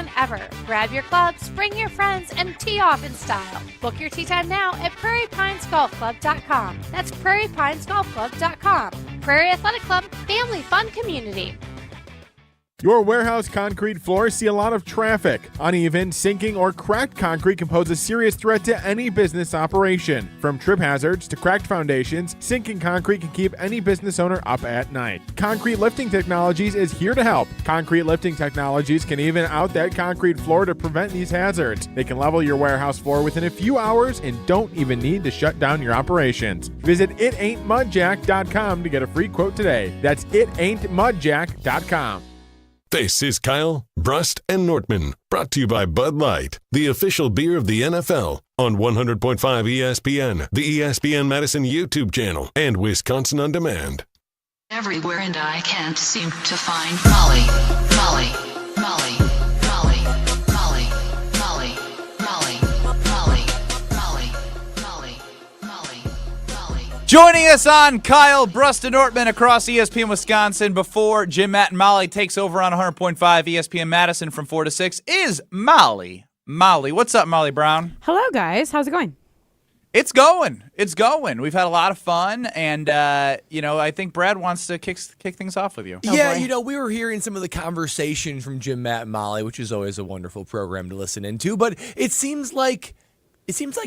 than ever. Grab your clubs, bring your friends, and tee off in style. Book your tee time now at prairiepinesgolfclub.com. That's prairiepinesgolfclub.com. Prairie Athletic Club, family fun community. Your warehouse concrete floors see a lot of traffic. Uneven, sinking, or cracked concrete can pose a serious threat to any business operation. From trip hazards to cracked foundations, sinking concrete can keep any business owner up at night. Concrete Lifting Technologies is here to help. Concrete Lifting Technologies can even out that concrete floor to prevent these hazards. They can level your warehouse floor within a few hours and don't even need to shut down your operations. Visit itaintmudjack.com to get a free quote today. That's itaintmudjack.com. This is Kyle, Brust, and Nortman, brought to you by Bud Light, the official beer of the NFL, on 100.5 ESPN, the ESPN Madison YouTube channel, and Wisconsin On Demand. Everywhere and I can't seem to find Molly, Molly, Molly, Molly, Molly, Molly, Molly, Molly, Molly, Molly, Molly, Molly. Joining us on Kyle, Brust, and Nortman across ESPN Wisconsin before Jim, Matt, and Molly takes over on 100.5 ESPN Madison from 4 to 6 is Molly. Molly, what's up, Molly Brown? Hello, guys. How's it going? It's going. It's going. We've had a lot of fun, and, I think Brad wants to kick things off with you. Yeah, we were hearing some of the conversation from Jim, Matt, and Molly, which is always a wonderful program to listen into, but it seems like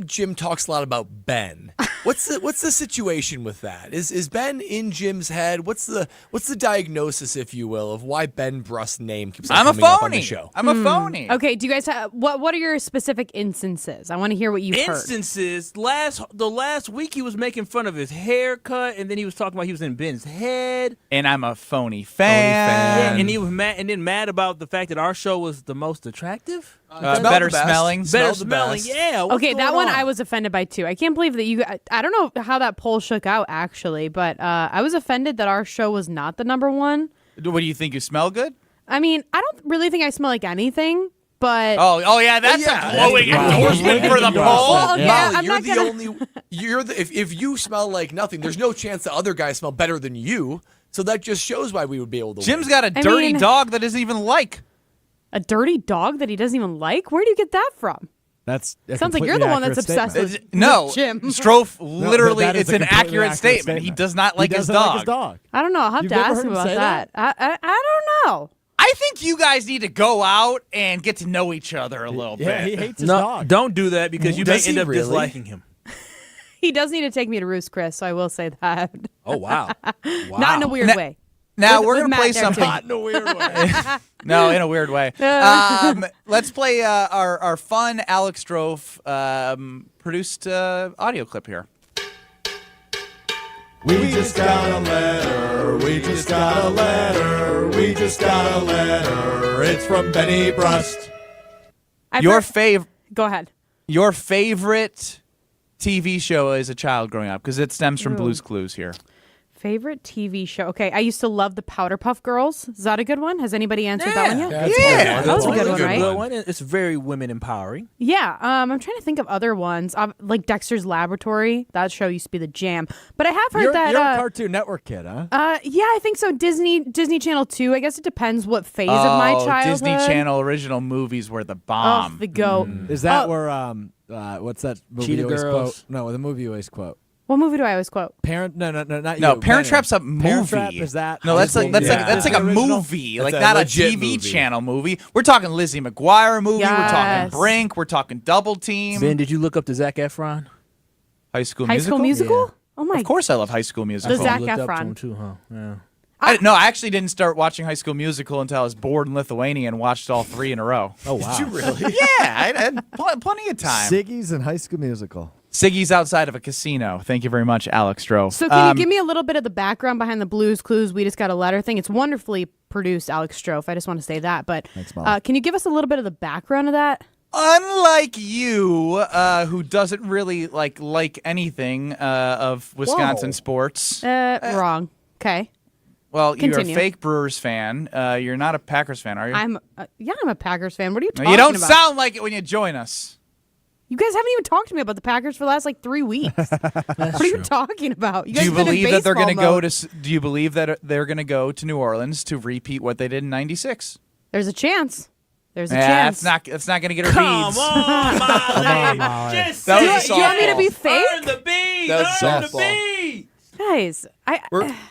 Jim talks a lot about Ben. What's the situation with that? Is Ben in Jim's head? What's the diagnosis, if you will, of why Ben Brust's name keeps on coming up on the show? I'm a phony. Okay, do you guys have what are your specific instances? I want to hear what you've heard. Instances. The last week he was making fun of his haircut, and then he was talking about he was in Ben's head. And I'm a phony fan. Yeah, and he was mad about the fact that our show was the most attractive. Better smelling. Better smelling, yeah. Okay, that one I was offended by too. I can't believe that you. I don't know how that poll shook out actually, but I was offended that our show was not the number one. What do you think? You smell good? I mean, I don't really think I smell like anything, but oh yeah, that's a glowing endorsement for the poll. Well, yeah, Molly, you're the only. If you smell like nothing, there's no chance the other guys smell better than you. So that just shows why we would be able to. Jim's got a dirty dog that doesn't even like. A dirty dog that he doesn't even like? Where do you get that from? That's sounds like you're the one that's obsessed with Jim. Strofe literally, it's an accurate statement. He does not like his dog. I don't know. I'll have to ask him about that. I don't know. I think you guys need to go out and get to know each other a little bit. He hates his dog. Don't do that because you may end up disliking him. He does need to take me to Roost, Chris, so I will say that. Oh, wow. Not in a weird way. Now we're going to play something. Not in a weird way. No, in a weird way. Let's play our fun Alex Strofe produced audio clip here. We just got a letter, we just got a letter, we just got a letter. It's from Benny Brust. Go ahead. Your favorite TV show as a child growing up, because it stems from Blue's Clues here. Favorite TV show? Okay, I used to love the Powderpuff Girls. Is that a good one? Has anybody answered that one yet? Yeah. That was a good one, right? It's very women empowering. Yeah, I'm trying to think of other ones. Like Dexter's Laboratory. That show used to be the jam. But I have heard that... You're a Cartoon Network kid, huh? Yeah, I think so. Disney Channel 2. I guess it depends what phase of my childhood. Disney Channel original movies were the bomb. Oh, the GOAT. Is that where... what's that movie Cheetah you always Girls? quote? No, the movie you always quote. What movie do I always quote? Not you. No, Parent Trap's a movie. Parent Trap, is that? No, that's like a movie, like not a TV movie. channel movie. We're talking Lizzie McGuire movie. Yes. We're talking Brink. We're talking Double Team. Ben, did you look up the Zac Efron? High School High Musical. School Musical? Yeah. Oh my! Of course, I love High School Musical. The Zac Looked up to Efron. him too, huh? Yeah. I actually didn't start watching High School Musical until I was bored in Lithuania and watched all 3 in a row. Oh wow! Did you really? Yeah, I had plenty of time. Siggy's and High School Musical. Siggy's outside of a casino. Thank you very much, Alex Strofe. So can you give me a little bit of the background behind the Blues Clues? We just got a letter thing. It's wonderfully produced, Alex Strofe. I just want to say that. But can you give us a little bit of the background of that? Unlike you, who doesn't really like anything of Wisconsin sports. Wrong. Okay. Well, Continue. you're a fake Brewers fan. You're not a Packers fan, are you? I'm a Packers fan. What are you talking You don't about? sound like it when you join us. You guys haven't even talked to me about the Packers for the last 3 weeks. What are you talking about? You guys Do you have been in believe that they're baseball going to go mode. to? Do you believe that they're going to go to New Orleans to repeat what they did in '96? There's a chance. There's a chance. That's not going to get her Come beads. on, Molly. Just That Do was you want me to be fake? Earn the beads. That's Earn the softball. beads. Guys,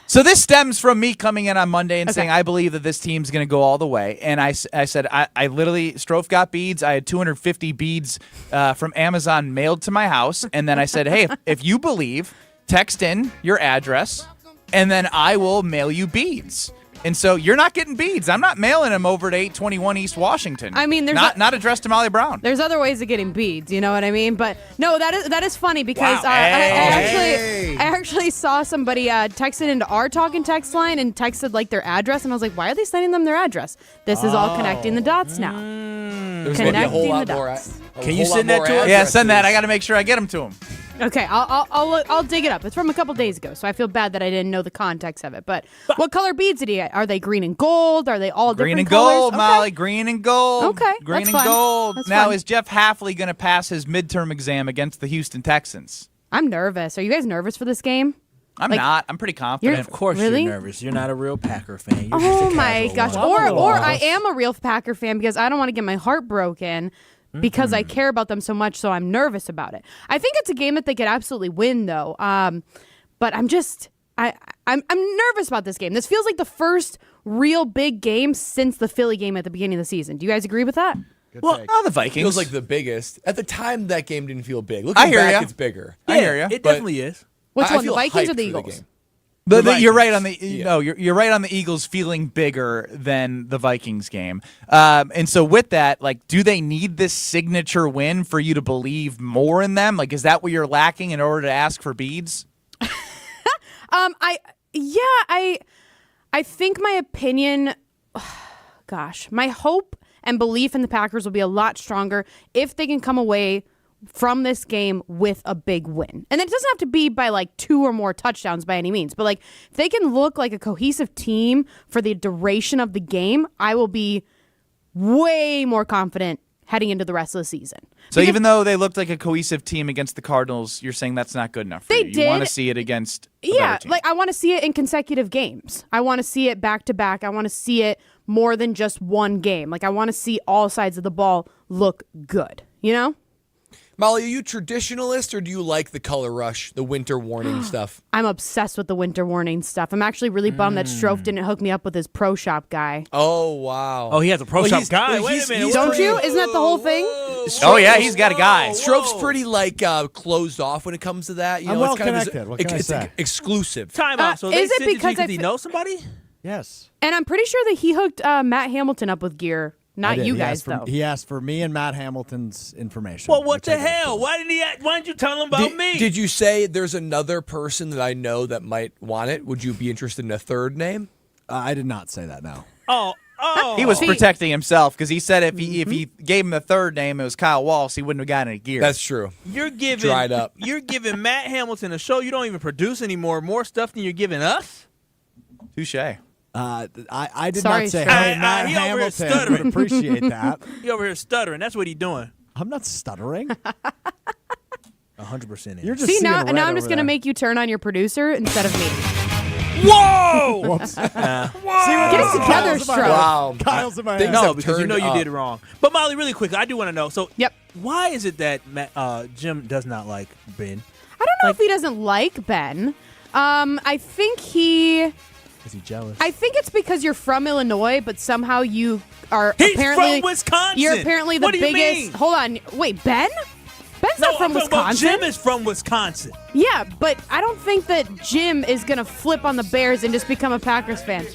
So this stems from me coming in on Monday and saying I believe that this team's going to go all the way. And I said I literally, Strofe got beads. I had 250 beads from Amazon mailed to my house. And then I said, hey, if you believe, text in your address, and then I will mail you beads. And so you're not getting beads. I'm not mailing them over to 821 East Washington. I mean, there's not addressed to Molly Brown. there's other ways of getting beads, you know what I mean? But no, that is funny because Wow. I actually saw somebody texted into our talk and text line and texted like their address, and I was like, why are they sending them their address? This is all connecting the dots now. There's going to be a whole lot Connecting the more. dots. Can you send that to us? Yeah, send that. I got to make sure I get them to him. Okay, I'll dig it up. It's from a couple days ago, so I feel bad that I didn't know the context of it. But what color beads did he get? Are they green and gold? Are they all Green different and gold, colors? Molly. Green and gold. Okay, Green that's and fine. gold. That's Now, fine. is Jeff Halfley going to pass his midterm exam against the Houston Texans? I'm nervous. Are you guys nervous for this game? I'm Like, not. I'm pretty confident. Of course Really? you're nervous. You're not a real Packer fan. You're just Oh a my casual gosh. one. Or I am a real Packer fan because I don't want to get my heart broken because I care about them so much, so I'm nervous about it. I think it's a game that they could absolutely win though. But I'm nervous about this game. This feels like the first real big game since the Philly game at the beginning of the season. Do you guys agree with that? Well, the Vikings. Feels like the biggest. At the time, that game didn't feel big. Looking I hear back, ya. it's bigger. I hear you. It But- definitely is. Which I one, the feel Vikings or hyped the for Eagles? game. You're right on the Yeah. no. You're right on the Eagles feeling bigger than the Vikings game. And so with that, like, do they need this signature win for you to believe more in them? Like, is that what you're lacking in order to ask for beads? I think my opinion, my hope and belief in the Packers will be a lot stronger if they can come away from this game with a big win. And it doesn't have to be by like 2 or more touchdowns by any means, but like if they can look like a cohesive team for the duration of the game, I will be way more confident heading into the rest of the season. So even though they looked like a cohesive team against the Cardinals, you're saying that's not good enough for They you. did. You want to see it against a Yeah, better team. like I want to see it in consecutive games. I want to see it back to back. I want to see it more than just one game. Like I want to see all sides of the ball look good, you know? Molly, are you traditionalist or do you like the color rush, the winter warning stuff? I'm obsessed with the winter warning stuff. I'm actually really bummed that Strofe didn't hook me up with his pro shop guy. Oh, wow. Oh, he has a pro shop he's- guy. well, Wait he's- a minute. he's Don't pretty- you? Isn't that the whole thing? Oh yeah, he's got a guy. Stroke's pretty like closed off when it comes to that. You I'm know, well it's kind connected. of What can I it's say? exclusive. Time out. So they is it sent it to you because I he fi- knows somebody? Yes. And I'm pretty sure that he hooked Matt Hamilton up with gear. I Not did. you He guys, asked for- though. He asked for me and Matt Hamilton's information. Well, what which I the gave hell? to him. Why didn't you tell him about me? Did you say there's another person that I know that might want it? Would you be interested in a third name? I did not say that, no. Oh. He was See- protecting himself because he said if he gave him a third name, it was Kyle Walsh, he wouldn't have gotten any gear. That's true. You're giving Dried up. You're giving Matt Hamilton a show you don't even produce anymore. More stuff than you're giving us. touche. I did Sorry, not say, Stroke. hey, Matt he over here Hamilton stuttering. would appreciate that. He over here stuttering. That's what he's doing. I'm not stuttering. 100%. You're just See, seeing now red I'm just over going to there. make you turn on your producer instead of me. Whoa! Whoops. Get it together, Stroke. Wow. Kyle's in my Things head. No, have because you turned know you up. did it wrong. But Molly, really quick, I do want to know. So, Yep. why is it that Jim does not like Ben? I don't know if he doesn't like Ben. I think Is he jealous? I think it's because you're from Illinois, but somehow you are He's apparently from Wisconsin. You're apparently the What do you biggest. mean? Hold on, wait, Ben? Ben's No, not from I'm talking about Wisconsin. Jim is from Wisconsin. Yeah, but I don't think that Jim is gonna flip on the Bears and just become a Packers fan.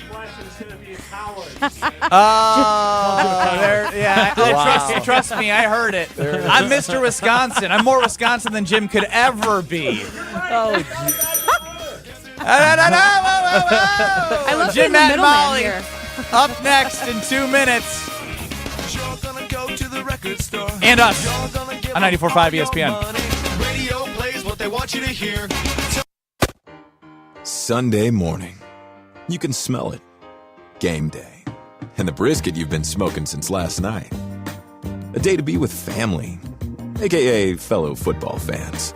Trust me, I heard it. I'm Mr. Wisconsin. I'm more Wisconsin than Jim could ever be. I love Jim being the and middleman Molly. here. Up next in 2 minutes. And us on 94.5 ESPN. Sunday morning. You can smell it. Game day. And the brisket you've been smoking since last night. A day to be with family, aka fellow football fans.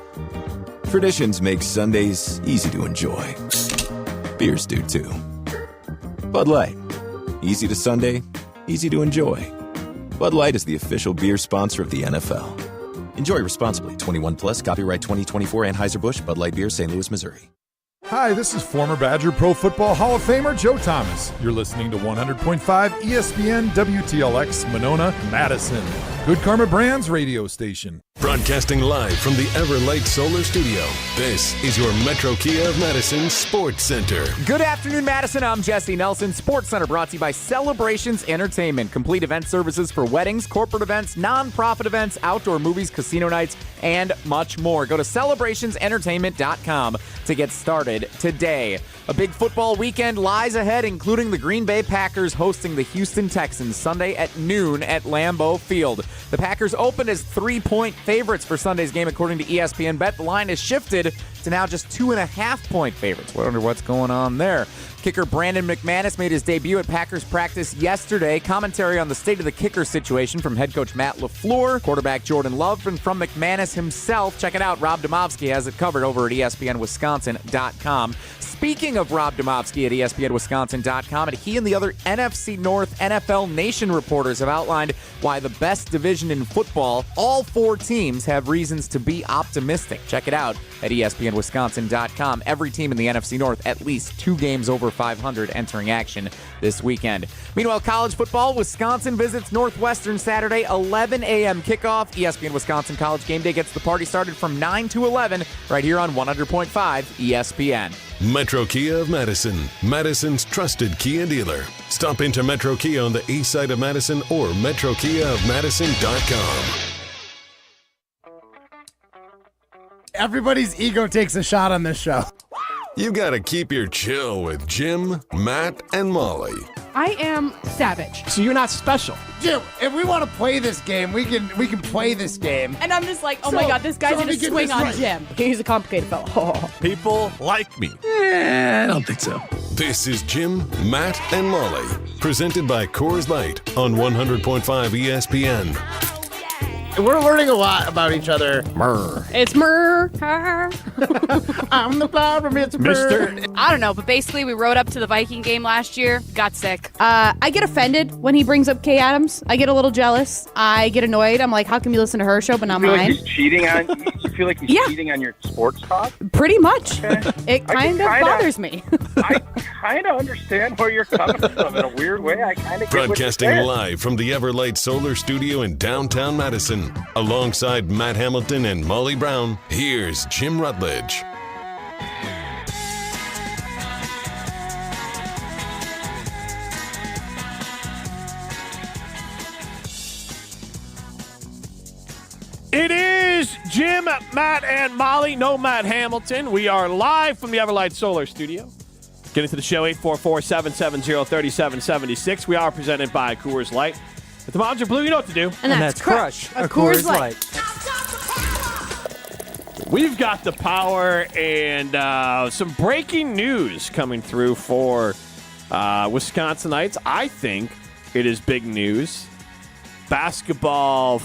Traditions make Sundays easy to enjoy. Beers do too. Bud Light. Easy to Sunday, easy to enjoy. Bud Light is the official beer sponsor of the NFL. Enjoy responsibly. 21 plus. Copyright 2024 Anheuser-Busch Bud Light Beer, St. Louis, Missouri. Hi, this is former Badger Pro Football Hall of Famer Joe Thomas. You're listening to 100.5 ESPN WTLX Monona, Madison. Good Karma Brands radio station. Broadcasting live from the Everlight Solar Studio, this is your Metro Kia of Madison Sports Center. Good afternoon, Madison. I'm Jesse Nelson. Sports Center brought to you by Celebrations Entertainment. Complete event services for weddings, corporate events, non-profit events, outdoor movies, casino nights, and much more. Go to celebrationsentertainment.com to get started today. A big football weekend lies ahead, including the Green Bay Packers hosting the Houston Texans Sunday at noon at Lambeau Field. The Packers opened as 3-point favorites for Sunday's game, according to ESPN Bet. The line has shifted to now just 2.5-point favorites. I wonder what's going on there. Kicker Brandon McManus made his debut at Packers practice yesterday. Commentary on the state of the kicker situation from head coach Matt LaFleur, quarterback Jordan Love, and from McManus himself. Check it out. Rob Domofsky has it covered over at ESPNWisconsin.com. Speaking of Rob Domofsky at ESPNWisconsin.com, and he and the other NFC North NFL Nation reporters have outlined why the best division in football, all 4 teams have reasons to be optimistic. Check it out at ESPNWisconsin.com. Every team in the NFC North at least 2 games over 500 entering action this weekend. Meanwhile, college football, Wisconsin visits Northwestern Saturday, 11 a.m. kickoff. ESPN Wisconsin College Game Day gets the party started from 9 to 11 right here on 100.5 ESPN. Metro Kia of Madison, Madison's trusted Kia dealer. Stop into Metro Kia on the east side of Madison or metrokiaofmadison.com. Everybody's ego takes a shot on this show. You gotta keep your chill with Jim, Matt, and Molly. I am savage. So you're not special. Jim, if we want to play this game, we can play this game. And I'm just like, oh my God, this guy's going to swing on Jim. He's a complicated fellow. People like me. I don't think so. This is Jim, Matt, and Molly. Presented by Coors Light on 100.5 ESPN. We're learning a lot about each other. It's Murr. I'm the problem, it's Mister. I don't know, but basically we rode up to the Viking game last year, got sick. I get offended when he brings up Kay Adams. I get a little jealous. I get annoyed. I'm like, how come you listen to her show but not You feel mine? like he's cheating on you feel like he's cheating on your sports talk? Pretty much. Okay. It kind of bothers me. I kind of understand where you're coming from in a weird way. I kind of Broadcasting live from the Everlight Solar Studio in downtown Madison. Alongside Matt Hamilton and Molly Brown, here's Jim Rutledge. It is Jim, Matt, and Molly. No Matt Hamilton. We are live from the Everlight Solar Studio. Get into the show, 844-770-3776. We are presented by Coors Light. If the moms are blue, you know what to do. And that's Crush, a Coors Light. We've got the power and some breaking news coming through for Wisconsinites. I think it is big news. Basketball,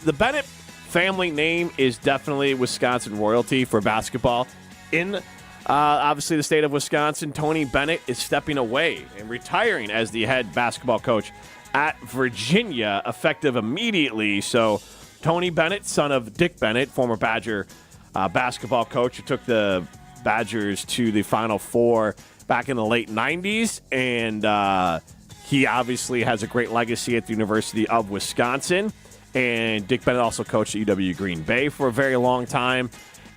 the Bennett family name is definitely Wisconsin royalty for basketball. In obviously the state of Wisconsin, Tony Bennett is stepping away and retiring as the head basketball coach at Virginia, effective immediately. So Tony Bennett, son of Dick Bennett, former Badger basketball coach who took the Badgers to the Final Four back in the late 90s, and he obviously has a great legacy at the University of Wisconsin. And Dick Bennett also coached at UW Green Bay for a very long time.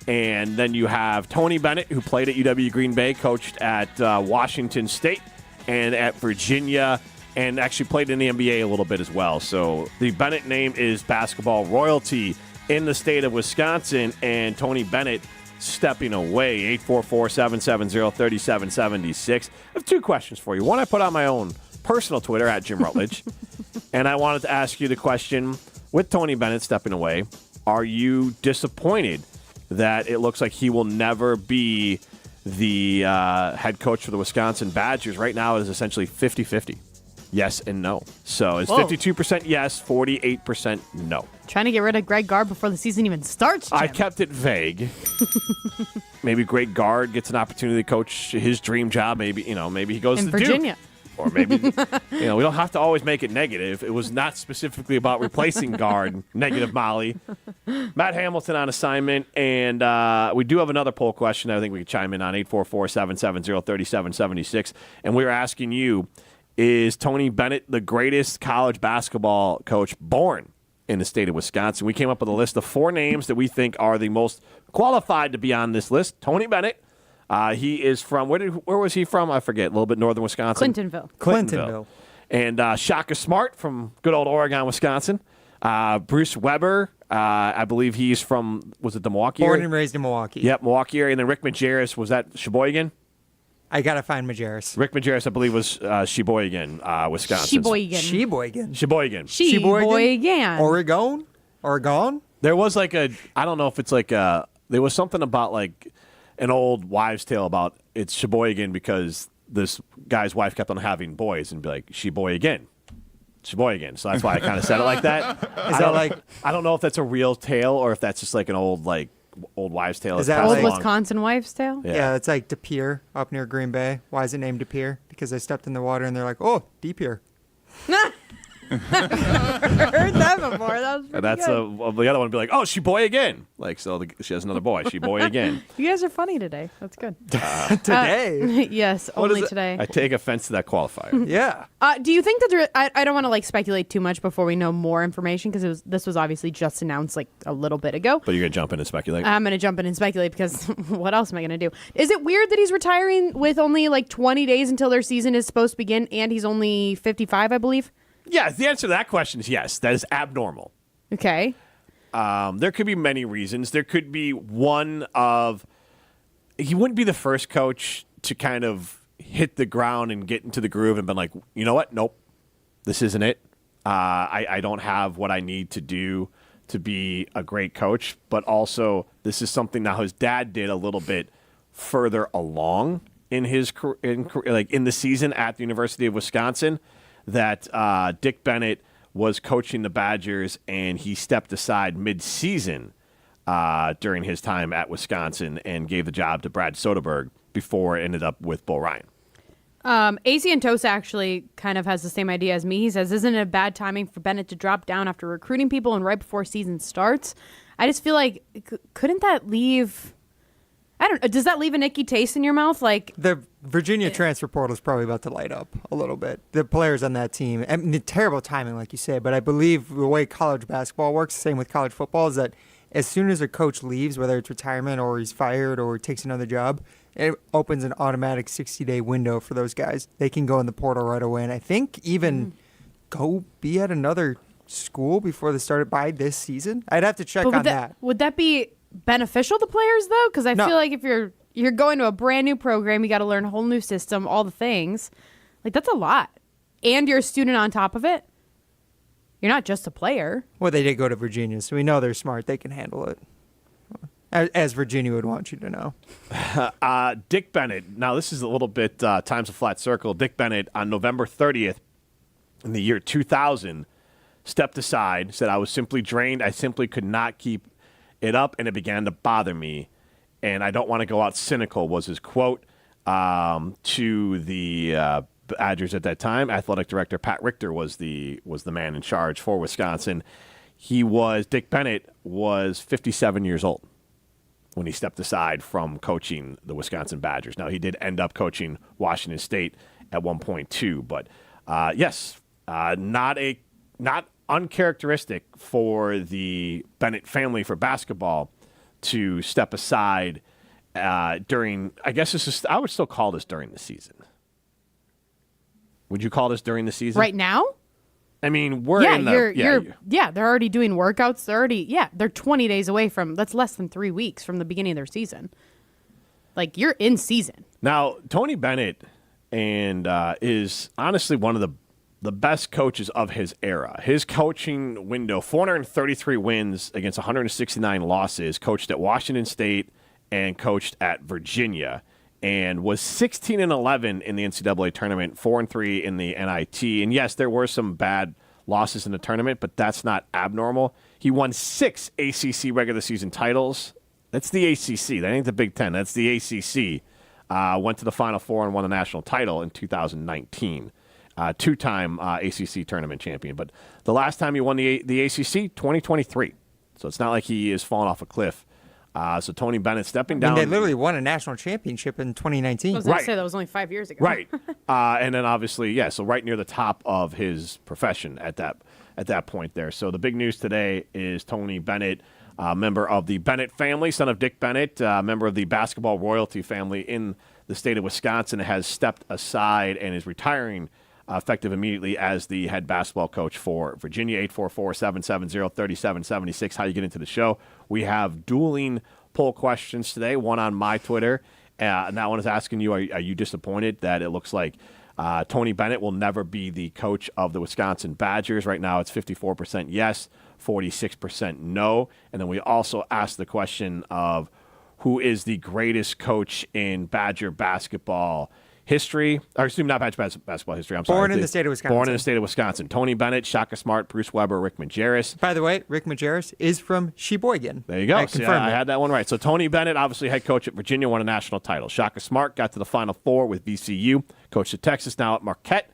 And then you have Tony Bennett, who played at UW Green Bay, coached at Washington State and at Virginia, and actually played in the NBA a little bit as well. So the Bennett name is basketball royalty in the state of Wisconsin, and Tony Bennett stepping away. 844-770-3776. I have 2 questions for you. One I put on my own personal Twitter at Jim Rutledge, and I wanted to ask you the question, with Tony Bennett stepping away, are you disappointed that it looks like he will never be the head coach for the Wisconsin Badgers? Right now it is essentially 50-50. Yes and no. So it's 52% yes, 48% no. Trying to get rid of Greg Gard before the season even starts, Jim. I kept it vague. Maybe Greg Gard gets an opportunity to coach his dream job. Maybe he goes in to Virginia. Duke. Or maybe, we don't have to always make it negative. It was not specifically about replacing guard, negative Molly. Matt Hamilton on assignment. And we do have another poll question I think we could chime in on, 844-770-3776. And we were asking you, is Tony Bennett the greatest college basketball coach born in the state of Wisconsin? We came up with a list of 4 names that we think are the most qualified to be on this list. Tony Bennett. He is from, where was he from? I forget. A little bit northern Wisconsin. Clintonville. And Shaka Smart from good old Oregon, Wisconsin. Bruce Weber, I believe he's from, was it the Milwaukee area? Born and raised in Milwaukee. Yep, Milwaukee area. And then Rick Majerus, was that Sheboygan? I got to find Majerus. Rick Majerus, I believe, was Sheboygan, Wisconsin. Sheboygan. Oregon? There was I don't know if it's there was something about an old wives' tale about it's Sheboygan because this guy's wife kept on having boys and be like, Sheboygan. Sheboygan. So that's why I kind of said it like that. I don't know if that's a real tale or if that's just an old wives' tale. Is that old Wisconsin wives' tale? Yeah, it's like De Pere up near Green Bay. Why is it named De Pere? Because they stepped in the water and they're like, oh, De Pere. Heard that before. That was pretty That's good. the other one would be like, oh, she boy again. She has another boy. She boy again. You guys are funny today. That's good. Today? Yes, What only is it? today. I take offense to that qualifier. Yeah. Do you think that I don't want to speculate too much before we know more information because this was obviously just announced a little bit ago. But you're going to jump in and speculate? I'm going to jump in and speculate because what else am I going to do? Is it weird that he's retiring with only 20 days until their season is supposed to begin and he's only 55, I believe? Yeah, the answer to that question is yes. That is abnormal. Okay. There could be many reasons. There could be one of he wouldn't be the first coach to kind of hit the ground and get into the groove and been like, you know what? Nope, this isn't it. I don't have what I need to do to be a great coach. But also, this is something now his dad did a little bit further along in his in the season at the University of Wisconsin. That Dick Bennett was coaching the Badgers, and he stepped aside mid-season during his time at Wisconsin and gave the job to Brad Soderberg before it ended up with Bo Ryan. AC and Tosa actually kind of has the same idea as me. He says, isn't it a bad timing for Bennett to drop down after recruiting people and right before season starts? I just feel like, couldn't that leave... I don't know. Does that leave an icky taste in your mouth? The Virginia transfer portal is probably about to light up a little bit. The players on that team, I mean, terrible timing, like you say, but I believe the way college basketball works, same with college football, is that as soon as a coach leaves, whether it's retirement or he's fired or takes another job, it opens an automatic 60-day window for those guys. They can go in the portal right away, and I think even go be at another school before they started by this season. I'd have to check on that. Would that be beneficial to players though? Because I feel like if you're going to a brand new program, you got to learn a whole new system, all the things. That's a lot, and you're a student on top of it. You're not just a player. Well, they did go to Virginia, so we know they're smart. They can handle it, as Virginia would want you to know. Dick Bennett. Now this is a little bit times a flat circle. Dick Bennett on November 30th in the year 2000 stepped aside, said I was simply drained. I simply could not keep it up, and it began to bother me, and I don't want to go out cynical, was his quote to the Badgers at that time. Athletic director Pat Richter was the man in charge for Wisconsin. Dick Bennett was 57 years old when he stepped aside from coaching the Wisconsin Badgers. Now, he did end up coaching Washington State at one point too, but yes, not uncharacteristic for the Bennett family for basketball to step aside during, I guess I would still call this during the season. Would you call this during the season? Right now? I mean, they're already doing workouts. They're 20 days away from, that's less than 3 weeks from the beginning of their season. You're in season. Now, Tony Bennett is honestly one of the best coaches of his era. His coaching window, 433 wins against 169 losses, coached at Washington State and coached at Virginia, and was 16-11 in the NCAA tournament, 4-3 in the NIT. And yes, there were some bad losses in the tournament, but that's not abnormal. He won 6 ACC regular season titles. That's the ACC. That ain't the Big Ten. That's the ACC. Went to the Final Four and won the national title in 2019. two-time ACC tournament champion. But the last time he won the ACC, 2023. So it's not like he is falling off a cliff. So Tony Bennett stepping down. They literally won a national championship in 2019. I was going to say that was only 5 years ago. Right. And then obviously, so right near the top of his profession at that point there. So the big news today is Tony Bennett, member of the Bennett family, son of Dick Bennett, member of the basketball royalty family in the state of Wisconsin, has stepped aside and is retiring effective immediately as the head basketball coach for Virginia. 844-770-3776. How you get into the show. We have dueling poll questions today, one on my Twitter, and that one is asking you, are you disappointed that it looks like Tony Bennett will never be the coach of the Wisconsin Badgers? Right now it's 54% yes, 46% no. And then we also asked the question of who is the greatest coach in Badger basketball history, or excuse me, not Badger basketball history. I'm sorry. Born in the state of Wisconsin. Born in the state of Wisconsin. Tony Bennett, Shaka Smart, Bruce Weber, Rick Majerus. By the way, Rick Majerus is from Sheboygan. There you go. I had that one right. So Tony Bennett, obviously head coach at Virginia, won a national title. Shaka Smart got to the Final Four with VCU, coached at Texas, now at Marquette.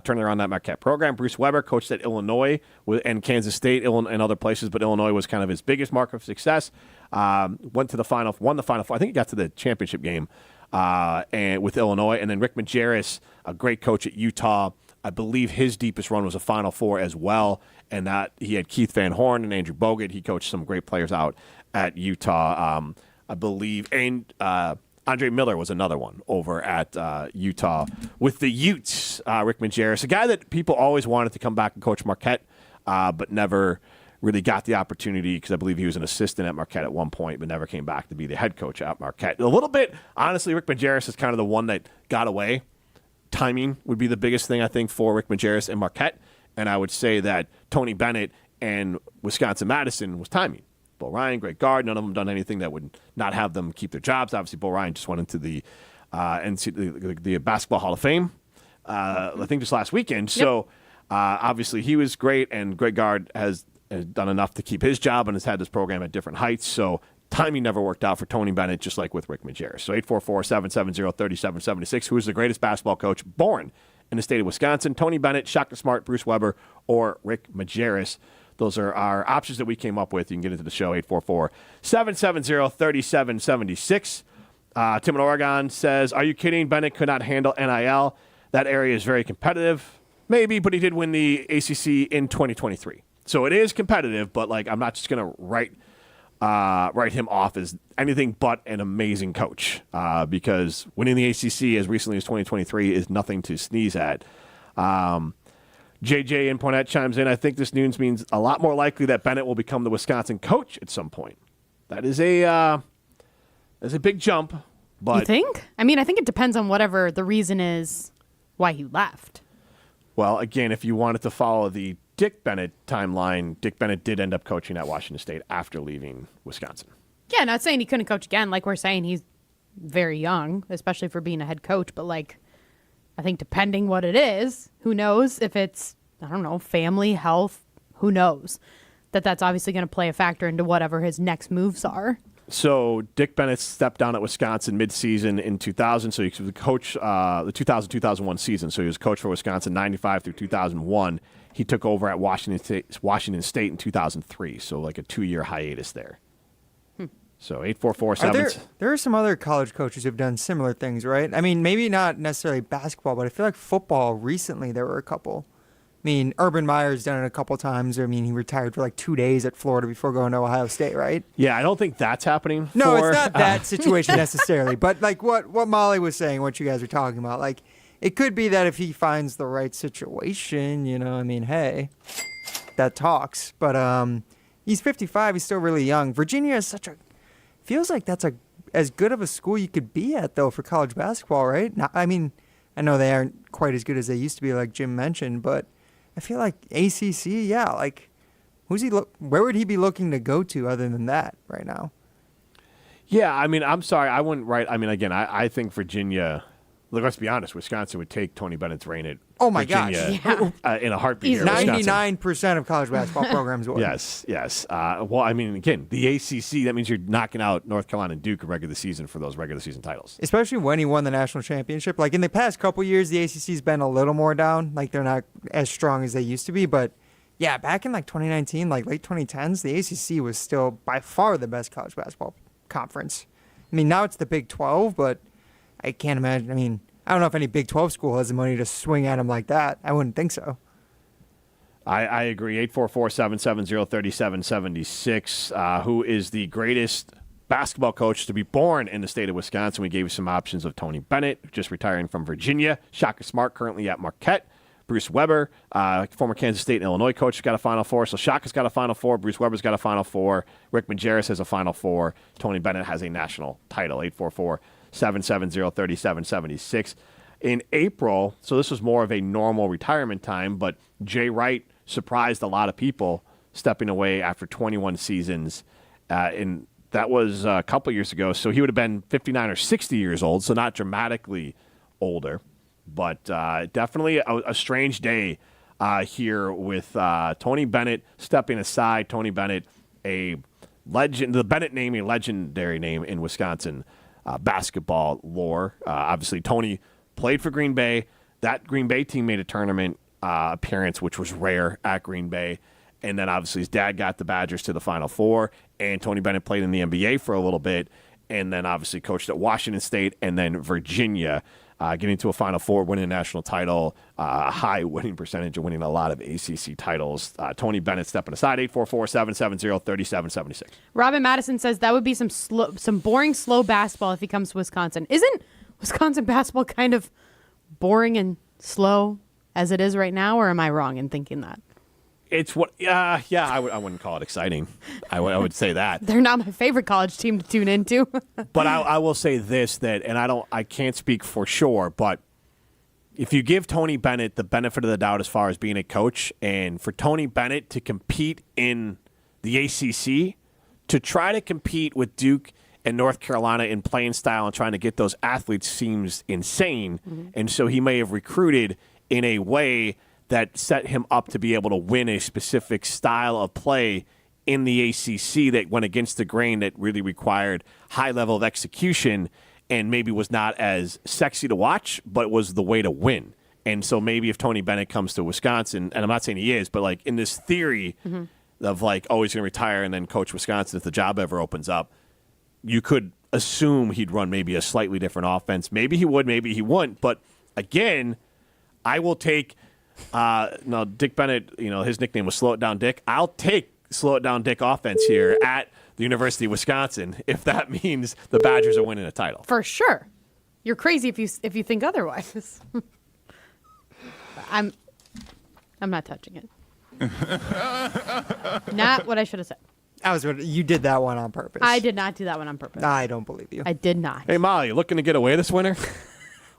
Turning around that Marquette program. Bruce Weber coached at Illinois and Kansas State and other places, but Illinois was kind of his biggest mark of success. Went to the final, won the Final Four. I think he got to the championship game and with Illinois. And then Rick Majerus, a great coach at Utah. I believe his deepest run was a Final Four as well, and that he had Keith Van Horn and Andrew Bogut. He coached some great players out at Utah, I believe, and Andre Miller was another one over at Utah with the Utes. Rick Majerus, a guy that people always wanted to come back and coach Marquette, but never really got the opportunity because I believe he was an assistant at Marquette at one point, but never came back to be the head coach at Marquette. A little bit, honestly, Rick Majerus is kind of the one that got away. Timing would be the biggest thing, I think, for Rick Majerus and Marquette, and I would say that Tony Bennett and Wisconsin-Madison was timing. Bo Ryan, Greg Gard, none of them done anything that would not have them keep their jobs. Obviously, Bo Ryan just went into the Basketball Hall of Fame, I think just last weekend. Yep. So obviously he was great, and Greg Gard has done enough to keep his job and has had this program at different heights. So timing never worked out for Tony Bennett, just like with Rick Majerus. So 844-770-3776. Who is the greatest basketball coach born in the state of Wisconsin? Tony Bennett, Shaka Smart, Bruce Weber, or Rick Majerus? Those are our options that we came up with. You can get into the show, 844-770-3776. Tim in Oregon says, are you kidding? Bennett could not handle NIL. That area is very competitive. Maybe, but he did win the ACC in 2023. So it is competitive, but I'm not just going to write him off as anything but an amazing coach because winning the ACC as recently as 2023 is nothing to sneeze at. JJ in Poinette chimes in, I think this news means a lot more likely that Bennett will become the Wisconsin coach at some point. That is a big jump. But you think? I mean, I think it depends on whatever the reason is why he left. Well, again, if you wanted to follow the Dick Bennett timeline, Dick Bennett did end up coaching at Washington State after leaving Wisconsin. Yeah, not saying he couldn't coach again. Like we're saying, he's very young, especially for being a head coach. But I think depending what it is, who knows if it's, I don't know, family, health, who knows? That's obviously going to play a factor into whatever his next moves are. So Dick Bennett stepped down at Wisconsin midseason in 2000. So he was the coach the 2000-2001 season. So he was coach for Wisconsin 95 through 2001. He took over at Washington State in 2003. So a 2-year hiatus there. So 844-7. There are some other college coaches who've done similar things, right? I mean, maybe not necessarily basketball, but I feel like football recently there were a couple. I mean, Urban Meyer's done it a couple times. I mean, he retired for 2 days at Florida before going to Ohio State, right? Yeah, I don't think that's happening. No, it's not that situation necessarily. But what Molly was saying, what you guys were talking about, it could be that if he finds the right situation, I mean, hey, that talks. But he's 55. He's still really young. Virginia is feels like that's as good of a school you could be at, though, for college basketball, right? Now, I mean, I know they aren't quite as good as they used to be, like Jim mentioned, but I feel like ACC, yeah, where would he be looking to go to other than that right now? Yeah, I mean, I'm sorry, I wouldn't write. I mean, again, I think Virginia. Look, let's be honest. Wisconsin would take Tony Bennett's reign at Oh my Virginia, gosh. in a heartbeat here. Wisconsin. 99% of college basketball programs would. Yes. Well, I mean, again, the ACC, that means you're knocking out North Carolina and Duke in regular season for those regular season titles. Especially when he won the national championship. Like in the past couple years, the ACC's been a little more down. Like they're not as strong as they used to be. But yeah, back in like 2019, like late 2010s, the ACC was still by far the best college basketball conference. I mean, now it's the Big 12, but I can't imagine. I mean, I don't know if any Big 12 school has the money to swing at him like that. I wouldn't think so. I agree. 844-770-3776. Who is the greatest basketball coach to be born in the state of Wisconsin? We gave you some options of Tony Bennett, just retiring from Virginia. Shaka Smart, currently at Marquette. Bruce Weber, former Kansas State and Illinois coach, got a Final Four. So Shaka's got a Final Four. Bruce Weber's got a Final Four. Rick Majerus has a Final Four. Tony Bennett has a national title. 844-770-3776. In April, so this was more of a normal retirement time, but Jay Wright surprised a lot of people stepping away after 21 seasons. And that was a couple years ago. So he would have been 59 or 60 years old, so not dramatically older. But definitely a strange day here with Tony Bennett stepping aside. Tony Bennett, a legend, the Bennett name, a legendary name in Wisconsin basketball lore. Obviously, Tony played for Green Bay. That Green Bay team made a tournament appearance, which was rare at Green Bay. And then obviously his dad got the Badgers to the Final Four. And Tony Bennett played in the NBA for a little bit. And then obviously coached at Washington State and then Virginia, getting to a Final Four, winning a national title, a high winning percentage and winning a lot of ACC titles. Tony Bennett stepping aside, 844-770-3776. Robin Madison says that would be some boring, slow basketball if he comes to Wisconsin. Isn't Wisconsin basketball kind of boring and slow as it is right now, or am I wrong in thinking that? It's what, I wouldn't call it exciting. I would say that. They're not my favorite college team to tune into. But I will say this, that, and I can't speak for sure, but if you give Tony Bennett the benefit of the doubt as far as being a coach, and for Tony Bennett to compete in the ACC, to try to compete with Duke and North Carolina in playing style and trying to get those athletes seems insane. Mm-hmm. And so he may have recruited in a way that set him up to be able to win a specific style of play in the ACC that went against the grain, that really required high level of execution and maybe was not as sexy to watch, but was the way to win. And so maybe if Tony Bennett comes to Wisconsin, and I'm not saying he is, but like in this theory of like, oh, he's going to retire and then coach Wisconsin if the job ever opens up, you could assume he'd run maybe a slightly different offense. Maybe he would, maybe he wouldn't. But again, I will take Dick Bennett, his nickname was Slow It Down Dick. I'll take Slow It Down Dick offense here at the University of Wisconsin if that means the Badgers are winning a title. For sure. You're crazy if you think otherwise. I'm not touching it. Not what I should have said. You did that one on purpose. I did not do that one on purpose. I don't believe you. I did not. Hey, Molly, you looking to get away this winter?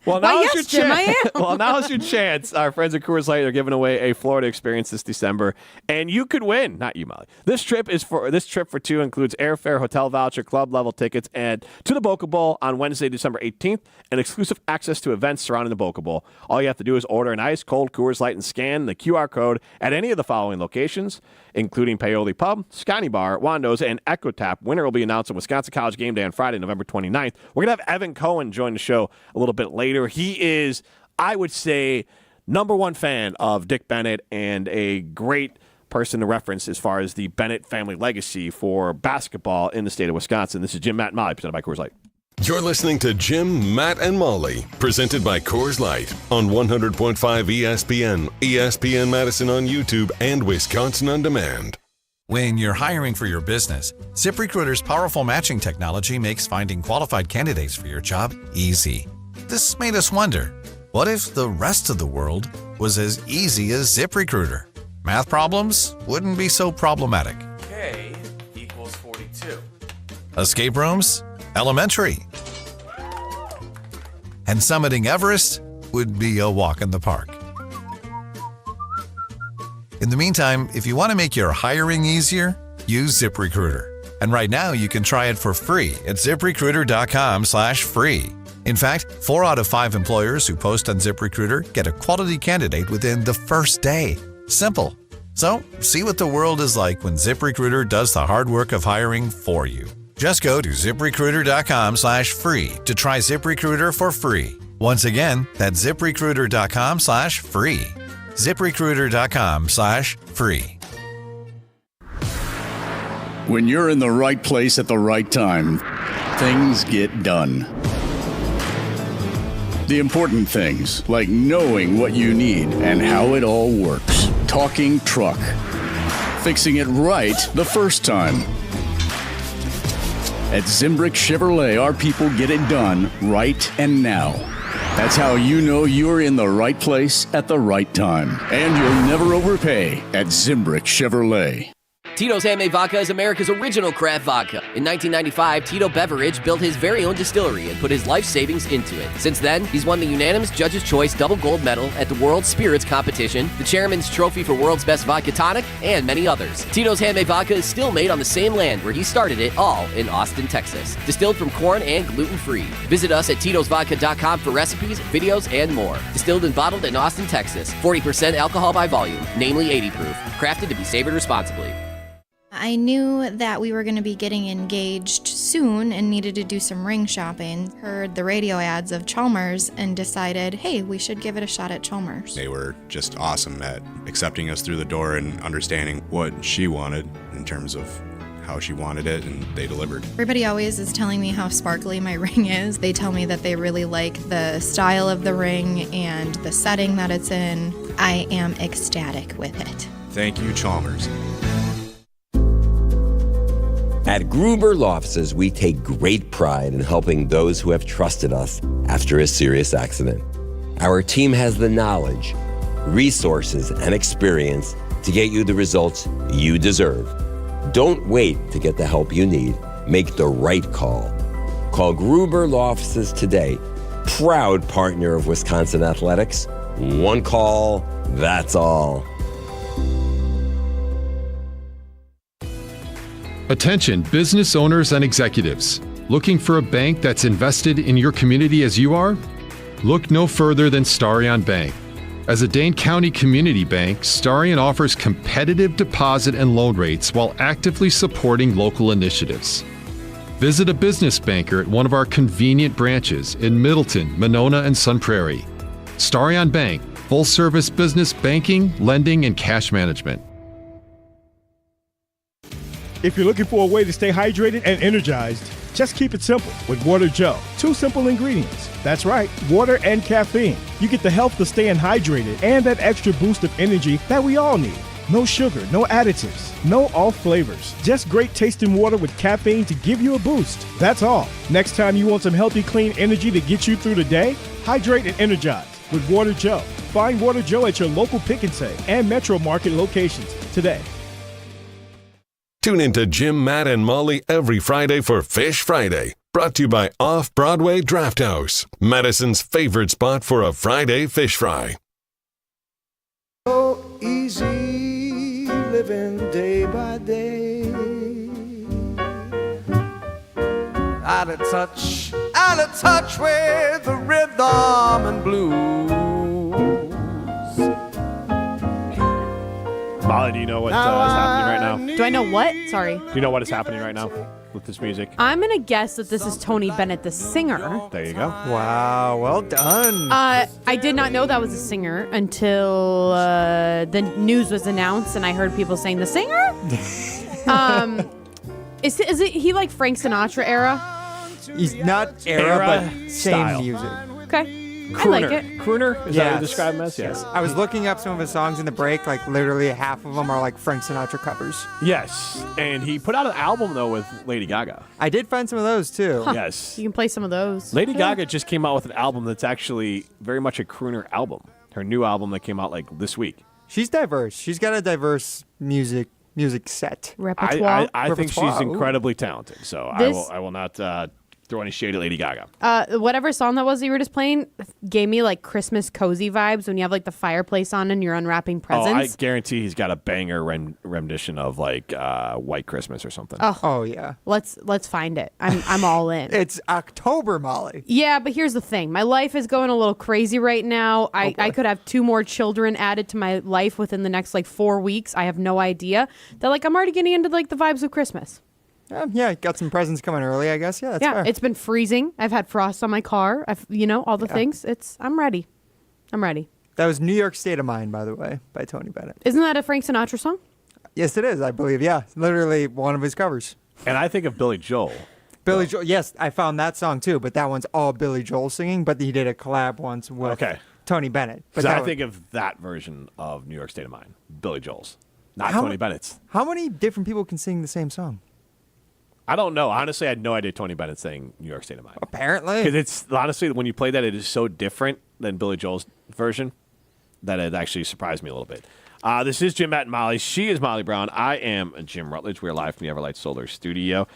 Well, now's your chance. Well, now's your chance. Our friends at Coors Light are giving away a Florida experience this December, and you could win. Not you, Molly. This trip for two includes airfare, hotel voucher, club level tickets, and to the Boca Bowl on Wednesday, December 18th, and exclusive access to events surrounding the Boca Bowl. All you have to do is order an ice cold Coors Light and scan the QR code at any of the following locations, including Paoli Pub, Scotty Bar, Wando's, and Echo Tap. Winner will be announced on Wisconsin College Game Day on Friday, November 29th. We're gonna have Evan Cohen join the show a little bit later. He is, I would say, number one fan of Dick Bennett and a great person to reference as far as the Bennett family legacy for basketball in the state of Wisconsin. This is Jim, Matt, and Molly, presented by Coors Light. You're listening to Jim, Matt, and Molly, presented by Coors Light on 100.5 ESPN, ESPN Madison on YouTube, and Wisconsin On Demand. When you're hiring for your business, ZipRecruiter's powerful matching technology makes finding qualified candidates for your job easy. This made us wonder, what if the rest of the world was as easy as ZipRecruiter? Math problems wouldn't be so problematic. K equals 42. Escape rooms? Elementary. And summiting Everest would be a walk in the park. In the meantime, if you want to make your hiring easier, use ZipRecruiter. And right now you can try it for free at ZipRecruiter.com/free. In fact, 4 out of 5 employers who post on ZipRecruiter get a quality candidate within the first day. Simple. So, see what the world is like when ZipRecruiter does the hard work of hiring for you. Just go to ZipRecruiter.com/free to try ZipRecruiter for free. Once again, that's ZipRecruiter.com/free. ZipRecruiter.com/free. When you're in the right place at the right time, things get done. The important things, like knowing what you need and how it all works. Talking truck. Fixing it right the first time. At Zimbrick Chevrolet, our people get it done right and now. That's how you know you're in the right place at the right time. And you'll never overpay at Zimbrick Chevrolet. Tito's Handmade Vodka is America's original craft vodka. In 1995, Tito Beveridge built his very own distillery and put his life savings into it. Since then, he's won the unanimous Judge's Choice Double Gold Medal at the World Spirits Competition, the Chairman's Trophy for World's Best Vodka Tonic, and many others. Tito's Handmade Vodka is still made on the same land where he started it, all in Austin, Texas. Distilled from corn and gluten-free. Visit us at Tito'sVodka.com for recipes, videos, and more. Distilled and bottled in Austin, Texas. 40% alcohol by volume, namely 80 proof. Crafted to be savored responsibly. I knew that we were going to be getting engaged soon and needed to do some ring shopping. Heard the radio ads of Chalmers and decided, hey, we should give it a shot at Chalmers. They were just awesome at accepting us through the door and understanding what she wanted in terms of how she wanted it, and they delivered. Everybody always is telling me how sparkly my ring is. They tell me that they really like the style of the ring and the setting that it's in. I am ecstatic with it. Thank you, Chalmers. At Gruber Law Offices, we take great pride in helping those who have trusted us after a serious accident. Our team has the knowledge, resources, and experience to get you the results you deserve. Don't wait to get the help you need. Make the right call. Call Gruber Law Offices today. Proud partner of Wisconsin Athletics. One call, that's all. Attention business owners and executives. Looking for a bank that's invested in your community as you are? Look no further than Starion Bank. As a Dane County community bank, Starion offers competitive deposit and loan rates while actively supporting local initiatives. Visit a business banker at one of our convenient branches in Middleton, Monona, and Sun Prairie. Starion Bank, full-service business banking, lending, and cash management. If you're looking for a way to stay hydrated and energized, just keep it simple with Water Joe. 2 simple ingredients. That's right, water and caffeine. You get the help to staying hydrated and that extra boost of energy that we all need. No sugar, no additives, no off flavors. Just great tasting water with caffeine to give you a boost. That's all. Next time you want some healthy, clean energy to get you through the day, hydrate and energize with Water Joe. Find Water Joe at your local Pick and Save and Metro Market locations today. Tune into Jim, Matt, and Molly every Friday for Fish Friday. Brought to you by Off-Broadway Draft House, Madison's favorite spot for a Friday fish fry. So easy living day by day. Out of touch with the rhythm and blues. Molly, do you know what is happening right now? Do I know what? Sorry. Do you know what is happening right now with this music? I'm going to guess that this is Tony Bennett, the singer. There you go. Wow, well done. I did not know that was a singer until the news was announced, and I heard people saying, the singer? Is it he like Frank Sinatra era? He's not era but style. same music. Okay. Crooner. I like it. Crooner? Is that what you describe him as? Yes. I was looking up some of his songs in the break. Like, literally half of them are like Frank Sinatra covers. Yes. And he put out an album, though, with Lady Gaga. I did find some of those, too. Huh. Yes. You can play some of those. Lady Gaga just came out with an album that's actually very much a crooner album. Her new album that came out, like, this week. She's diverse. She's got a diverse music set. Repertoire. I think she's incredibly talented. So I will not throw any shade at Lady Gaga. Whatever song that was that you were just playing gave me like Christmas cozy vibes when you have like the fireplace on and you're unwrapping presents. Oh, I guarantee he's got a banger rendition of like White Christmas or something. Oh yeah. Let's find it. I'm all in. It's October, Molly. Yeah, but here's the thing. My life is going a little crazy right now. I could have 2 more children added to my life within the next like 4 weeks. I have no idea. That like I'm already getting into like the vibes of Christmas. Yeah, got some presents coming early, I guess. Yeah, that's fair. It's been freezing. I've had frost on my car. All the things. I'm ready. That was New York State of Mind, by the way, by Tony Bennett. Isn't that a Frank Sinatra song? Yes, it is, I believe. Yeah, literally one of his covers. And I think of Billy Joel. Billy Joel, yes, I found that song too, but that one's all Billy Joel singing, but he did a collab once with Tony Bennett. But I think of that version of New York State of Mind, Billy Joel's, not Tony Bennett's. How many different people can sing the same song? I don't know. Honestly, I had no idea Tony Bennett sang New York State of Mind. Apparently. Because it's, honestly, when you play that, it is so different than Billy Joel's version that it actually surprised me a little bit. This is Jim, Matt, and Molly. She is Molly Brown. I am Jim Rutledge. We are live from the Everlight Solar Studio.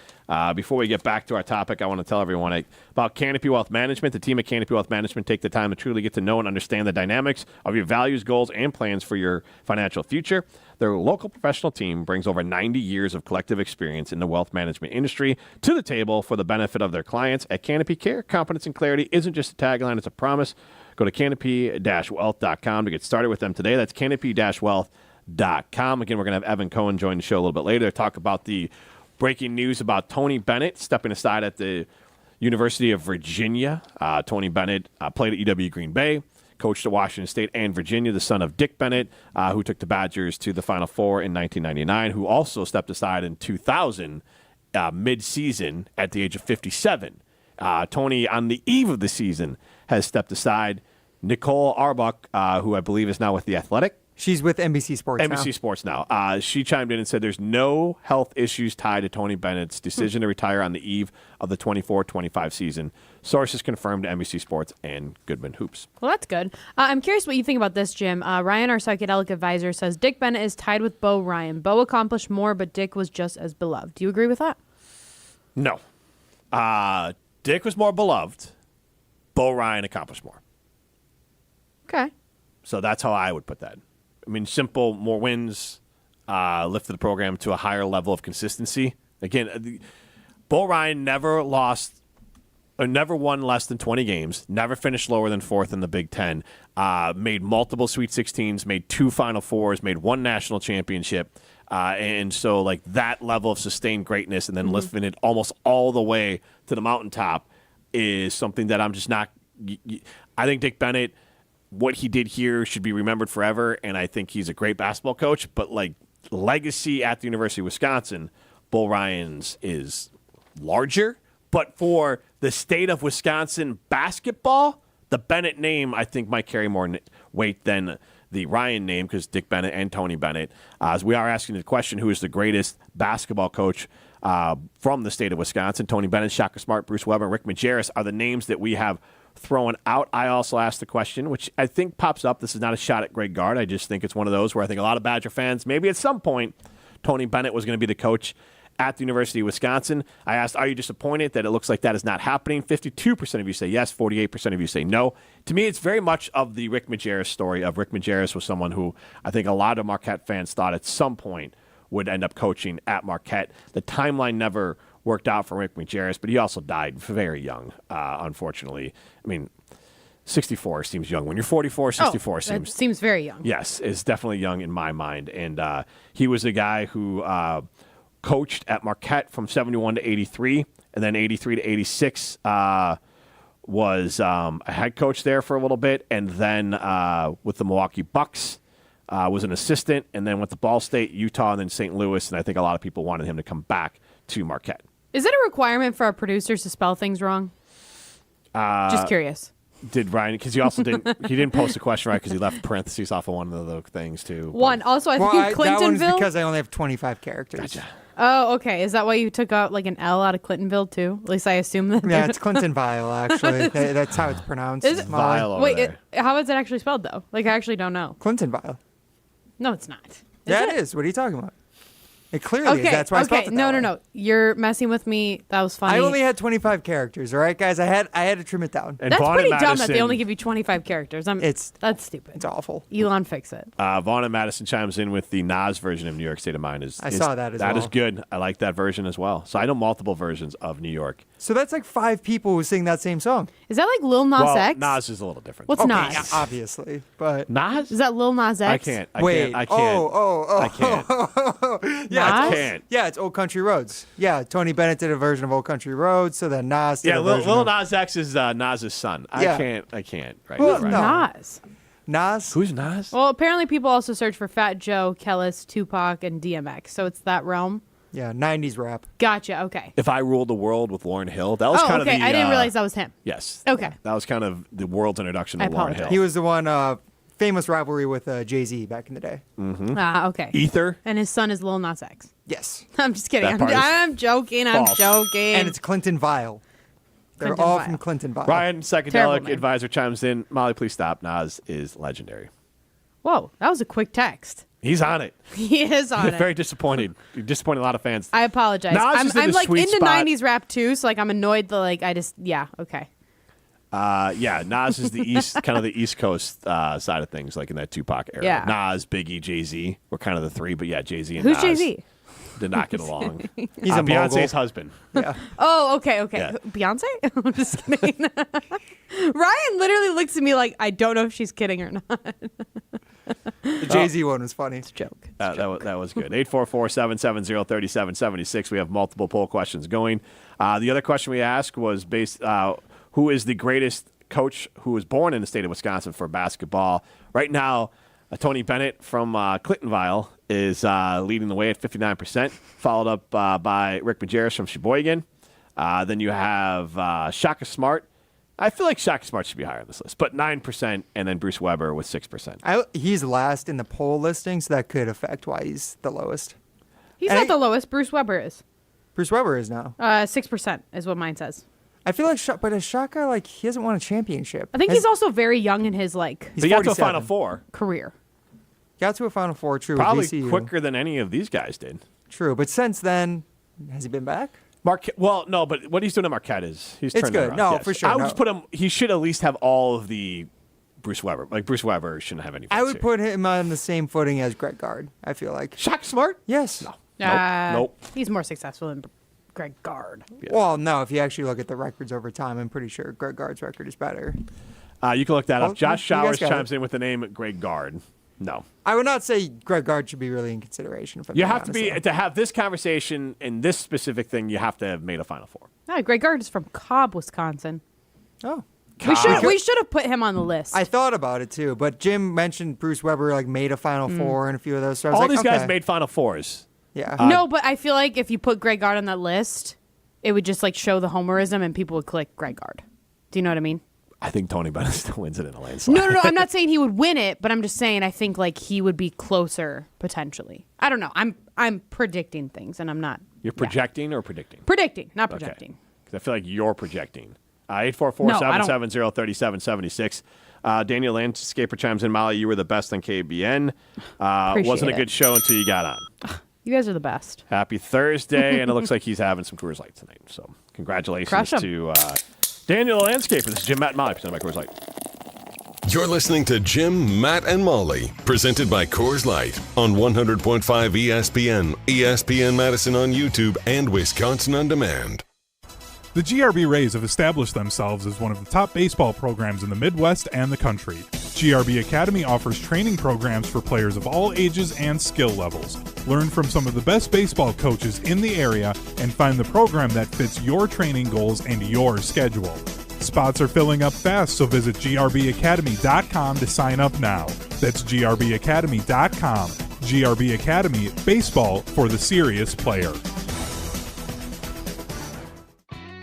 Before we get back to our topic, I want to tell everyone about Canopy Wealth Management. The team at Canopy Wealth Management take the time to truly get to know and understand the dynamics of your values, goals, and plans for your financial future. Their local professional team brings over 90 years of collective experience in the wealth management industry to the table for the benefit of their clients. At Canopy Care, confidence and clarity isn't just a tagline, it's a promise. Go to canopy-wealth.com to get started with them today. That's canopy-wealth.com. Again, we're going to have Evan Cohen join the show a little bit later to talk about the breaking news about Tony Bennett stepping aside at the University of Virginia. Tony Bennett played at UW Green Bay, coached at Washington State and Virginia, the son of Dick Bennett, who took the Badgers to the Final Four in 1999, who also stepped aside in 2000 mid-season at the age of 57. Tony, on the eve of the season, has stepped aside. Nicole Auerbach, who I believe is now with The Athletic. She's with NBC Sports now. NBC Sports now. She chimed in and said there's no health issues tied to Tony Bennett's decision to retire on the eve of the 24-25 season. Sources confirmed to NBC Sports and Goodman Hoops. Well, that's good. I'm curious what you think about this, Jim. Ryan, our psychedelic advisor, says Dick Bennett is tied with Bo Ryan. Bo accomplished more, but Dick was just as beloved. Do you agree with that? No. Dick was more beloved. Bo Ryan accomplished more. Okay. So that's how I would put that. I mean, simple, more wins, lifted the program to a higher level of consistency. Again, Bo Ryan never won less than 20 games, never finished lower than 4th in the Big Ten, made multiple Sweet 16s, made 2 Final Fours, made 1 national championship. And so, like, that level of sustained greatness and then lifting it almost all the way to the mountaintop is something that I'm just not – I think Dick Bennett – what he did here should be remembered forever, and I think he's a great basketball coach. But, like, legacy at the University of Wisconsin, Bo Ryan's is larger. But for the state of Wisconsin basketball, the Bennett name, I think, might carry more weight than the Ryan name because Dick Bennett and Tony Bennett. As we are asking the question, who is the greatest basketball coach from the state of Wisconsin? Tony Bennett, Shaka Smart, Bruce Weber, and Rick Majerus are the names that we have thrown out. I also asked the question, which I think pops up. This is not a shot at Greg Gard. I just think it's one of those where I think a lot of Badger fans, maybe at some point, Tony Bennett was going to be the coach at the University of Wisconsin. I asked, are you disappointed that it looks like that is not happening? 52% of you say yes, 48% of you say no. To me, it's very much of the Rick Majerus story of Rick Majerus was someone who I think a lot of Marquette fans thought at some point would end up coaching at Marquette. The timeline never worked out for Rick Majerus, but he also died very young, unfortunately. I mean, 64 seems young. When you're 44, 64 seems very young. Yes, it's definitely young in my mind. And he was a guy who coached at Marquette from 71 to 83, and then 83 to 86 was a head coach there for a little bit, and then with the Milwaukee Bucks was an assistant, and then went to Ball State, Utah, and then St. Louis, and I think a lot of people wanted him to come back to Marquette. Is it a requirement for our producers to spell things wrong? Just curious. Did Ryan, because he also didn't post a question right because he left parentheses off of one of the things too. One. Also, I think Clintonville. That one's because I only have 25 characters. Gotcha. Oh, okay. Is that why you took out like an L out of Clintonville too? At least I assume that. Yeah, it's Clintonville actually. That's how it's pronounced. Is it? Wait, how is it actually spelled though? Like I actually don't know. Clintonville. No, it's not. It is. What are you talking about? It clearly is. That's why I spelled it that way. No. You're messing with me. That was funny. I only had 25 characters, all right, guys? I had to trim it down. And That's Vaughn pretty and dumb that they Madison- only give you 25 characters. That's stupid. It's awful. Elon, fix it. Vaughn and Madison chimes in with the Nas version of New York State of Mind. I saw that as well. That is good. I like that version as well. So I know multiple versions of New York. So that's like 5 people who sing that same song. Is that like Lil Nas X? Nas is a little different. What's Okay, Nas? yeah, obviously, but Nas? Is that Lil Nas X? I can't. I Wait. can't. I can't. yeah, I it's can't. Yeah, it's Old Country Roads. Yeah, Tony Bennett did a version of Old Country Roads, so then Nas did Yeah, a version Lil of Nas X is Nas's son. Yeah. I can't. Right. Well, right. no. Nas. Nas. Who's Nas? Well, apparently people also search for Fat Joe, Kellis, Tupac, and DMX. So it's that realm. Yeah, 90s rap. Gotcha. Okay. If I Ruled the World with Lauryn Hill, that was kind of the... I didn't realize that was him. Yes. Okay. That was kind of the world's introduction to I Lauryn apologize. Hill. He was the one famous rivalry with Jay-Z back in the day. Mm-hmm. Okay. Ether. And his son is Lil Nas X. Yes. I'm just kidding. That part is I'm joking. I'm false. joking. And it's Clinton Vile. They're Clinton all Vile. from Clinton Vile. Ryan, Terrible psychedelic name. advisor, chimes in. Molly, please stop. Nas is legendary. Whoa, that was a quick text. He's on it. He is on it. Very disappointed. You're disappointing a lot of fans. I apologize. Nas is in I'm the like sweet into spot. 90s rap too, so like I'm annoyed that like okay. Nas is the east, kind of the East Coast side of things, like in that Tupac era. Yeah. Nas, Biggie, Jay-Z were kind of the three, but yeah, Jay-Z and Who's Nas Jay-Z? did not get along. He's a mogul. Beyonce's husband. Yeah. Oh, okay. Yeah. Beyonce? I'm just kidding. Ryan literally looks at me like I don't know if she's kidding or not. The Jay-Z one was funny. It's a joke. That was good. 844-770-3776. We have multiple poll questions going. The other question we asked was based, who is the greatest coach who was born in the state of Wisconsin for basketball? Right now, Tony Bennett from Clintonville is leading the way at 59%, followed up by Rick Majerus from Sheboygan. Then you have Shaka Smart. I feel like Shaka Smart should be higher on this list, but 9%, and then Bruce Weber with 6%. He's last in the poll listing, so that could affect why he's the lowest. He's not the lowest. Bruce Weber is. Bruce Weber is now. 6% is what mine says. I feel like, but Shaka, like, he hasn't won a championship. I think he's also very young in his like He got to a Final Four. career. Got to a Final Four, true. Probably with VCU. quicker than any of these guys did. True, but since then, has he been back? Well, no, but what he's doing at Marquette is he's It's turned good. it around. No, Yes. for sure, I would no. just put him. He should at least have all of the Bruce Weber. Like Bruce Weber shouldn't have any. I would put him on the same footing as Greg Gard, I feel like. Shaka Smart? Yes. No. Nope. He's more successful than Greg Gard. Yeah. Well, no, if you actually look at the records over time, I'm pretty sure Greg Gard's record is better. You can look that up. Josh you guys Showers got chimes it. in with the name Greg Gard. No. I would not say Greg Gard should be really in consideration. For You have to be to have this conversation in this specific thing. You have to have made a Final Four. No, Greg Gard is from Cobb, Wisconsin. Oh. We should have put him on the list. I thought about it too, but Jim mentioned Bruce Weber like made a Final Four and a few of those. So I was All like, these guys okay. made Final Fours. Yeah. No, but I feel like if you put Greg Gard on that list, it would just like show the homerism and people would click Greg Gard. Do you know what I mean? I think Tony Bennett still wins it in a landslide. No. I'm not saying he would win it, but I'm just saying I think like he would be closer potentially. I don't know. I'm predicting things, and I'm not. You're projecting or predicting? Predicting, not projecting. Because I feel like you're projecting. 844-770-3776. Daniel Landscaper chimes in. Molly, you were the best on KBN. Wasn't a it. good show until you got on. You guys are the best. Happy Thursday, and it looks like he's having some Coors Light tonight. So congratulations Crush 'em. to Daniel Landscaper. This is Jim, Matt, and Molly, presented by Coors Light. You're listening to Jim, Matt, and Molly, presented by Coors Light on 100.5 ESPN, ESPN Madison on YouTube, and Wisconsin On Demand. The GRB Rays have established themselves as one of the top baseball programs in the Midwest and the country. GRB Academy offers training programs for players of all ages and skill levels. Learn from some of the best baseball coaches in the area and find the program that fits your training goals and your schedule. Spots are filling up fast, so visit grbacademy.com to sign up now. That's grbacademy.com. GRB Academy, baseball for the serious player.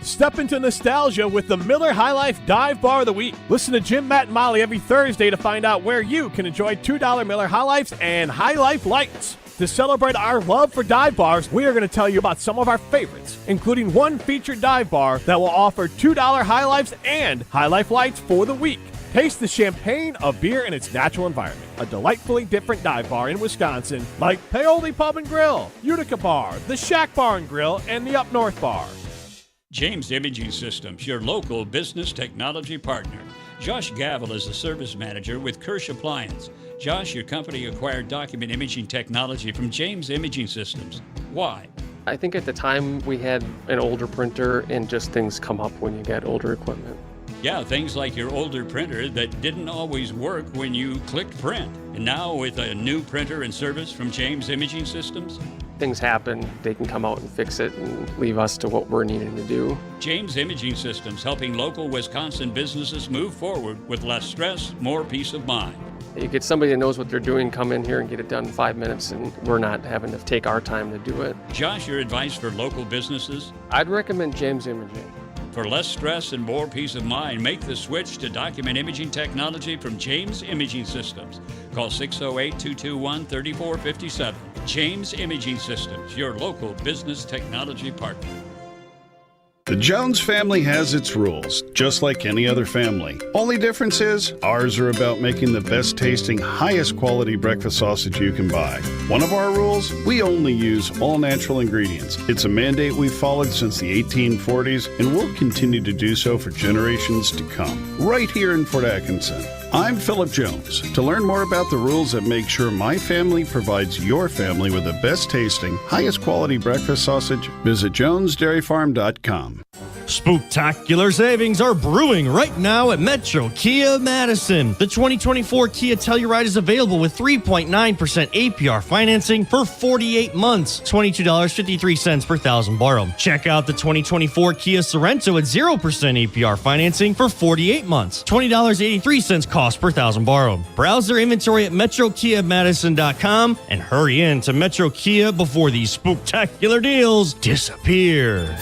Step into nostalgia with the Miller High Life Dive Bar of the Week. Listen to Jim, Matt, and Molly every Thursday to find out where you can enjoy $2 Miller High Lifes and High Life Lights. To celebrate our love for dive bars, we are going to tell you about some of our favorites, including one featured dive bar that will offer $2 High Lifes and High Life Lights for the week. Taste the champagne of beer in its natural environment. A delightfully different dive bar in Wisconsin, like Paoli Pub and Grill, Utica Bar, the Shack Bar and Grill, and the Up North Bar. James Imaging Systems, your local business technology partner. Josh Gavel is the service manager with Kirsch Appliance. Josh, your company acquired document imaging technology from James Imaging Systems. Why? I think at the time we had an older printer and just things come up when you get older equipment. Yeah, things like your older printer that didn't always work when you clicked print. And now with a new printer and service from James Imaging Systems, things happen, they can come out and fix it and leave us to what we're needing to do. James Imaging Systems, helping local Wisconsin businesses move forward with less stress, more peace of mind. You get somebody that knows what they're doing, come in here and get it done in 5 minutes, and we're not having to take our time to do it. Josh, your advice for local businesses? I'd recommend James Imaging. For less stress and more peace of mind, make the switch to document imaging technology from James Imaging Systems. Call 608-221-3457. James Imaging Systems, your local business technology partner. The Jones family has its rules, just like any other family. Only difference is, ours are about making the best tasting, highest quality breakfast sausage you can buy. One of our rules, we only use all natural ingredients. It's a mandate we've followed since the 1840s, and we'll continue to do so for generations to come. Right here in Fort Atkinson. I'm Philip Jones. To learn more about the rules that make sure my family provides your family with the best tasting, highest quality breakfast sausage, visit jonesdairyfarm.com. Spooktacular savings are brewing right now at Metro Kia Madison. The 2024 Kia Telluride is available with 3.9% APR financing for 48 months, $22.53 per thousand borrowed. Check out the 2024 Kia Sorento at 0% APR financing for 48 months, $20.83 cost per thousand borrowed. Browse their inventory at MetroKiaMadison.com and hurry in to Metro Kia before these spooktacular deals disappear.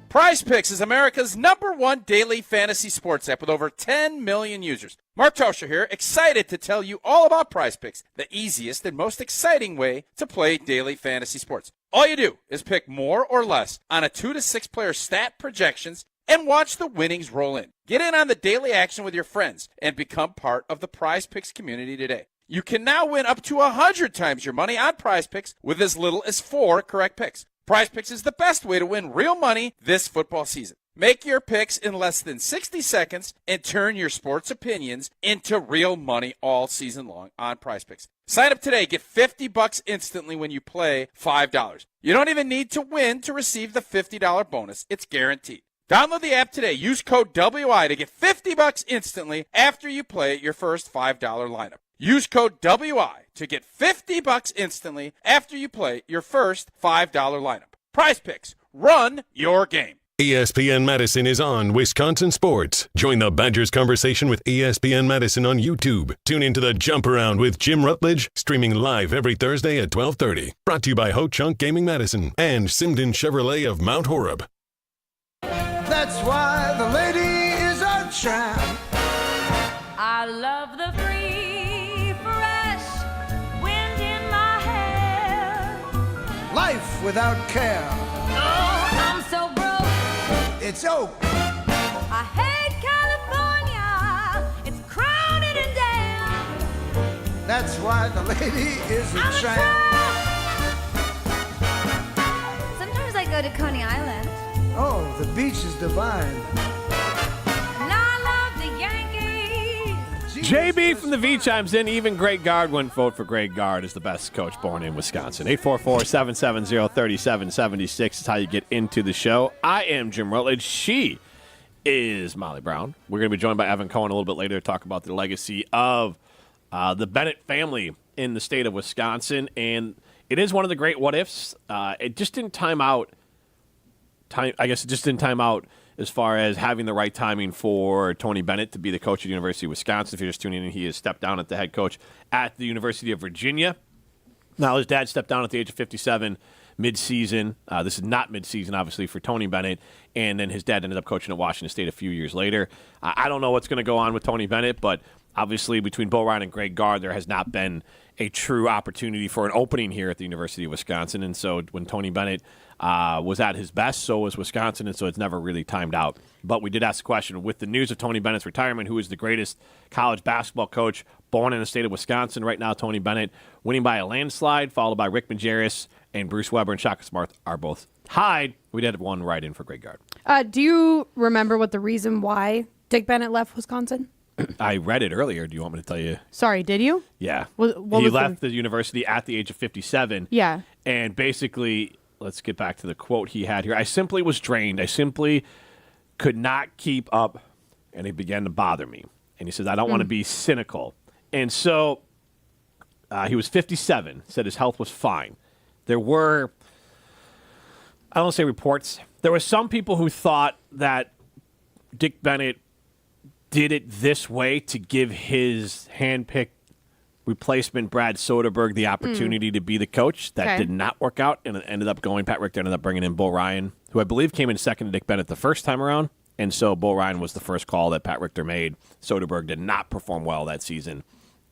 Prize Picks is America's #1 daily fantasy sports app with over 10 million users. Mark Toscher here, excited to tell you all about Prize Picks, the easiest and most exciting way to play daily fantasy sports. All you do is pick more or less on a 2 to 6 player stat projections and watch the winnings roll in. Get in on the daily action with your friends and become part of the Prize Picks community today. You can now win up to 100 times your money on Prize Picks with as little as 4 correct picks. Prize Picks is the best way to win real money this football season. Make your picks in less than 60 seconds and turn your sports opinions into real money all season long on Prize Picks. Sign up today. Get $50 instantly when you play $5. You don't even need to win to receive the $50 bonus. It's guaranteed. Download the app today. Use code WI to get $50 instantly after you play your first $5 lineup. Use code WI to get $50 instantly after you play your first $5 lineup. Prize Picks. Run your game. ESPN Madison is on Wisconsin Sports. Join the Badgers conversation with ESPN Madison on YouTube. Tune into the Jump Around with Jim Rutledge, streaming live every Thursday at 12:30. Brought to you by Ho Chunk Gaming Madison and Simden Chevrolet of Mount Horeb. That's why the lady is a champ. I love the free, fresh wind in my hair. Life without care. Oh, I'm so broke. It's oak. I hate California. It's crowded and damn. That's why the lady is a champ. Sometimes I go to Coney Island. Oh, the beach is divine. And I love the Yankees. JB from the V chimes in. Even Greg Gard wouldn't vote for Greg Gard as the best coach born in Wisconsin. 844-770-3776 is how you get into the show. I am Jim Rutledge. She is Molly Brown. We're going to be joined by Evan Cohen a little bit later to talk about the legacy of the Bennett family in the state of Wisconsin. And it is one of the great what-ifs. It just didn't time out. I guess it just didn't time out as far as having the right timing for Tony Bennett to be the coach at the University of Wisconsin. If you're just tuning in, he has stepped down at the head coach at the University of Virginia. Now, his dad stepped down at the age of 57 mid-season. This is not mid-season, obviously, for Tony Bennett. And then his dad ended up coaching at Washington State a few years later. I don't know what's going to go on with Tony Bennett, but Obviously, between Bo Ryan and Greg Gard, there has not been a true opportunity for an opening here at the University of Wisconsin. And so when Tony Bennett was at his best, so was Wisconsin, and so it's never really timed out. But we did ask the question, with the news of Tony Bennett's retirement, who is the greatest college basketball coach born in the state of Wisconsin? Right now, Tony Bennett winning by a landslide, followed by Rick Majerus, and Bruce Weber and Shaka Smart are both tied. We did have one right in for Greg Gard. Do you remember what the reason why Dick Bennett left Wisconsin? I read it earlier. Do you want me to tell you? Sorry, did you? Yeah. What he was left the university at the age of 57. Yeah. And basically, let's get back to the quote he had here. I simply was drained. I simply could not keep up, and it began to bother me. And he says, I don't want to be cynical. And so he was 57, said his health was fine. There were, I don't want to say reports, there were some people who thought that Dick Bennett did it this way to give his handpicked replacement Brad Soderberg the opportunity to be the coach. That did not work out, and it ended up going. Pat Richter ended up bringing in Bo Ryan, who I believe came in second to Dick Bennett the first time around, and so Bo Ryan was the first call that Pat Richter made. Soderberg did not perform well that season,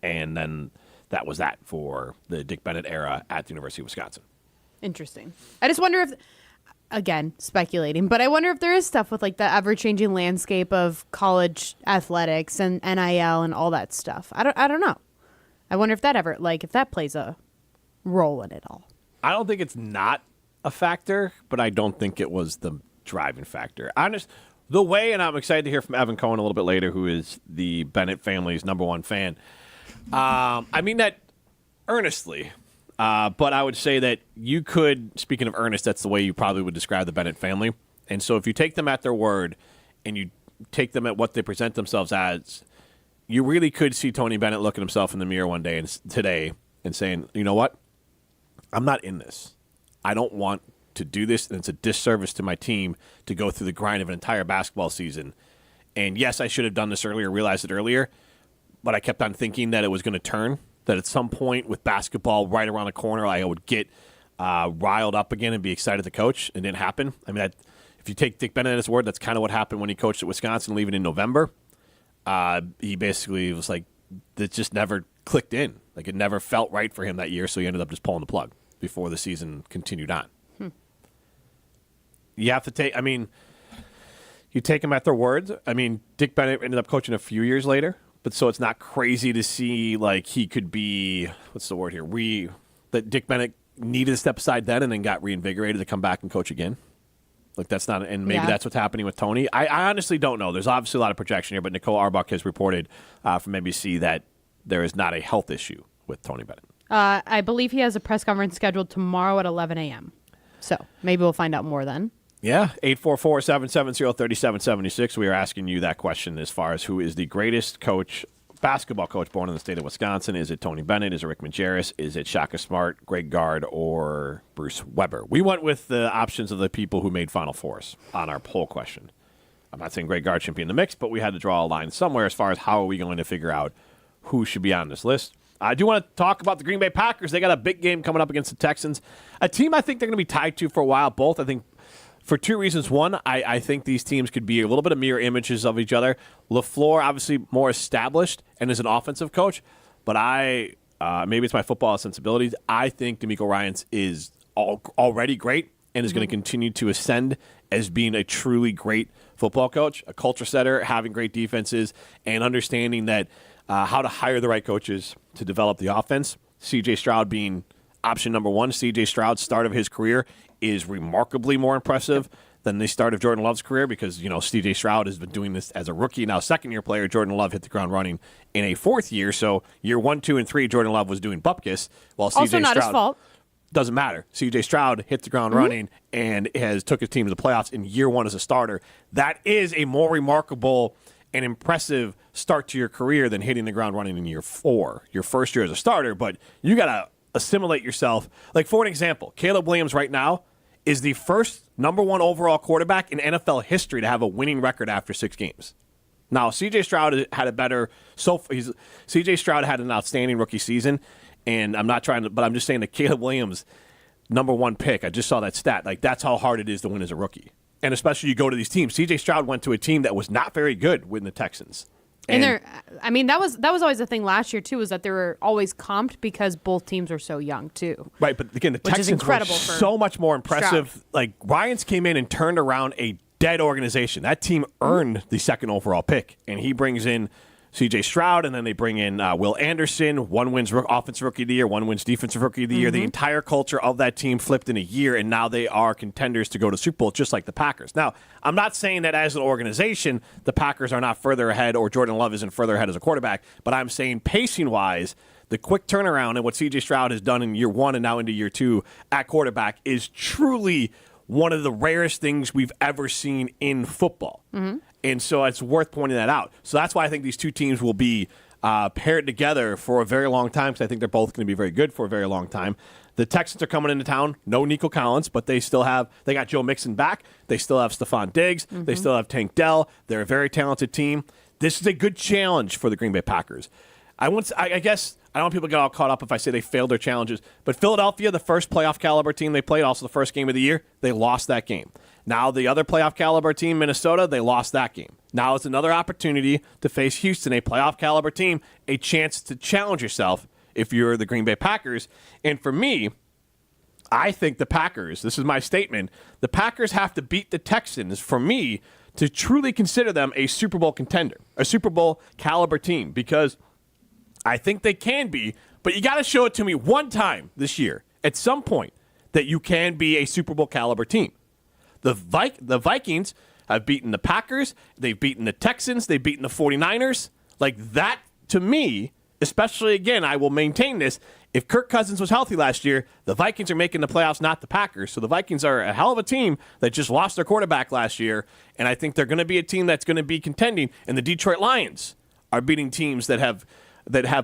and then that was that for the Dick Bennett era at the University of Wisconsin. Interesting. I just wonder if, again, speculating, but I wonder if there is stuff with like the ever-changing landscape of college athletics and NIL and all that stuff. I don't know. I wonder if that ever, like, if that plays a role in it all. I don't think it's not a factor, but I don't think it was the driving factor. The way, and I'm excited to hear from Evan Cohen a little bit later, who is the Bennett family's #1 fan. I mean that earnestly, but I would say that you could, speaking of earnest, that's the way you probably would describe the Bennett family. And so if you take them at their word and you take them at what they present themselves as, you really could see Tony Bennett look at himself in the mirror one day today and saying, you know what? I'm not in this. I don't want to do this, and it's a disservice to my team to go through the grind of an entire basketball season. And yes, I should have done this earlier, realized it earlier, but I kept on thinking that it was going to turn, that at some point with basketball right around the corner, I would get riled up again and be excited to coach. It didn't happen. I mean, if you take Dick Bennett at his word, that's kind of what happened when he coached at Wisconsin, leaving in November. He basically was like, it just never clicked in. Like, it never felt right for him that year, so he ended up just pulling the plug before the season continued on. You have to take, I mean, you take them at their words. I mean, Dick Bennett ended up coaching a few years later, but so it's not crazy to see, like, he could be, what's the word here, that Dick Bennett needed to step aside then and then got reinvigorated to come back and coach again. Like, that's not, and maybe that's what's happening with Tony. I honestly don't know. There's obviously a lot of projection here, but Nicole Auerbach has reported from NBC that there is not a health issue with Tony Bennett. I believe he has a press conference scheduled tomorrow at 11 a.m. So maybe we'll find out more then. Yeah, 844-770-3776. We are asking you that question as far as who is the greatest basketball coach born in the state of Wisconsin. Is it Tony Bennett? Is it Rick Majerus? Is it Shaka Smart, Greg Gard, or Bruce Weber? We went with the options of the people who made Final Fours on our poll question. I'm not saying Greg Gard shouldn't be in the mix, but we had to draw a line somewhere as far as how are we going to figure out who should be on this list. I do want to talk about the Green Bay Packers. They got a big game coming up against the Texans, a team I think they're going to be tied to for a while. Both, I think, for two reasons. One, I think these teams could be a little bit of mirror images of each other. LaFleur, obviously more established and is an offensive coach, but maybe it's my football sensibilities. I think DeMeco Ryans is already great and is going to continue to ascend as being a truly great football coach, a culture setter, having great defenses, and understanding that how to hire the right coaches to develop the offense. C.J. Stroud being option number one. C.J. Stroud's start of his career is remarkably more impressive than the start of Jordan Love's career because, C.J. Stroud has been doing this as a rookie, now second-year player. Jordan Love hit the ground running in a fourth year. So year 1, 2, and 3, Jordan Love was doing bupkis, while C.J. Also not Stroud, his fault. Doesn't matter. C.J. Stroud hit the ground running and has took his team to the playoffs in year 1 as a starter. That is a more remarkable and impressive start to your career than hitting the ground running in year 4, your first year as a starter. But you got to assimilate yourself. Like, for an example, Caleb Williams right now is the first #1 overall quarterback in NFL history to have a winning record after 6 games. Now, C.J. Stroud had C.J. Stroud had an outstanding rookie season, and I'm not trying to, but I'm just saying that Caleb Williams, #1 pick, I just saw that stat. Like, that's how hard it is to win as a rookie. And especially you go to these teams. C.J. Stroud went to a team that was not very good with the Texans. And that was always the thing last year too, was that they were always comped because both teams are so young too. Right, but again, the Texans were so much more impressive. Stroud. Like Ryans came in and turned around a dead organization. That team earned the second overall pick, and he brings in C.J. Stroud, and then they bring in Will Anderson. One wins Offensive Rookie of the Year, one wins Defensive Rookie of the Year. The entire culture of that team flipped in a year, and now they are contenders to go to Super Bowl, just like the Packers. Now, I'm not saying that as an organization, the Packers are not further ahead or Jordan Love isn't further ahead as a quarterback, but I'm saying pacing-wise, the quick turnaround and what C.J. Stroud has done in year one and now into year two at quarterback is truly one of the rarest things we've ever seen in football. And so it's worth pointing that out. So that's why I think these two teams will be paired together for a very long time, because I think they're both going to be very good for a very long time. The Texans are coming into town. No Nico Collins, but they got Joe Mixon back. They still have Stephon Diggs. They still have Tank Dell. They're a very talented team. This is a good challenge for the Green Bay Packers. I guess I don't want people to get all caught up if I say they failed their challenges, but Philadelphia, the first playoff caliber team they played, also the first game of the year, they lost that game. Now the other playoff caliber team, Minnesota, they lost that game. Now it's another opportunity to face Houston, a playoff caliber team, a chance to challenge yourself if you're the Green Bay Packers. And for me, I think the Packers, this is my statement, the Packers have to beat the Texans for me to truly consider them a Super Bowl contender, a Super Bowl caliber team, because I think they can be, but you got to show it to me one time this year, at some point, that you can be a Super Bowl caliber team. The Vikings have beaten the Packers, they've beaten the Texans, they've beaten the 49ers. Like that, to me, especially again, I will maintain this, if Kirk Cousins was healthy last year, the Vikings are making the playoffs, not the Packers. So the Vikings are a hell of a team that just lost their quarterback last year, and I think they're going to be a team that's going to be contending, and the Detroit Lions are beating teams that have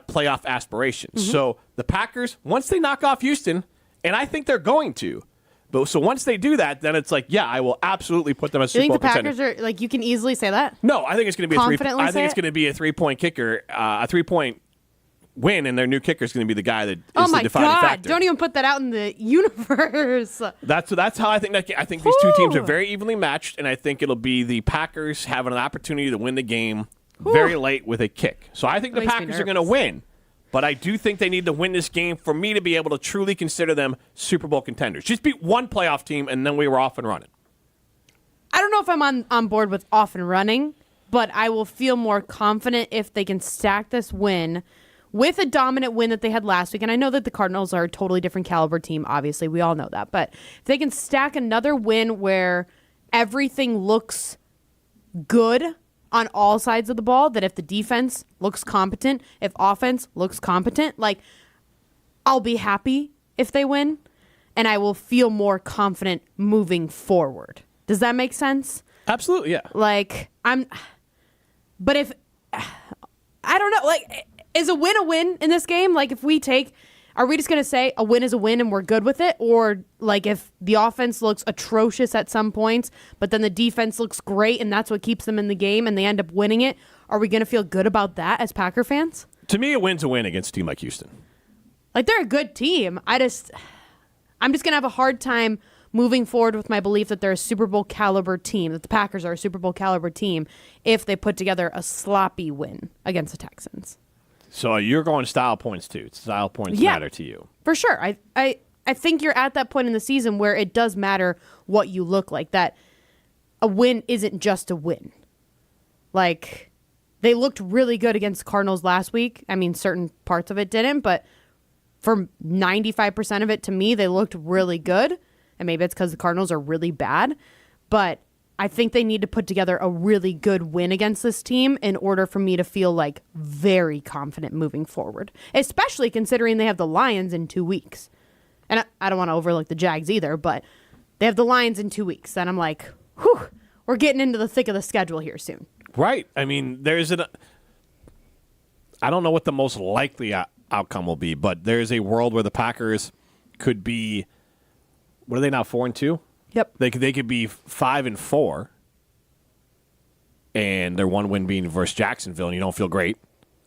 playoff aspirations. So the Packers, once they knock off Houston, and I think they're going to, but so once they do that, then it's like, yeah, I will absolutely put them as Super Bowl contender. You think the Packers are, like, you can easily say that? No, I think it's going to be Confidently I think it's going to be a 3-point kicker, a 3-point win, and their new kicker is going to be the guy that is the defining factor. Oh my God! Don't even put that out in the universe. That's how I think that. I think these two teams are very evenly matched, and I think it'll be the Packers having an opportunity to win the game very late with a kick. So I think the Packers are going to win, but I do think they need to win this game for me to be able to truly consider them Super Bowl contenders. Just beat one playoff team, and then we were off and running. I don't know if I'm on board with off and running, but I will feel more confident if they can stack this win with a dominant win that they had last week. And I know that the Cardinals are a totally different caliber team, obviously. We all know that. But if they can stack another win where everything looks good on all sides of the ball, that if the defense looks competent, if offense looks competent, like, I'll be happy if they win, and I will feel more confident moving forward. Does that make sense? Absolutely, yeah. Like, but if, I don't know, like, is a win in this game? Like, if we take, are we just going to say a win is a win and we're good with it? Or, like, if the offense looks atrocious at some points, but then the defense looks great and that's what keeps them in the game and they end up winning it, are we going to feel good about that as Packer fans? To me, a win's a win against a team like Houston. Like, they're a good team. I'm just going to have a hard time moving forward with my belief that they're a Super Bowl caliber team, that the Packers are a Super Bowl caliber team, if they put together a sloppy win against the Texans. So you're going style points too. Style points matter to you. For sure. I think you're at that point in the season where it does matter what you look like, that a win isn't just a win. Like, they looked really good against the Cardinals last week. I mean, certain parts of it didn't, but for 95% of it, to me, they looked really good. And maybe it's because the Cardinals are really bad. But I think they need to put together a really good win against this team in order for me to feel like very confident moving forward, especially considering they have the Lions in 2 weeks. And I don't want to overlook the Jags either, but they have the Lions in 2 weeks. And I'm like, whew, we're getting into the thick of the schedule here soon. Right. I mean, I don't know what the most likely outcome will be, but there's a world where the Packers could be, what are they now, 4-2? Yep. They could be 5-4, and their one win being versus Jacksonville, and you don't feel great.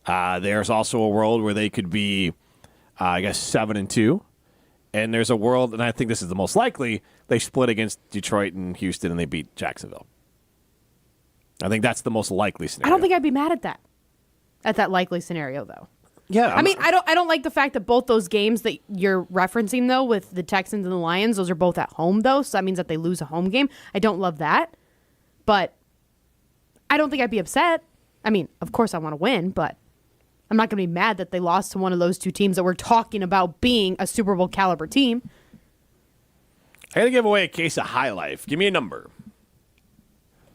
There's also a world where they could be, 7-2, and there's a world, and I think this is the most likely, they split against Detroit and Houston, and they beat Jacksonville. I think that's the most likely scenario. I don't think I'd be mad at that. at that likely scenario, though. Yeah. I mean, I don't like the fact that both those games that you're referencing, though, with the Texans and the Lions, those are both at home, though, so that means that they lose a home game. I don't love that, but I don't think I'd be upset. I mean, of course I want to win, but I'm not going to be mad that they lost to one of those two teams that we're talking about being a Super Bowl caliber team. I got to give away a case of High Life. Give me a number.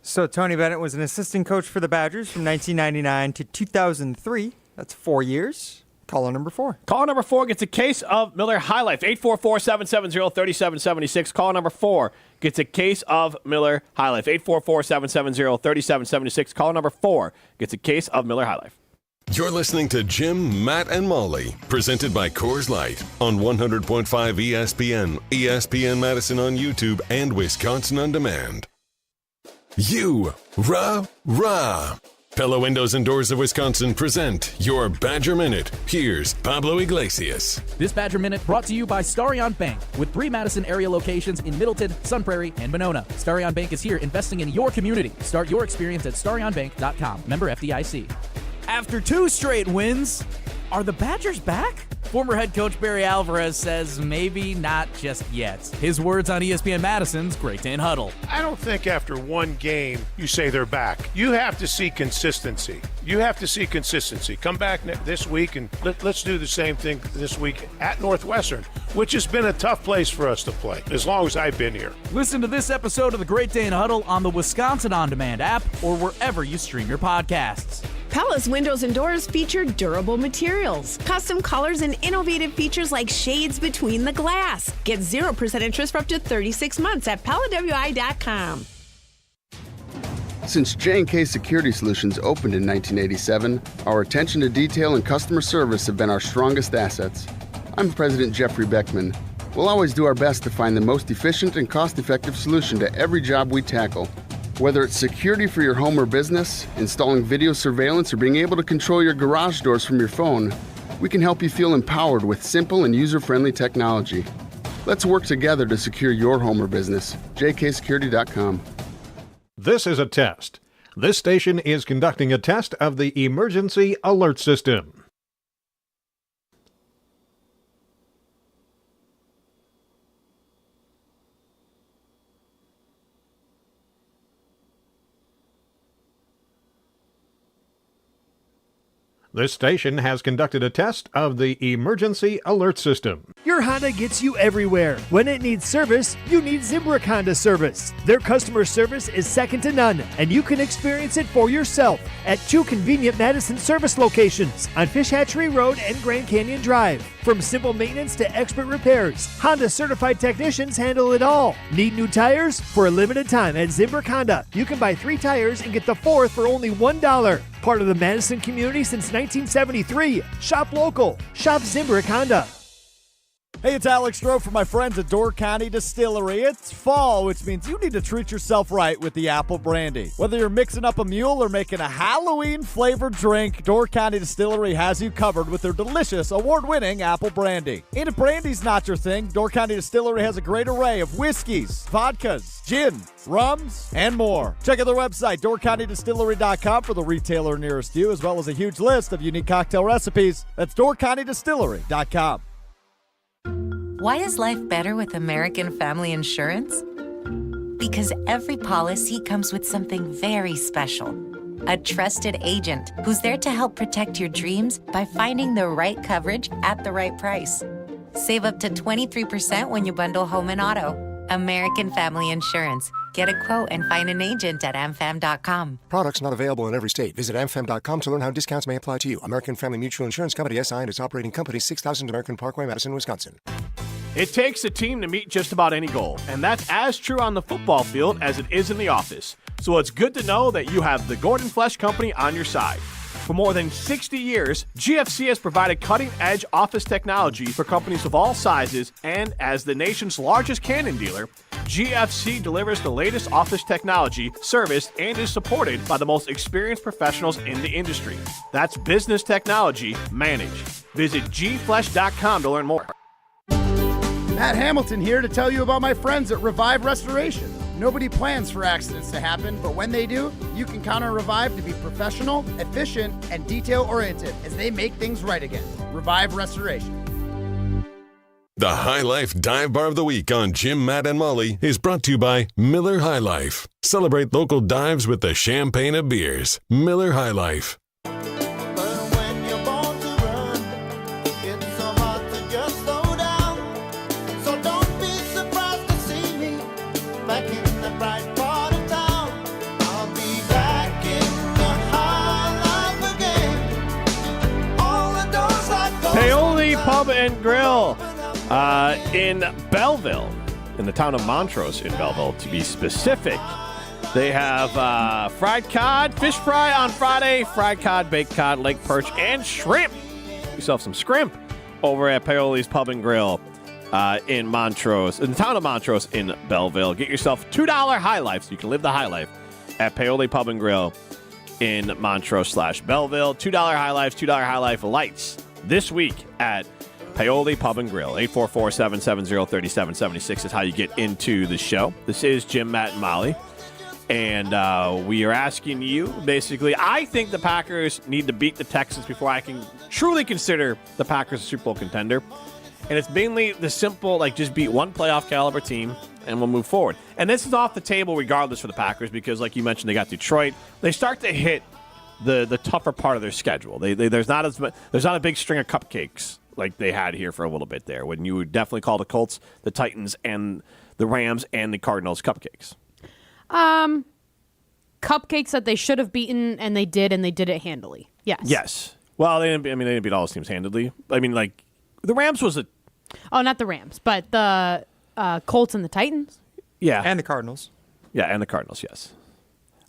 So Tony Bennett was an assistant coach for the Badgers from 1999 to 2003. That's 4 years. Caller number 4. Caller number 4 gets a case of Miller High Life. 844-770-3776. Caller number 4 gets a case of Miller High Life. 844-770-3776. Caller number 4 gets a case of Miller High Life. You're listening to Jim, Matt, and Molly, presented by Coors Light on 100.5 ESPN, ESPN Madison on YouTube, and Wisconsin On Demand. Rah! Pella Windows and Doors of Wisconsin present your Badger Minute. Here's Pablo Iglesias. This Badger Minute brought to you by Starion Bank, with 3 Madison area locations in Middleton, Sun Prairie, and Monona. Starion Bank is here investing in your community. Start your experience at starionbank.com. Member FDIC. After 2 straight wins, are the Badgers back? Former head coach Barry Alvarez says maybe not just yet. His words on ESPN Madison's Great Dane Huddle. I don't think after one game you say they're back. You have to see consistency. Come back this week and let's do the same thing this week at Northwestern, which has been a tough place for us to play as long as I've been here. Listen to this episode of the Great Dane Huddle on the Wisconsin On Demand app or wherever you stream your podcasts. Pella's windows and doors feature durable materials, custom colors, and innovative features like shades between the glass. Get 0% interest for up to 36 months at PellaWI.com. Since J&K Security Solutions opened in 1987, our attention to detail and customer service have been our strongest assets. I'm President Jeffrey Beckman. We'll always do our best to find the most efficient and cost-effective solution to every job we tackle. Whether it's security for your home or business, installing video surveillance, or being able to control your garage doors from your phone, we can help you feel empowered with simple and user-friendly technology. Let's work together to secure your home or business. jksecurity.com. This is a test. This station is conducting a test of the emergency alert system. This station has conducted a test of the emergency alert system. Your Honda gets you everywhere. When it needs service, you need Zimbrick Honda service. Their customer service is second to none, and you can experience it for yourself at 2 convenient Madison service locations on Fish Hatchery Road and Grand Canyon Drive. From simple maintenance to expert repairs, Honda certified technicians handle it all. Need new tires? For a limited time at Zimbrick Honda, you can buy 3 tires and get the 4th for only $1. Part of the Madison community since 1973. Shop local. Shop Zimbrick Honda. Hey, it's Alex Stroh from my friends at Door County Distillery. It's fall, which means you need to treat yourself right with the apple brandy. Whether you're mixing up a mule or making a Halloween-flavored drink, Door County Distillery has you covered with their delicious, award-winning apple brandy. And if brandy's not your thing, Door County Distillery has a great array of whiskeys, vodkas, gin, rums, and more. Check out their website, doorcountydistillery.com, for the retailer nearest you, as well as a huge list of unique cocktail recipes. That's doorcountydistillery.com. Why is life better with American Family Insurance? Because every policy comes with something very special. A trusted agent who's there to help protect your dreams by finding the right coverage at the right price. Save up to 23% when you bundle home and auto. American Family Insurance. Get a quote and find an agent at amfam.com. Products not available in every state. Visit amfam.com to learn how discounts may apply to you. American Family Mutual Insurance Company, SI, and its operating company, 6000 American Parkway, Madison, Wisconsin. It takes a team to meet just about any goal, and that's as true on the football field as it is in the office. So it's good to know that you have the Gordon Flesch Company on your side. For more than 60 years, GFC has provided cutting-edge office technology for companies of all sizes, and as the nation's largest Canon dealer, GFC delivers the latest office technology, serviced, and is supported by the most experienced professionals in the industry. That's business technology managed. Visit gflesh.com to learn more. Matt Hamilton here to tell you about my friends at Revive Restoration. Nobody plans for accidents to happen, but when they do, you can count on Revive to be professional, efficient, and detail-oriented as they make things right again. Revive Restoration. The High Life Dive Bar of the Week on Jim, Matt, and Molly is brought to you by Miller High Life. Celebrate local dives with the champagne of beers. Miller High Life. Paoli Pub and Grill in Belleville, in the town of Montrose in Belleville, to be specific. They have fried cod, fish fry on Friday, fried cod, baked cod, lake perch, and shrimp. Get yourself some scrimp over at Paoli's Pub and Grill in Montrose, in the town of Montrose in Belleville. Get yourself $2 High Life so you can live the high life at Paoli Pub and Grill in Montrose/Belleville. $2 High Life, $2 High Life lights this week at Paoli Pub and Grill. 844-770-3776 is how you get into the show. This is Jim, Matt, and Molly. And we are asking you, basically, I think the Packers need to beat the Texans before I can truly consider the Packers a Super Bowl contender. And it's mainly the simple, just beat one playoff caliber team and we'll move forward. And this is off the table regardless for the Packers because, like you mentioned, they got Detroit. They start to hit the tougher part of their schedule. There's not a big string of cupcakes like they had here for a little bit there. When you would definitely call the Colts, the Titans, and the Rams and the Cardinals cupcakes. Cupcakes that they should have beaten, and they did it handily. Yes. Yes. Well, they didn't beat all those teams handily. I mean, the Rams was a. Oh, not the Rams, but the Colts and the Titans. Yeah, and the Cardinals. Yeah, and the Cardinals. Yes.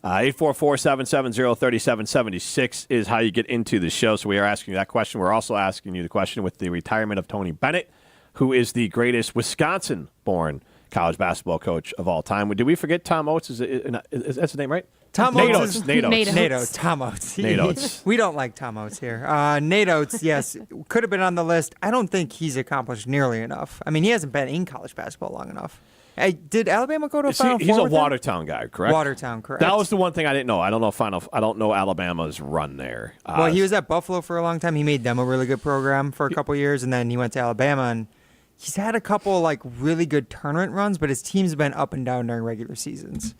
844-770-3776 is how you get into the show. So we are asking you that question. We're also asking you the question with the retirement of Tony Bennett, who is the greatest Wisconsin-born college basketball coach of all time. Did we forget Tom Oates? Is that's his name, right? Tom Oates. Nate Oates. Tom Oates. Nate Oates. We don't like Tom Oates here. Nate Oates, yes, could have been on the list. I don't think he's accomplished nearly enough. I mean, he hasn't been in college basketball long enough. Hey, did Alabama go to a Final Four? He's a with him? Watertown guy, correct? Watertown, correct. That was the one thing I didn't know. I don't know Alabama's run there. Well, he was at Buffalo for a long time. He made them a really good program for a couple years, and then he went to Alabama, and he's had a couple really good tournament runs, but his team's been up and down during regular seasons.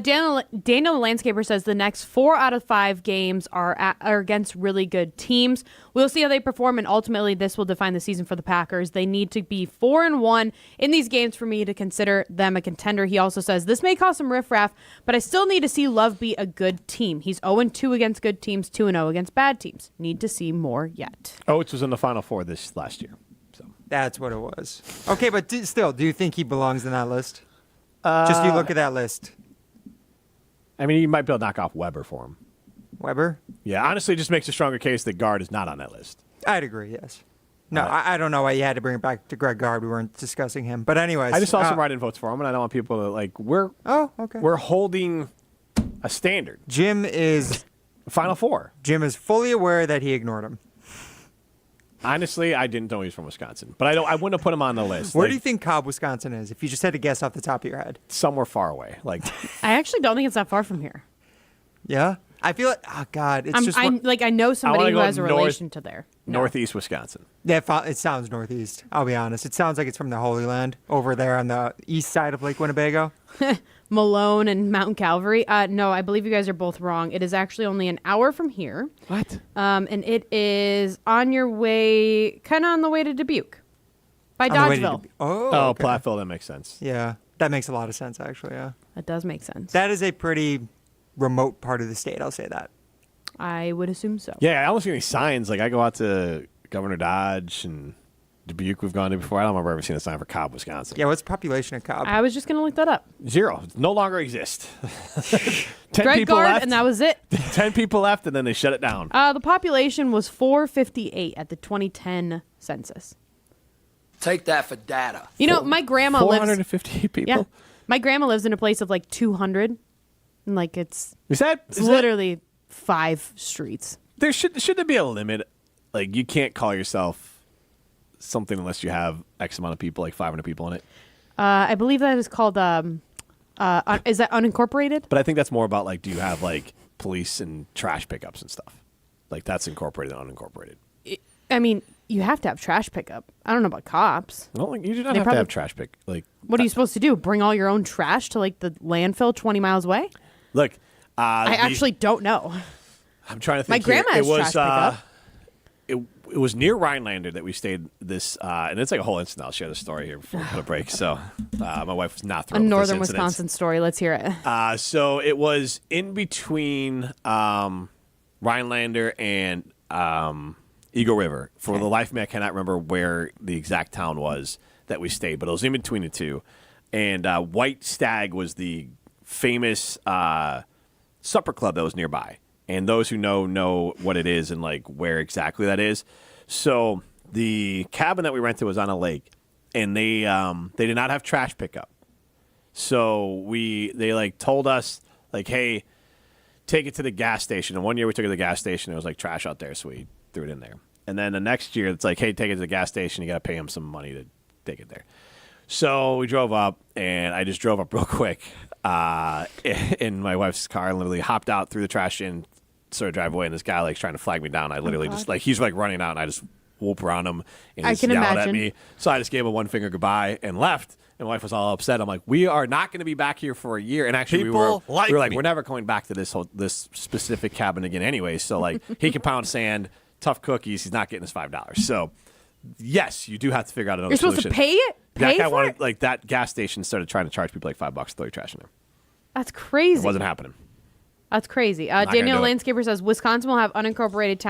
Daniel the Landscaper says the next 4 out of 5 games are against really good teams. We'll see how they perform, and ultimately this will define the season for the Packers. They need to be 4-1 in these games for me to consider them a contender. He also says this may cause some riffraff, but I still need to see Love be a good team. He's 0-2 against good teams, 2-0 against bad teams. Need to see more yet. Oates was in the Final Four this last year. So that's what it was. Okay, but still, do you think he belongs in that list? Just you look at that list. I mean, you might be able to knock off Weber for him. Weber? Yeah, honestly, it just makes a stronger case that Guard is not on that list. I'd agree, yes. No, I don't know why you had to bring it back to Greg Gard. We weren't discussing him. But anyways. I just saw some write-in votes for him, and I don't want people to, we're holding a standard. Jim is... Final Four. Jim is fully aware that he ignored him. Honestly, I didn't know he was from Wisconsin, but I wouldn't have put him on the list. Where do you think Cobb, Wisconsin is? If you just had to guess off the top of your head, somewhere far away. I actually don't think it's that far from here. Yeah, I feel like God, it's I know somebody who has a relation to there. Northeast Wisconsin. Yeah, it sounds northeast. I'll be honest. It sounds like it's from the Holy Land over there on the east side of Lake Winnebago. Malone and Mountain Calvary. No, I believe you guys are both wrong. It is actually only an hour from here. What? And it is on your way, kind of on the way to Dubuque, by Dodgeville. Okay. Platteville. That makes sense. Yeah, that makes a lot of sense, actually. Yeah, that does make sense. That is a pretty remote part of the state. I'll say that. I would assume so. Yeah, I don't see any signs. I go out to Governor Dodge and Dubuque we've gone to before. I don't remember ever seeing a sign for Cobb, Wisconsin. Yeah, what's the population of Cobb? I was just going to look that up. 0. No longer exist. 10 Greg people Gard, left, and that was it. 10 people left, and then they shut it down. The population was 458 at the 2010 census. Take that for data. You know, my grandma lives... 450 people? Yeah. My grandma lives in a place of 200. And it's literally 5 streets. Should there be a limit? You can't call yourself something unless you have X amount of people, like 500 people in it. I believe that is called. Is that unincorporated? But I think that's more about like, do you have like police and trash pickups and stuff? Like that's incorporated and unincorporated. I mean, you have to have trash pickup. I don't know about cops. No, like, you do not have to have trash pick. Like, what are you supposed to do? Bring all your own trash to like the landfill 20 miles away? Look, I actually don't know. I'm trying to think. My grandma has trash pickup. It was near Rhinelander that we stayed this, and it's like a whole incident. I'll share the story here before we put a break. So my wife was not thrilled A with northern this incident. Wisconsin story. Let's hear it. So it was in between Rhinelander and Eagle River. For the life of me, I cannot remember where the exact town was that we stayed, but it was in between the two. And White Stag was the famous supper club that was nearby. And those who know what it is and like where exactly that is. So the cabin that we rented was on a lake, and they did not have trash pickup. So they like told us like, hey, take it to the gas station. And one year we took it to the gas station. It was like trash out there, so we threw it in there. And then the next year it's like, hey, take it to the gas station. You got to pay them some money to take it there. So we drove up, and I just drove up real quick in my wife's car and literally hopped out, threw the trash in, started to drive away, and this guy like trying to flag me down. I literally just like, he's like running out, and I just whoop around him, and he's yelling at me. So I just gave him a one finger goodbye and left. And my wife was all upset. I'm like, we are not going to be back here for a year. And actually, we were like, we're never going back to this specific cabin again anyway. So like, he can pound sand, tough cookies. He's not getting his $5. So yes, you do have to figure out another solution. You're supposed to pay it? That guy wanted, like, that gas station started trying to charge people like $5 to throw your trash in there. That's crazy. It wasn't happening. That's crazy. Daniel Landscaper says Wisconsin will have unincorporated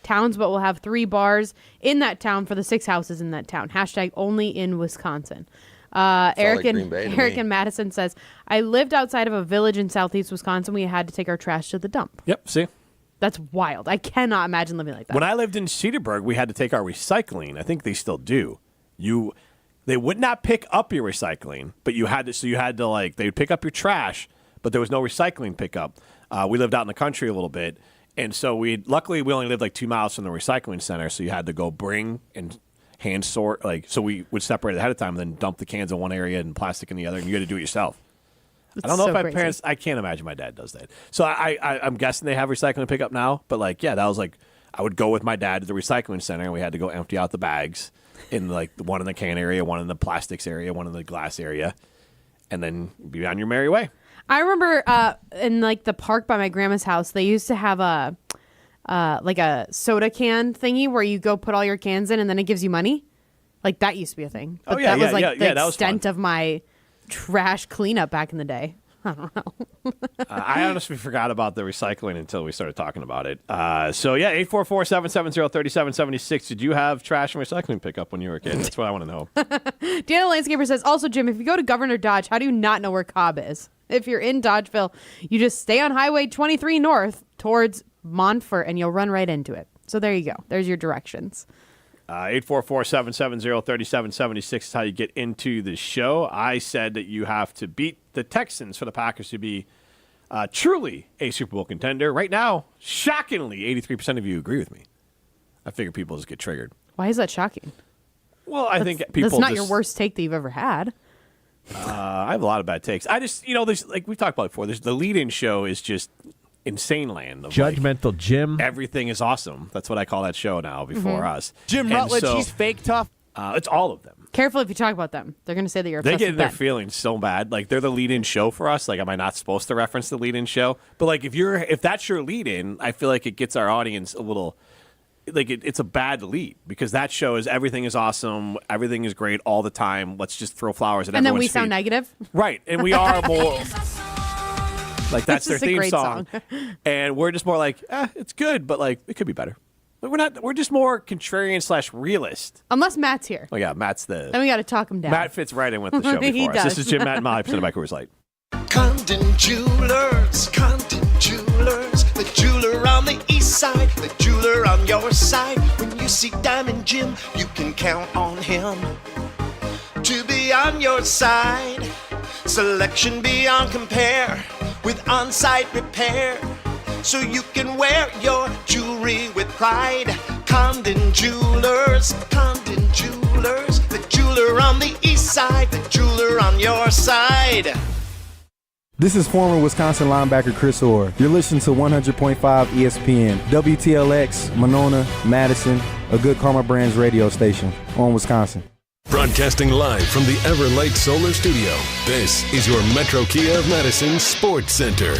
towns, but will have 3 bars in that town for the 6 houses in that town. # only in Wisconsin. Eric in Madison says, I lived outside of a village in southeast Wisconsin. We had to take our trash to the dump. Yep, see? That's wild. I cannot imagine living like that. When I lived in Cedarburg, we had to take our recycling. I think they still do. They would not pick up your recycling, but you had to like, they would pick up your trash, but there was no recycling pickup. We lived out in the country a little bit, and so luckily we only lived like 2 miles from the recycling center, so you had to go bring and hand sort, like, so we would separate it ahead of time and then dump the cans in one area and plastic in the other, and you had to do it yourself. I don't know if my parents, I can't imagine my dad does that. So I'm guessing they have recycling pickup now, but like, yeah, that was like, I would go with my dad to the recycling center, and we had to go empty out the bags in like one in the can area, one in the plastics area, one in the glass area, and then be on your merry way. I remember in like the park by my grandma's house, they used to have a soda can thingy where you go put all your cans in and then it gives you money. Like that used to be a thing. But that was like the extent of my trash cleanup back in the day. I don't know. I honestly forgot about the recycling until we started talking about it. So yeah, 844-770-3776. Did you have trash and recycling pickup when you were a kid? That's what I want to know. Daniel Landscaper says, also, Jim, if you go to Governor Dodge, how do you not know where Cobb is? If you're in Dodgeville, you just stay on Highway 23 north towards Montfort, and you'll run right into it. So there you go. There's your directions. 844-770-3776 is how you get into the show. I said that you have to beat the Texans for the Packers to be truly a Super Bowl contender. Right now, shockingly, 83% of you agree with me. I figure people just get triggered. Why is that shocking? Well, I think people that's not your worst take that you've ever had. I have a lot of bad takes. I just, there's, like we've talked about before, the lead-in show is just insane land. Judgmental like, Jim. Everything is awesome. That's what I call that show now before us. Jim Rutledge, he's fake tough. It's all of them. Careful if you talk about them. They're going to say that you're obsessed They get with their Ben. feelings so bad. Like, they're the lead-in show for us. Like, am I not supposed to reference the lead-in show? But, like, if that's your lead-in, I feel like it gets our audience a little... Like, it's a bad lead because that show is everything is awesome, everything is great all the time. Let's just throw flowers at everyone's feet. And then we sound negative? Right. And we are more... Like, that's their theme song. And we're just more like, it's good, but, like, it could be better. But we're just more contrarian/realist. Unless Matt's here. Oh, yeah, Matt's the... Then we got to talk him down. Matt fits right in with the show before us. This is Jim, Matt, and Molly, presented by Coors Light. Condon Jewelers, the jeweler on the east side, the jeweler on your side. When you see Diamond Jim, you can count on him to be on your side. Selection beyond compare with on-site repair, so you can wear your jewelry with pride. Condon Jewelers, Condon Jewelers. jeweler on the east side, the jeweler on your side. This is former Wisconsin linebacker Chris Orr. You're listening to 100.5 ESPN, WTLX, Monona, Madison, a Good Karma Brands radio station on Wisconsin. Broadcasting live from the Everlight Solar Studio, this is your Metro Kia of Madison Sports Center.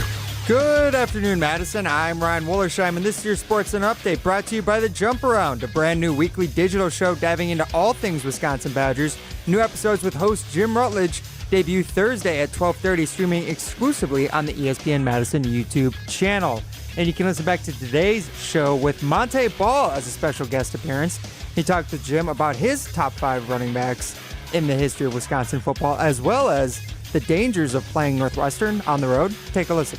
Good afternoon, Madison. I'm Ryan Wollersheim, and this is your Sports Center Update brought to you by The Jump Around, a brand new weekly digital show diving into all things Wisconsin Badgers. New episodes with host Jim Rutledge debut Thursday at 12:30, streaming exclusively on the ESPN Madison YouTube channel. And you can listen back to today's show with Monte Ball as a special guest appearance. He talked to Jim about his top 5 running backs in the history of Wisconsin football, as well as the dangers of playing Northwestern on the road. Take a listen.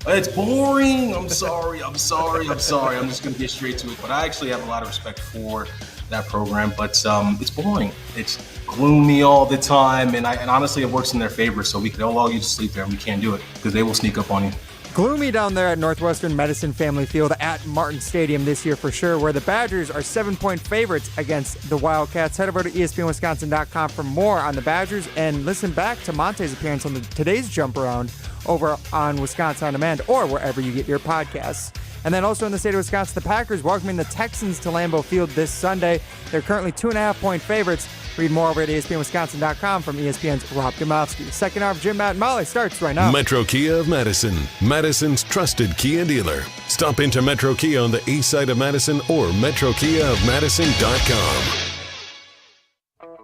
It's boring. I'm sorry. I'm just going to get straight to it. But I actually have a lot of respect for that program. But it's boring. It's gloomy all the time. And honestly, it works in their favor. So we could all you to sleep there, and we can't do it because they will sneak up on you. Gloomy down there at Northwestern Medicine Family Field at Martin Stadium this year for sure, where the Badgers are 7-point favorites against the Wildcats. Head over to ESPNWisconsin.com for more on the Badgers and listen back to Monte's appearance on today's Jump Around over on Wisconsin On Demand or wherever you get your podcasts. And then also in the state of Wisconsin, the Packers welcoming the Texans to Lambeau Field this Sunday. They're currently 2.5-point favorites. Read more over at ESPNWisconsin.com from ESPN's Rob Domofsky. Second half, Jim, Matt, and Molly starts right now. Metro Kia of Madison, Madison's trusted Kia dealer. Stop into Metro Kia on the east side of Madison or MetroKiaofMadison.com.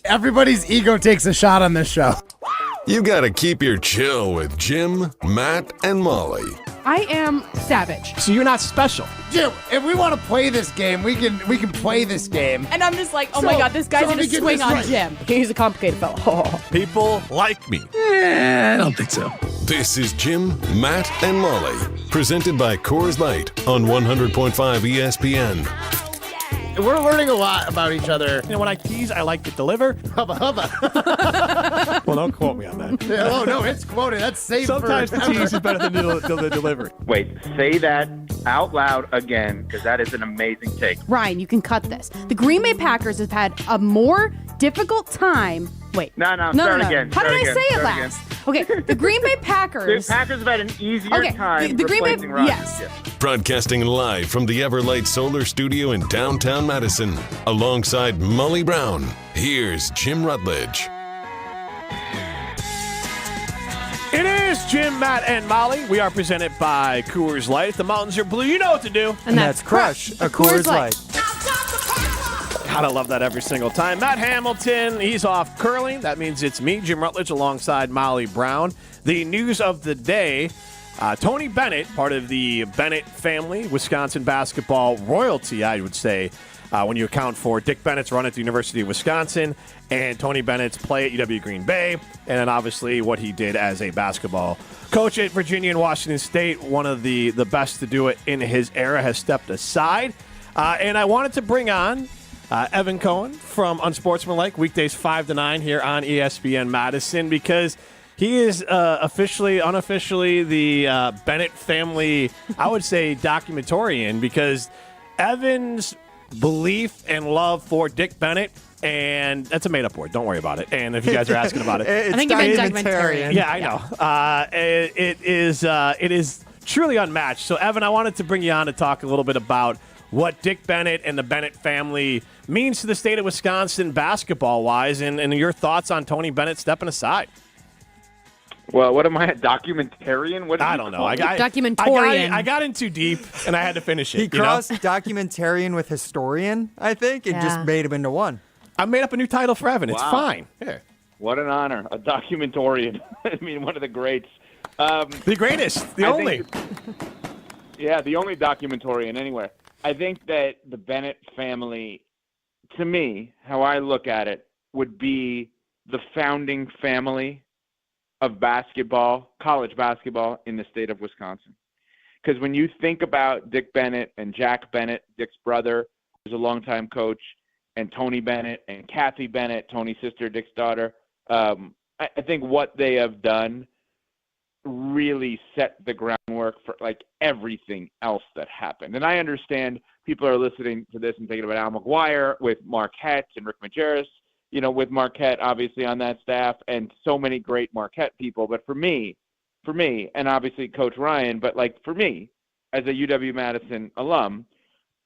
Everybody's ego takes a shot on this show. You gotta keep your chill with Jim, Matt, and Molly. I am savage. So you're not special. Jim, if we want to play this game, we can play this game. And I'm just like, oh my God, this guy's going to swing on Jim. He's a complicated fellow. Oh. People like me. I don't think so. This is Jim, Matt, and Molly. Presented by Coors Light on 100.5 ESPN. We're learning a lot about each other. You know, when I tease, I like to deliver. Hubba hubba. Well, don't quote me on that. Yeah, oh, no, it's quoted. That's safe. Sometimes the tease is better than the delivery. Wait, say that out loud again, because that is an amazing take. Ryan, you can cut this. The Green Bay Packers have had a more difficult time. Wait. No. Start again. How did I say it last? Okay, the Green Bay Packers. The Packers have had an easier time the Green Bay, Rodgers. yes. Broadcasting live from the Everlight Solar Studio in downtown Madison, alongside Molly Brown. Here's Jim Rutledge. It is Jim, Matt, and Molly. We are presented by Coors Light. If the mountains are blue, you know what to do. And that's crush a Coors Light. Gotta love that every single time. Matt Hamilton, he's off curling. That means it's me, Jim Rutledge, alongside Molly Brown. The news of the day, Tony Bennett, part of the Bennett family, Wisconsin basketball royalty, I would say, when you account for Dick Bennett's run at the University of Wisconsin and Tony Bennett's play at UW Green Bay, and then obviously what he did as a basketball coach at Virginia and Washington State. One of the best to do it in his era has stepped aside. And I wanted to bring on Evan Cohen from Unsportsmanlike, weekdays 5 to 9 here on ESPN Madison, because he is unofficially the Bennett family, I would say, documentarian, because Evan's belief and love for Dick Bennett, and that's a made-up word. Don't worry about it. And if you guys are asking about it. I think you meant documentarian. Yeah, I know. It is truly unmatched. So, Evan, I wanted to bring you on to talk a little bit about what Dick Bennett and the Bennett family means to the state of Wisconsin basketball-wise, and your thoughts on Tony Bennett stepping aside. Well, what am I, a documentarian? What I don't know. Documentarian. I got in too deep, and I had to finish it. He crossed documentarian with historian, I think, and just made him into one. I made up a new title for Evan. It's fine. Here. What an honor. A documentarian. I mean, one of the greats. The greatest. The only. The only documentarian anywhere. I think that the Bennett family, to me, how I look at it, would be the founding family of basketball, college basketball in the state of Wisconsin. Because when you think about Dick Bennett and Jack Bennett, Dick's brother, who's a longtime coach, and Tony Bennett and Kathy Bennett, Tony's sister, Dick's daughter, I think what they have done really set the groundwork for like everything else that happened. And I understand people are listening to this and thinking about Al McGuire with Marquette and Rick Majerus, with Marquette obviously on that staff and so many great Marquette people. But for me, and obviously Coach Ryan, but like for me as a UW-Madison alum,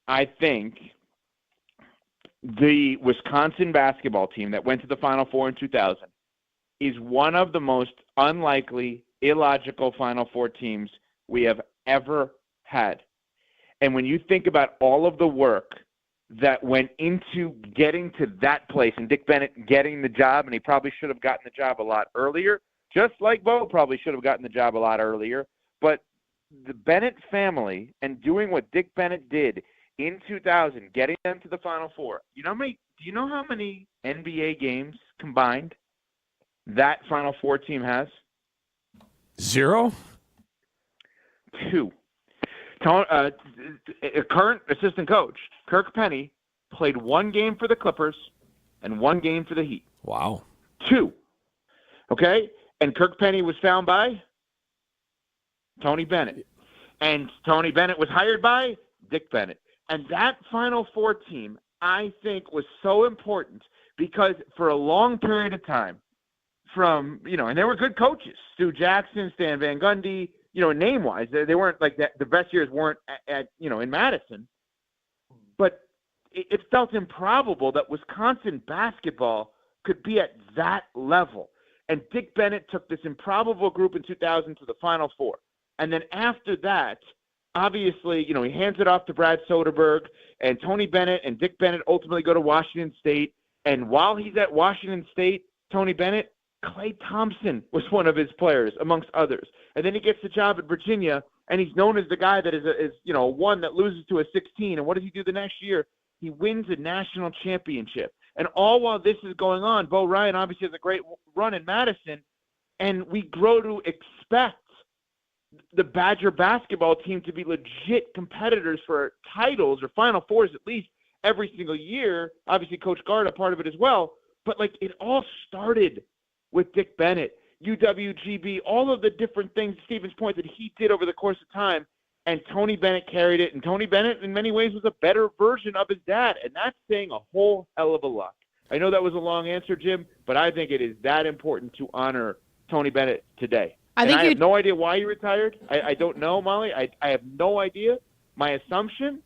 I think the Wisconsin basketball team that went to the Final Four in 2000 is one of the most unlikely, illogical Final Four teams we have ever had. And when you think about all of the work that went into getting to that place and Dick Bennett getting the job, and he probably should have gotten the job a lot earlier, just like Bo probably should have gotten the job a lot earlier, but the Bennett family and doing what Dick Bennett did in 2000, getting them to the Final Four. Do you know how many NBA games combined that Final Four team has? 0? 2. Current assistant coach, Kirk Penny, played 1 game for the Clippers and 1 game for the Heat. Wow. 2. Okay? And Kirk Penny was found by Tony Bennett. And Tony Bennett was hired by Dick Bennett. And that Final Four team, I think, was so important because for a long period of time, and they were good coaches, Stu Jackson, Stan Van Gundy, name-wise, they weren't like that. The best years weren't at in Madison. But it felt improbable that Wisconsin basketball could be at that level. And Dick Bennett took this improbable group in 2000 to the Final Four. And then after that, obviously, he hands it off to Brad Soderberg, and Tony Bennett and Dick Bennett ultimately go to Washington State. And while he's at Washington State, Tony Bennett, Klay Thompson was one of his players, amongst others. And then he gets the job at Virginia, and he's known as the guy that is one that loses to a 16. And what does he do the next year? He wins a national championship. And all while this is going on, Bo Ryan obviously has a great run in Madison, and we grow to expect the Badger basketball team to be legit competitors for titles or Final Fours at least every single year. Obviously, Coach Gard a part of it as well. But, it all started with Dick Bennett, UWGB, all of the different things, Stephen's point, that he did over the course of time. And Tony Bennett carried it. And Tony Bennett, in many ways, was a better version of his dad. And that's saying a whole hell of a lot. I know that was a long answer, Jim, but I think it is that important to honor Tony Bennett today. I have no idea why he retired. I don't know, Molly. I have no idea. My assumption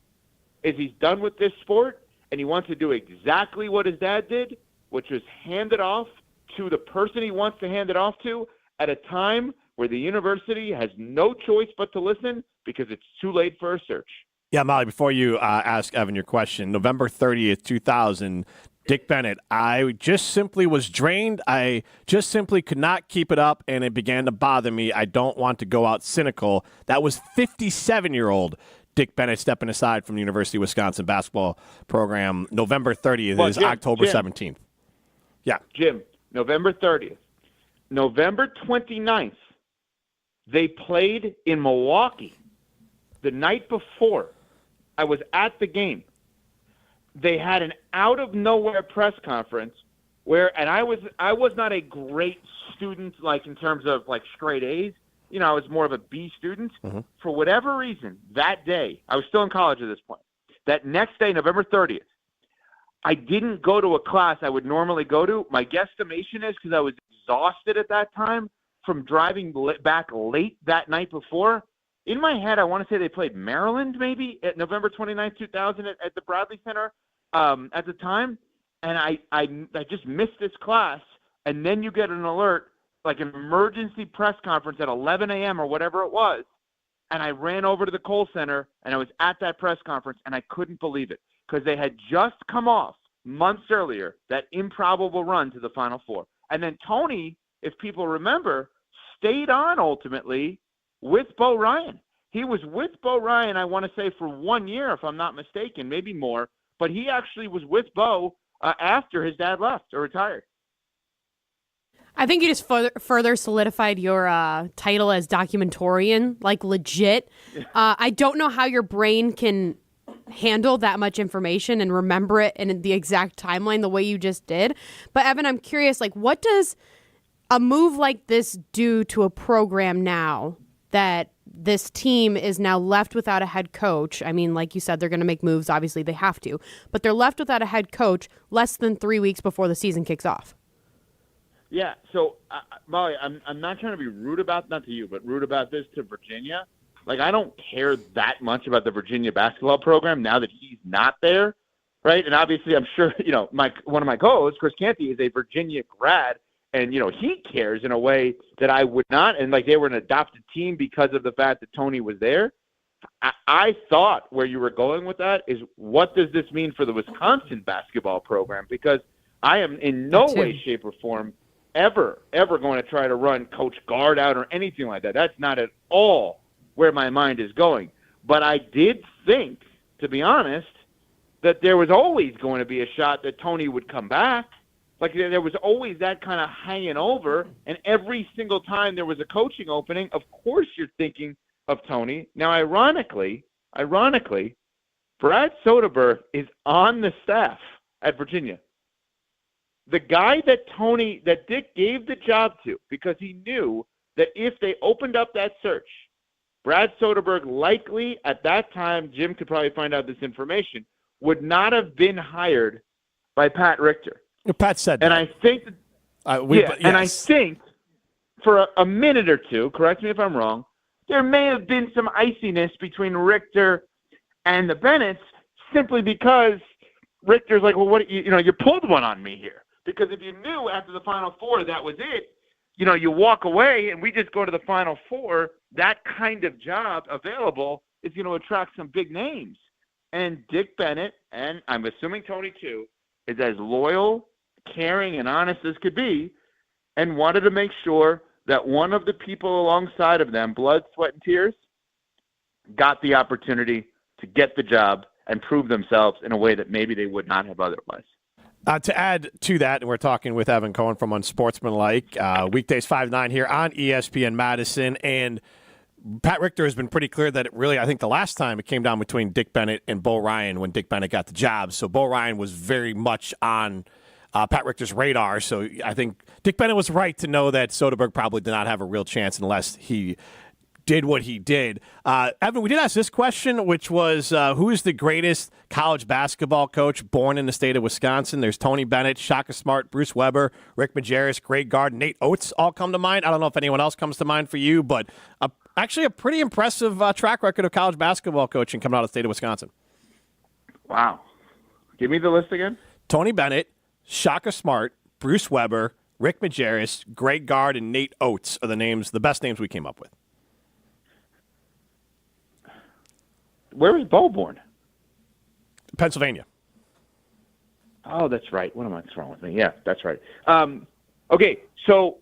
is he's done with this sport, and he wants to do exactly what his dad did, which was hand it off to the person he wants to hand it off to at a time where the university has no choice but to listen because it's too late for a search. Yeah, Molly, before you ask Evan your question, November 30th, 2000, Dick Bennett, I just simply was drained. I just simply could not keep it up, and it began to bother me. I don't want to go out cynical. That was 57-year-old Dick Bennett stepping aside from the University of Wisconsin basketball program. November 30th is October 17th. Yeah. Jim, November 30th. November 29th, they played in Milwaukee. The night before, I was at the game. They had an out-of-nowhere press conference and I was not a great student, in terms of, straight A's. I was more of a B student. Mm-hmm. For whatever reason, that day, I was still in college at this point, that next day, November 30th, I didn't go to a class I would normally go to. My guesstimation is because I was exhausted at that time from driving back late that night before. In my head, I want to say they played Maryland maybe at November 29th, 2000 at the Bradley Center at the time. And I just missed this class. And then you get an alert, an emergency press conference at 11 a.m. or whatever it was. And I ran over to the Kohl Center, and I was at that press conference, and I couldn't believe it because they had just come off months earlier that improbable run to the Final Four. And then Tony, if people remember, stayed on ultimately with Bo Ryan. He was with Bo Ryan, I want to say, for 1 year, if I'm not mistaken, maybe more. But he actually was with Bo after his dad left or retired. I think you just further solidified your title as documentarian, legit. I don't know how your brain can handle that much information and remember it in the exact timeline the way you just did. But Evan, I'm curious, what does a move like this due to a program now that this team is now left without a head coach? I mean, like you said, they're going to make moves. Obviously, they have to. But they're left without a head coach less than 3 weeks before the season kicks off. Yeah, so, Molly, I'm not trying to be rude about, not to you, but rude about this to Virginia. Like, I don't care that much about the Virginia basketball program now that he's not there, right? And obviously, I'm sure, one of my co-hosts, Chris Canty, is a Virginia grad, and, he cares in a way that I would not. And, like, they were an adopted team because of the fact that Tony was there. I thought where you were going with that is, what does this mean for the Wisconsin basketball program? Because I am in no way, shape, or form ever going to try to run Coach Guard out or anything like that. That's not at all where my mind is going. But I did think, to be honest, that there was always going to be a shot that Tony would come back. Like, there was always that kind of hanging over, and every single time there was a coaching opening, of course you're thinking of Tony. Now, ironically, Brad Soderberg is on the staff at Virginia. The guy that Dick gave the job to, because he knew that if they opened up that search, Brad Soderberg likely, at that time, Jim could probably find out this information, would not have been hired by Pat Richter. Pat said that. And I think, and I think for a minute or two, correct me if I'm wrong, there may have been some iciness between Richter and the Bennetts simply because Richter's like, well, you pulled one on me here. Because if you knew after the Final Four that was it, you walk away and we just go to the Final Four, that kind of job available is going to attract some big names. And Dick Bennett, and I'm assuming Tony too, is as loyal, caring, and honest as could be, and wanted to make sure that one of the people alongside of them, blood, sweat, and tears, got the opportunity to get the job and prove themselves in a way that maybe they would not have otherwise. To add to that, we're talking with Evan Cohen from Unsportsmanlike, weekdays 5-9 here on ESPN Madison. And Pat Richter has been pretty clear that I think the last time it came down between Dick Bennett and Bo Ryan when Dick Bennett got the job. So Bo Ryan was very much on Pat Richter's radar. So I think Dick Bennett was right to know that Soderberg probably did not have a real chance unless he did what he did. Evan, we did ask this question, which was, who is the greatest college basketball coach born in the state of Wisconsin? There's Tony Bennett, Shaka Smart, Bruce Weber, Rick Majerus, Greg Gard, Nate Oates all come to mind. I don't know if anyone else comes to mind for you, but actually a pretty impressive track record of college basketball coaching coming out of the state of Wisconsin. Wow. Give me the list again. Tony Bennett, Shaka Smart, Bruce Weber, Rick Majerus, Greg Gard, and Nate Oates are the best names we came up with. Where was Bo born? Pennsylvania. Oh, that's right. What am I wrong with me? Yeah, that's right. Okay, so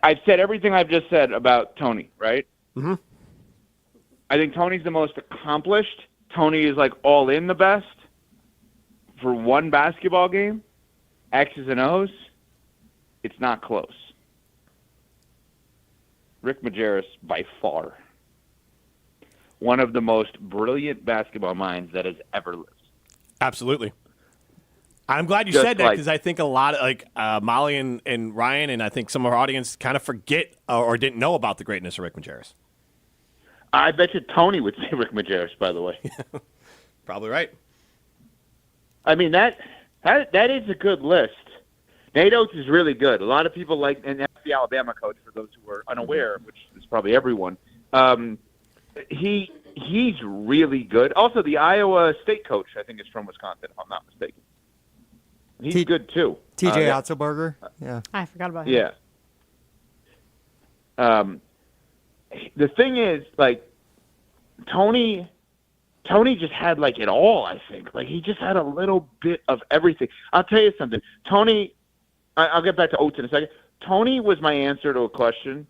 I've said everything I've just said about Tony, right? Mm-hmm. I think Tony's the most accomplished. Tony is like all in the best for one basketball game. X's and O's. It's not close. Rick Majerus, by far, one of the most brilliant basketball minds that has ever lived. Absolutely. I'm glad you said that because I think a lot of Molly and Ryan and I think some of our audience kind of forget or didn't know about the greatness of Rick Majerus. I bet you Tony would say Rick Majerus, by the way. Probably right. I mean, that is a good list. Nate Oates is really good. A lot of people like, and that's the Alabama coach for those who are unaware, which is probably everyone. He's really good. Also, the Iowa State coach, I think, is from Wisconsin, if I'm not mistaken. He's good, too. TJ Otzelberger? Yeah. I forgot about him. Yeah. The thing is, like, Tony just had, like, it all, I think. Like, he just had a little bit of everything. I'll tell you something. Tony, I'll get back to Oates in a second. Tony was my answer to a question.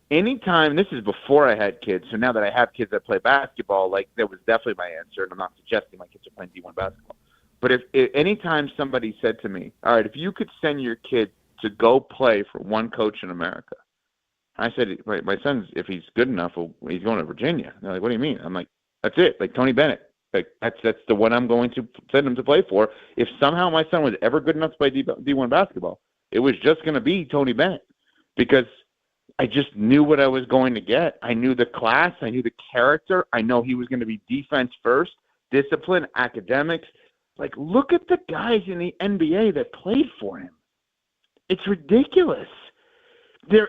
Anytime, this is before I had kids, so now that I have kids that play basketball, like, that was definitely my answer, and I'm not suggesting my kids are playing D1 basketball. But if anytime somebody said to me, all right, if you could send your kid to go play for one coach in America, I said, my son's, if he's good enough, he's going to Virginia. And they're like, what do you mean? I'm like, that's it, like Tony Bennett. Like, that's the one I'm going to send him to play for. If somehow my son was ever good enough to play D1 basketball, it was just going to be Tony Bennett. because I just knew what I was going to get. I knew the class. I knew the character. I know he was going to be defense first, discipline, academics. Like, look at the guys in the NBA that played for him. It's ridiculous. They're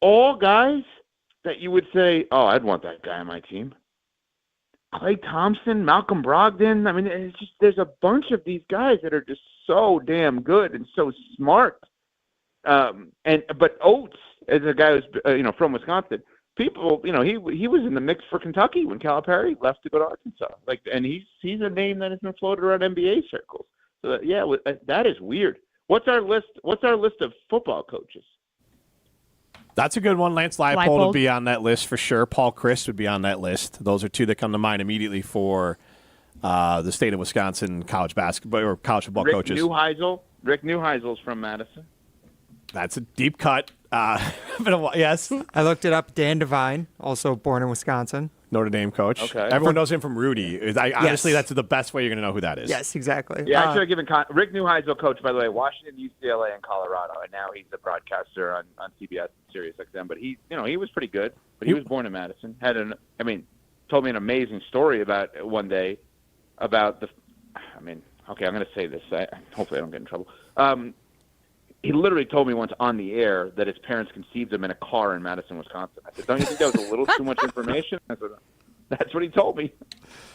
all guys that you would say, oh, I'd want that guy on my team. Klay Thompson, Malcolm Brogdon. I mean, it's just there's a bunch of these guys that are just so damn good and so smart. But Oates, as a guy who's from Wisconsin, people, he was in the mix for Kentucky when Calipari left to go to Arkansas. And he's a name that has been floated around NBA circles. So that is weird. What's our list? What's our list of football coaches? That's a good one. Lance Leipold would be on that list for sure. Paul Chryst would be on that list. Those are two that come to mind immediately for the state of Wisconsin college basketball or college football coaches. Rick Neuheisel's from Madison. That's a deep cut. Yes. I looked it up. Dan Devine, also born in Wisconsin. Notre Dame coach. Okay. Everyone knows him from Rudy. Honestly, that's the best way you're going to know who that is. Yes, exactly. Yeah, I should have given Rick Neuheisel, coach, by the way, Washington, UCLA, and Colorado, and now he's a broadcaster on CBS and Sirius XM. But he was pretty good. But he was born in Madison. Told me an amazing story about one day about I'm going to say this. Hopefully I don't get in trouble. He literally told me once on the air that his parents conceived him in a car in Madison, Wisconsin. I said, don't you think that was a little too much information? I said, that's what he told me.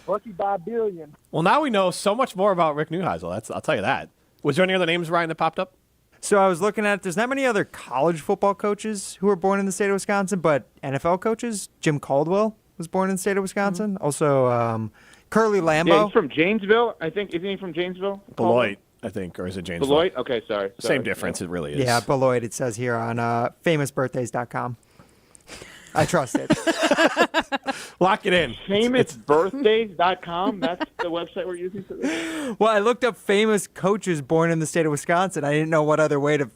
Lucky by $1 billion. Well, now we know so much more about Rick Neuheisel. I'll tell you that. Was there any other names, Ryan, that popped up? So I was looking at, there's not many other college football coaches who were born in the state of Wisconsin, but NFL coaches, Jim Caldwell was born in the state of Wisconsin. Mm-hmm. Also, Curly Lambeau. Yeah, he's from Janesville, I think. Isn't he from Janesville? Beloit, I think, or is it Janesville? Beloit? Okay, sorry. Same difference, it really is. Yeah, Beloit, it says here on famousbirthdays.com. I trust it. Lock it in. Famousbirthdays.com? That's the website we're using for this? Well, I looked up famous coaches born in the state of Wisconsin. I didn't know what other way to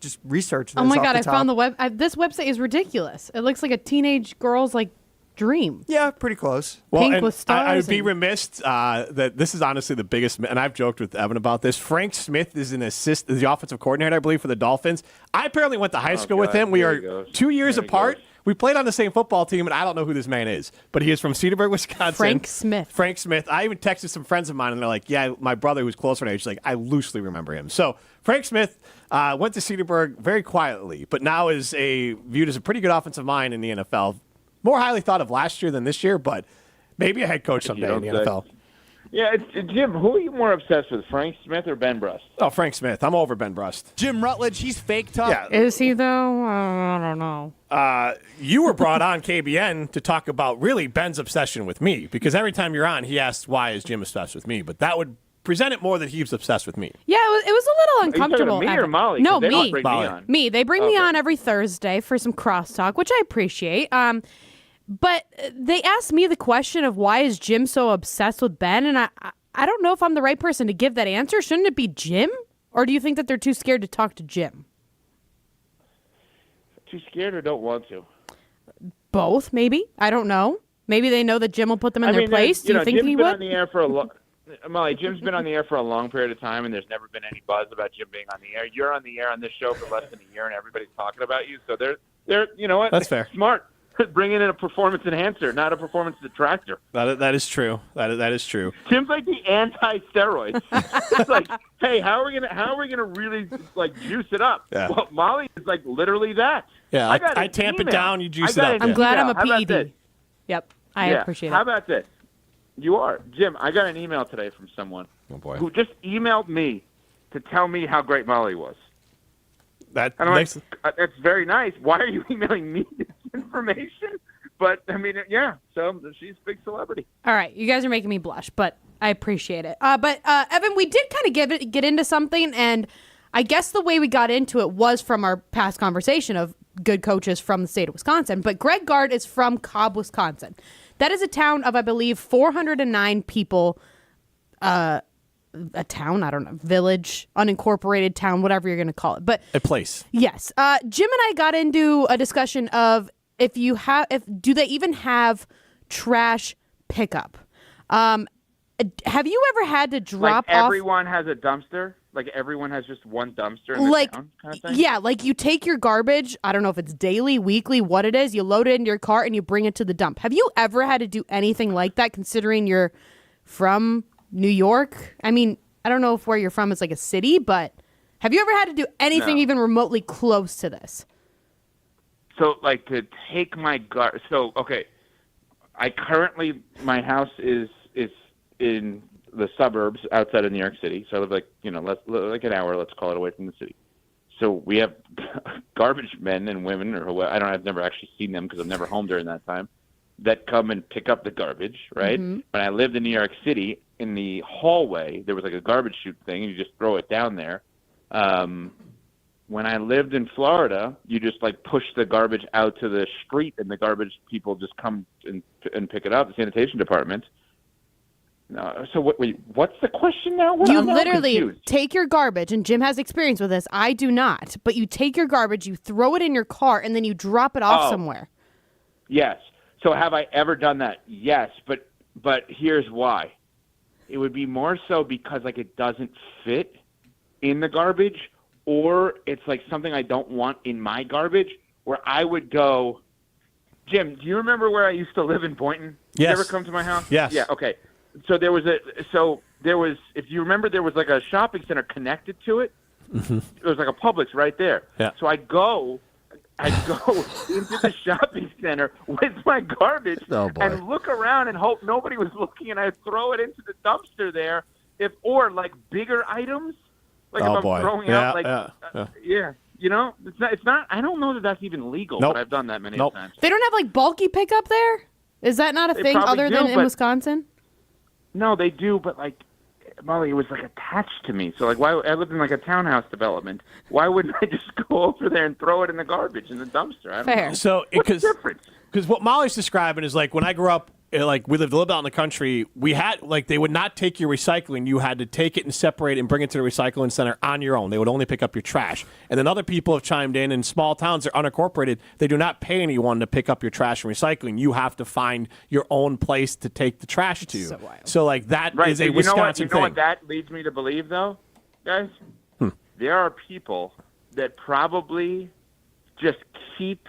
just research this. Oh my God, I top. found the web. This website is ridiculous. It looks like a teenage girl's dream. Yeah, pretty close. Well, Pink with stars. I would be remiss that this is honestly the biggest, and I've joked with Evan about this. Frank Smith is the offensive coordinator, I believe, for the Dolphins. I apparently went to high school with him. We are 2 years apart. We played on the same football team, and I don't know who this man is, but he is from Cedarburg, Wisconsin. Frank Smith. I even texted some friends of mine, and they're like, yeah, my brother who's closer in age, I loosely remember him. So Frank Smith went to Cedarburg very quietly, but now is viewed as a pretty good offensive mind in the NFL. More highly thought of last year than this year, but maybe a head coach someday in the NFL. Yeah, Jim, who are you more obsessed with, Frank Smith or Ben Brust? Oh, Frank Smith. I'm over Ben Brust. Jim Rutledge, he's fake tough. Yeah. Is he, though? I don't know. You were brought on KBN to talk about really Ben's obsession with me, because every time you're on, he asks, why is Jim obsessed with me? But that would present it more that he's obsessed with me. Yeah, it was a little uncomfortable. Are you talking to me or Molly? No, they me. don't bring me on. Me. They bring me on every Thursday for some crosstalk, which I appreciate. But they asked me the question of why is Jim so obsessed with Ben, and I don't know if I'm the right person to give that answer. Shouldn't it be Jim? Or do you think that they're too scared to talk to Jim? Too scared or don't want to? Both, maybe. I don't know. Maybe they know that Jim will put them in their place. Do you think Jim's he been would? On the air for Molly, Jim's been on the air for a long period of time, and there's never been any buzz about Jim being on the air. You're on the air on this show for less than a year, and everybody's talking about you. So they're you know what? That's fair. Smart. Bringing in a performance enhancer, not a perforance detractor. That is true. That is true. Tim's like the anti-steroids. It's like, hey, how are we gonna really juice it up? Yeah. Well, Molly is literally that. Yeah, I tamp it down, you juice it up. I'm glad I'm a How about PED. this? Yep, I appreciate it. How about this? You are. Jim, I got an email today from someone who just emailed me to tell me how great Molly was. That's very nice. Why are you emailing me this information? But, so she's a big celebrity. All right, you guys are making me blush, but I appreciate it. But, Evan, we did kind of get into something, and I guess the way we got into it was from our past conversation of good coaches from the state of Wisconsin. But Greg Gard is from Cobb, Wisconsin. That is a town of, I believe, 409 people, a town, I don't know, village, unincorporated town, whatever you're going to call it. But a place. Yes. Jim and I got into a discussion of do they even have trash pickup? Have you ever had to drop off? Everyone has a dumpster? Like everyone has just one dumpster in the town kind of thing? Yeah, like you take your garbage, I don't know if it's daily, weekly, what it is, you load it into your cart and you bring it to the dump. Have you ever had to do anything like that considering you're from New York? I mean, I don't know if where you're from is like a city, but have you ever had to do anything even remotely close to this? So, like, to take my so, okay, my house is in the suburbs outside of New York City. So I live like an hour, let's call it, away from the city. So we have garbage men and women, or I've never actually seen them because I'm never home during that time, that come and pick up the garbage, right? Mm-hmm. When I lived in New York City, in the hallway, there was like a garbage chute thing, and you just throw it down there. When I lived in Florida, you just like push the garbage out to the street, and the garbage people just come and pick it up, the sanitation department. No, so what's the question now? You literally take your garbage, and Jim has experience with this. I do not. But you take your garbage, you throw it in your car, and then you drop it off somewhere. Yes. So have I ever done that? Yes, but here's why. It would be more so because like it doesn't fit in the garbage, or it's like something I don't want in my garbage, where I would go, Jim, do you remember where I used to live in Boynton? Yes. Did you ever come to my house? Yes. Yeah, okay. So there was, if you remember, there was like a shopping center connected to it. Mm-hmm. There was like a Publix right there. Yeah. So I'd go into the shopping center with my garbage and look around and hope nobody was looking, and I'd throw it into the dumpster there. Or like bigger items, like if I'm throwing out you know, it's not. I don't know that that's even legal, but I've done that many times. They don't have like bulky pickup there? Is that not a thing other than in Wisconsin? No, they do, but like, Molly, it was like attached to me. So like, why I lived in like a townhouse development. Why wouldn't I just go over there and throw it in the garbage in the dumpster? I don't know. So What's the difference? Because what Molly's describing is like when I grew up, like we lived a little bit out in the country, we had like they would not take your recycling. You had to take it and separate and bring it to the recycling center on your own. They would only pick up your trash. And then other people have chimed in small towns that are unincorporated, they do not pay anyone to pick up your trash and recycling. You have to find your own place to take the trash to. So like that is a Wisconsin thing. You know what that leads me to believe though, guys? There are people that probably just keep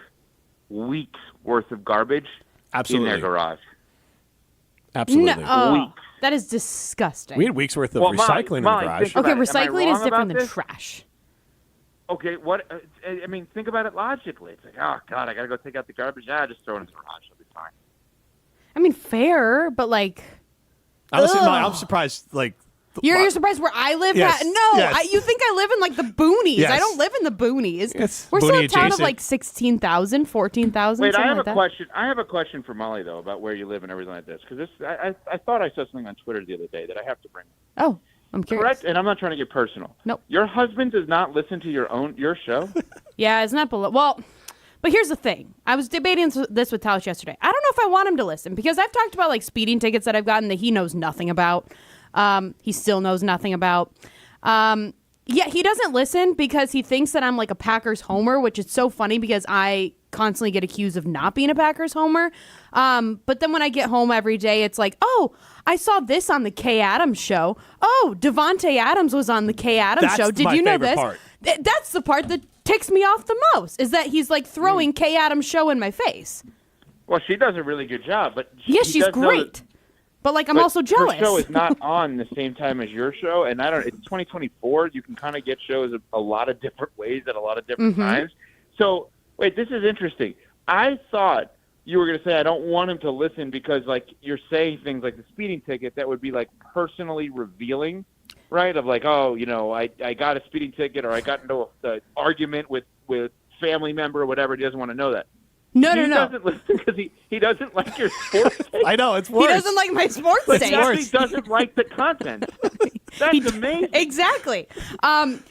weeks worth of garbage in their garage. Absolutely. No, that is disgusting. We had weeks worth of recycling in the garage. Okay, recycling is different than trash. Okay, I mean, think about it logically. It's like, oh, God, I got to go take out the garbage. Just throw it in the garage. It'll be fine. I mean, fair, but like... Honestly, I'm surprised, like... You're surprised where I live? Yes. You think I live in like the boonies. Yes. I don't live in the boonies. It's We're still a booney town of adjacent. like 16,000, 14,000. Wait, I have like a question. I have a question for Molly, though, about where you live and everything like this. Because I thought I saw something on Twitter the other day that I have to bring up. Oh, I'm curious. Correct? And I'm not trying to get personal. Nope. Your husband does not listen to your show? Yeah, it's not below. Well, but here's the thing. I was debating this with Talis yesterday. I don't know if I want him to listen because I've talked about like speeding tickets that I've gotten that he knows nothing about. He still knows nothing about. Yeah, he doesn't listen because he thinks that I'm like a Packers homer, which is so funny because I constantly get accused of not being a Packers homer. But then when I get home every day, it's like, oh, I saw this on the Kay Adams show. Oh, Devontae Adams was on the Kay Adams show. Did you know this? Part. That's the part that ticks me off the most, is that he's like throwing Kay Adams show in my face. Well, she does a really good job, but she's great. But like, I'm also jealous. Her show is not on the same time as your show, and it's 2024. You can kind of get shows a lot of different ways at a lot of different times. So, wait, this is interesting. I thought you were going to say I don't want him to listen because, like, you're saying things like the speeding ticket that would be like personally revealing, right? Of like, oh, you know, I got a speeding ticket, or I got into an argument with family member or whatever. He doesn't want to know that. No. He doesn't listen because he doesn't like your sports take. I know, it's worse. He doesn't like my sports But take. he actually doesn't like the content. That's amazing. Exactly.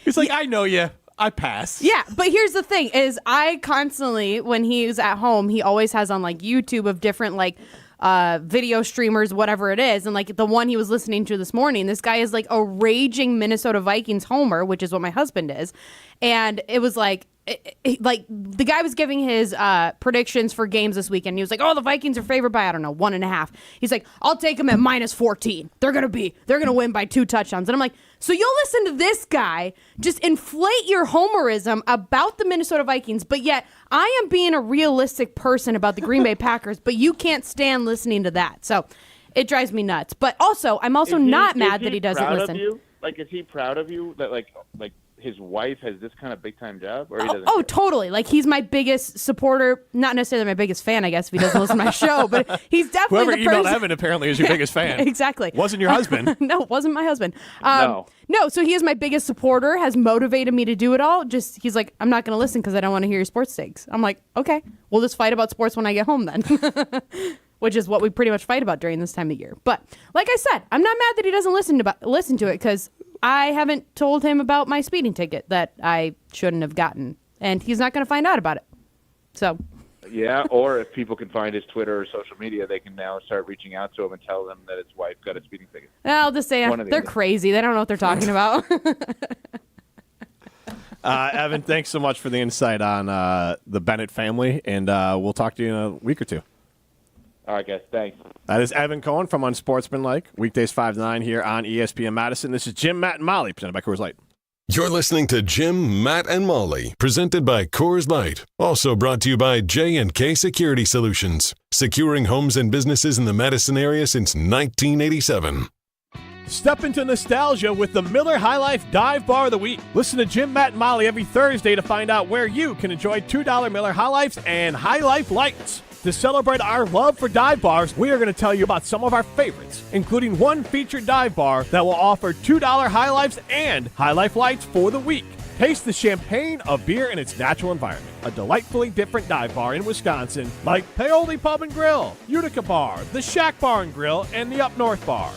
He's like, I know you. I pass. Yeah, but here's the thing, is I constantly, when he's at home, he always has on like YouTube of different like video streamers, whatever it is. And like the one he was listening to this morning, this guy is like a raging Minnesota Vikings homer, which is what my husband is. And it was like, like the guy was giving his predictions for games this weekend. He was like, "Oh, the Vikings are favored by, I don't know, 1.5." He's like, "I'll take them at -14. They're gonna win by 2 touchdowns." And I'm like, so you'll listen to this guy just inflate your homerism about the Minnesota Vikings, but yet I am being a realistic person about the Green Bay Packers, but you can't stand listening to that. So it drives me nuts. But also, I'm also not mad that he doesn't listen. Is he proud of you that like his wife has this kind of big time job, or he doesn't? Oh, totally. Like, he's my biggest supporter. Not necessarily my biggest fan, I guess, if he doesn't listen to my show, but he's definitely Whoever emailed Evan apparently is your biggest fan. Exactly. Wasn't your husband? No, it wasn't my husband. No. No, so he is my biggest supporter, has motivated me to do it all. Just, he's like, I'm not going to listen because I don't want to hear your sports takes. I'm like, okay, we'll just fight about sports when I get home then. Which is what we pretty much fight about during this time of year. But like I said, I'm not mad that he doesn't listen to it because I haven't told him about my speeding ticket that I shouldn't have gotten, and he's not going to find out about it. So. Yeah, or if people can find his Twitter or social media, they can now start reaching out to him and tell them that his wife got a speeding ticket. I'll just say they're crazy. They don't know what they're talking about. Evan, thanks so much for the insight on the Bennett family, and we'll talk to you in a week or two. All right, guys. Thanks. That is Evan Cohen from Unsportsmanlike, weekdays 5 to 9 here on ESPN Madison. This is Jim, Matt, and Molly, presented by Coors Light. You're listening to Jim, Matt, and Molly, presented by Coors Light. Also brought to you by J&K Security Solutions, securing homes and businesses in the Madison area since 1987. Step into nostalgia with the Miller High Life Dive Bar of the Week. Listen to Jim, Matt, and Molly every Thursday to find out where you can enjoy $2 Miller High Lifes and High Life Lights. To celebrate our love for dive bars, we are going to tell you about some of our favorites, including one featured dive bar that will offer $2 High Lifes and High Life Lights for the week. Taste the champagne of beer in its natural environment. A delightfully different dive bar in Wisconsin, like Paoli Pub and Grill, Utica Bar, the Shack Bar and Grill, and the Up North Bar.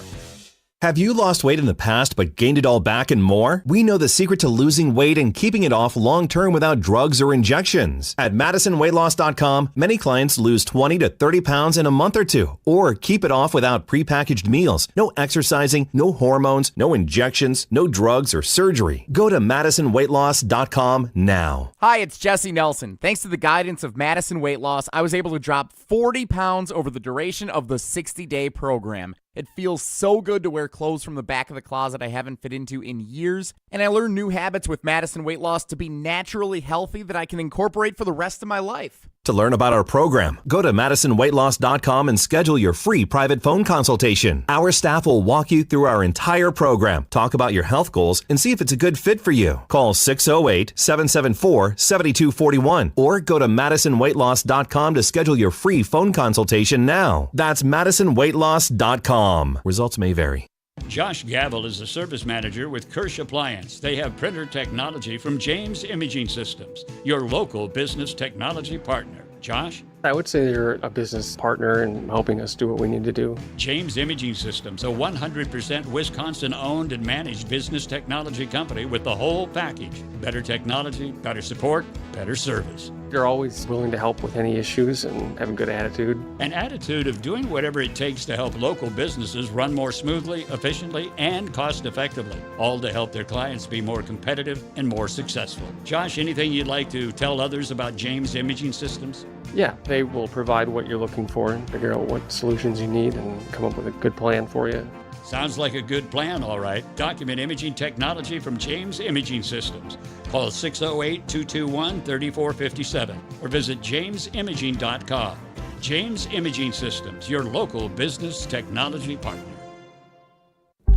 Have you lost weight in the past but gained it all back and more? We know the secret to losing weight and keeping it off long-term without drugs or injections. At MadisonWeightLoss.com, many clients lose 20 to 30 pounds in a month or two, or keep it off without prepackaged meals, no exercising, no hormones, no injections, no drugs or surgery. Go to MadisonWeightLoss.com now. Hi, it's Jesse Nelson. Thanks to the guidance of Madison Weight Loss, I was able to drop 40 pounds over the duration of the 60-day program. It feels so good to wear clothes from the back of the closet I haven't fit into in years, and I learned new habits with Madison Weight Loss to be naturally healthy that I can incorporate for the rest of my life. To learn about our program, go to MadisonWeightLoss.com and schedule your free private phone consultation. Our staff will walk you through our entire program, talk about your health goals, and see if it's a good fit for you. Call 608-774-7241 or go to MadisonWeightLoss.com to schedule your free phone consultation now. That's MadisonWeightLoss.com. Results may vary. Josh Gavel is a service manager with Kirsch Appliance. They have printer technology from James Imaging Systems, your local business technology partner. Josh? I would say you're a business partner in helping us do what we need to do. James Imaging Systems, a 100% Wisconsin-owned and managed business technology company with the whole package. Better technology, better support, better service. You're always willing to help with any issues and have a good attitude. An attitude of doing whatever it takes to help local businesses run more smoothly, efficiently, and cost-effectively, all to help their clients be more competitive and more successful. Josh, anything you'd like to tell others about James Imaging Systems? Yeah, they will provide what you're looking for and figure out what solutions you need and come up with a good plan for you. Sounds like a good plan, all right. Document imaging technology from James Imaging Systems. Call 608-221-3457 or visit jamesimaging.com. James Imaging Systems, your local business technology partner.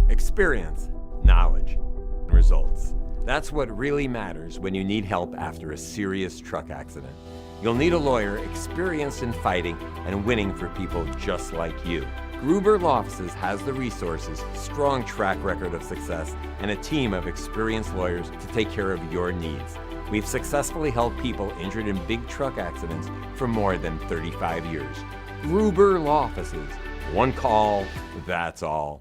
Experience, knowledge, results. That's what really matters when you need help after a serious truck accident. You'll need a lawyer experienced in fighting and winning for people just like you. Gruber Law Offices has the resources, strong track record of success, and a team of experienced lawyers to take care of your needs. We've successfully helped people injured in big truck accidents for more than 35 years. Gruber Law Offices. One call, that's all.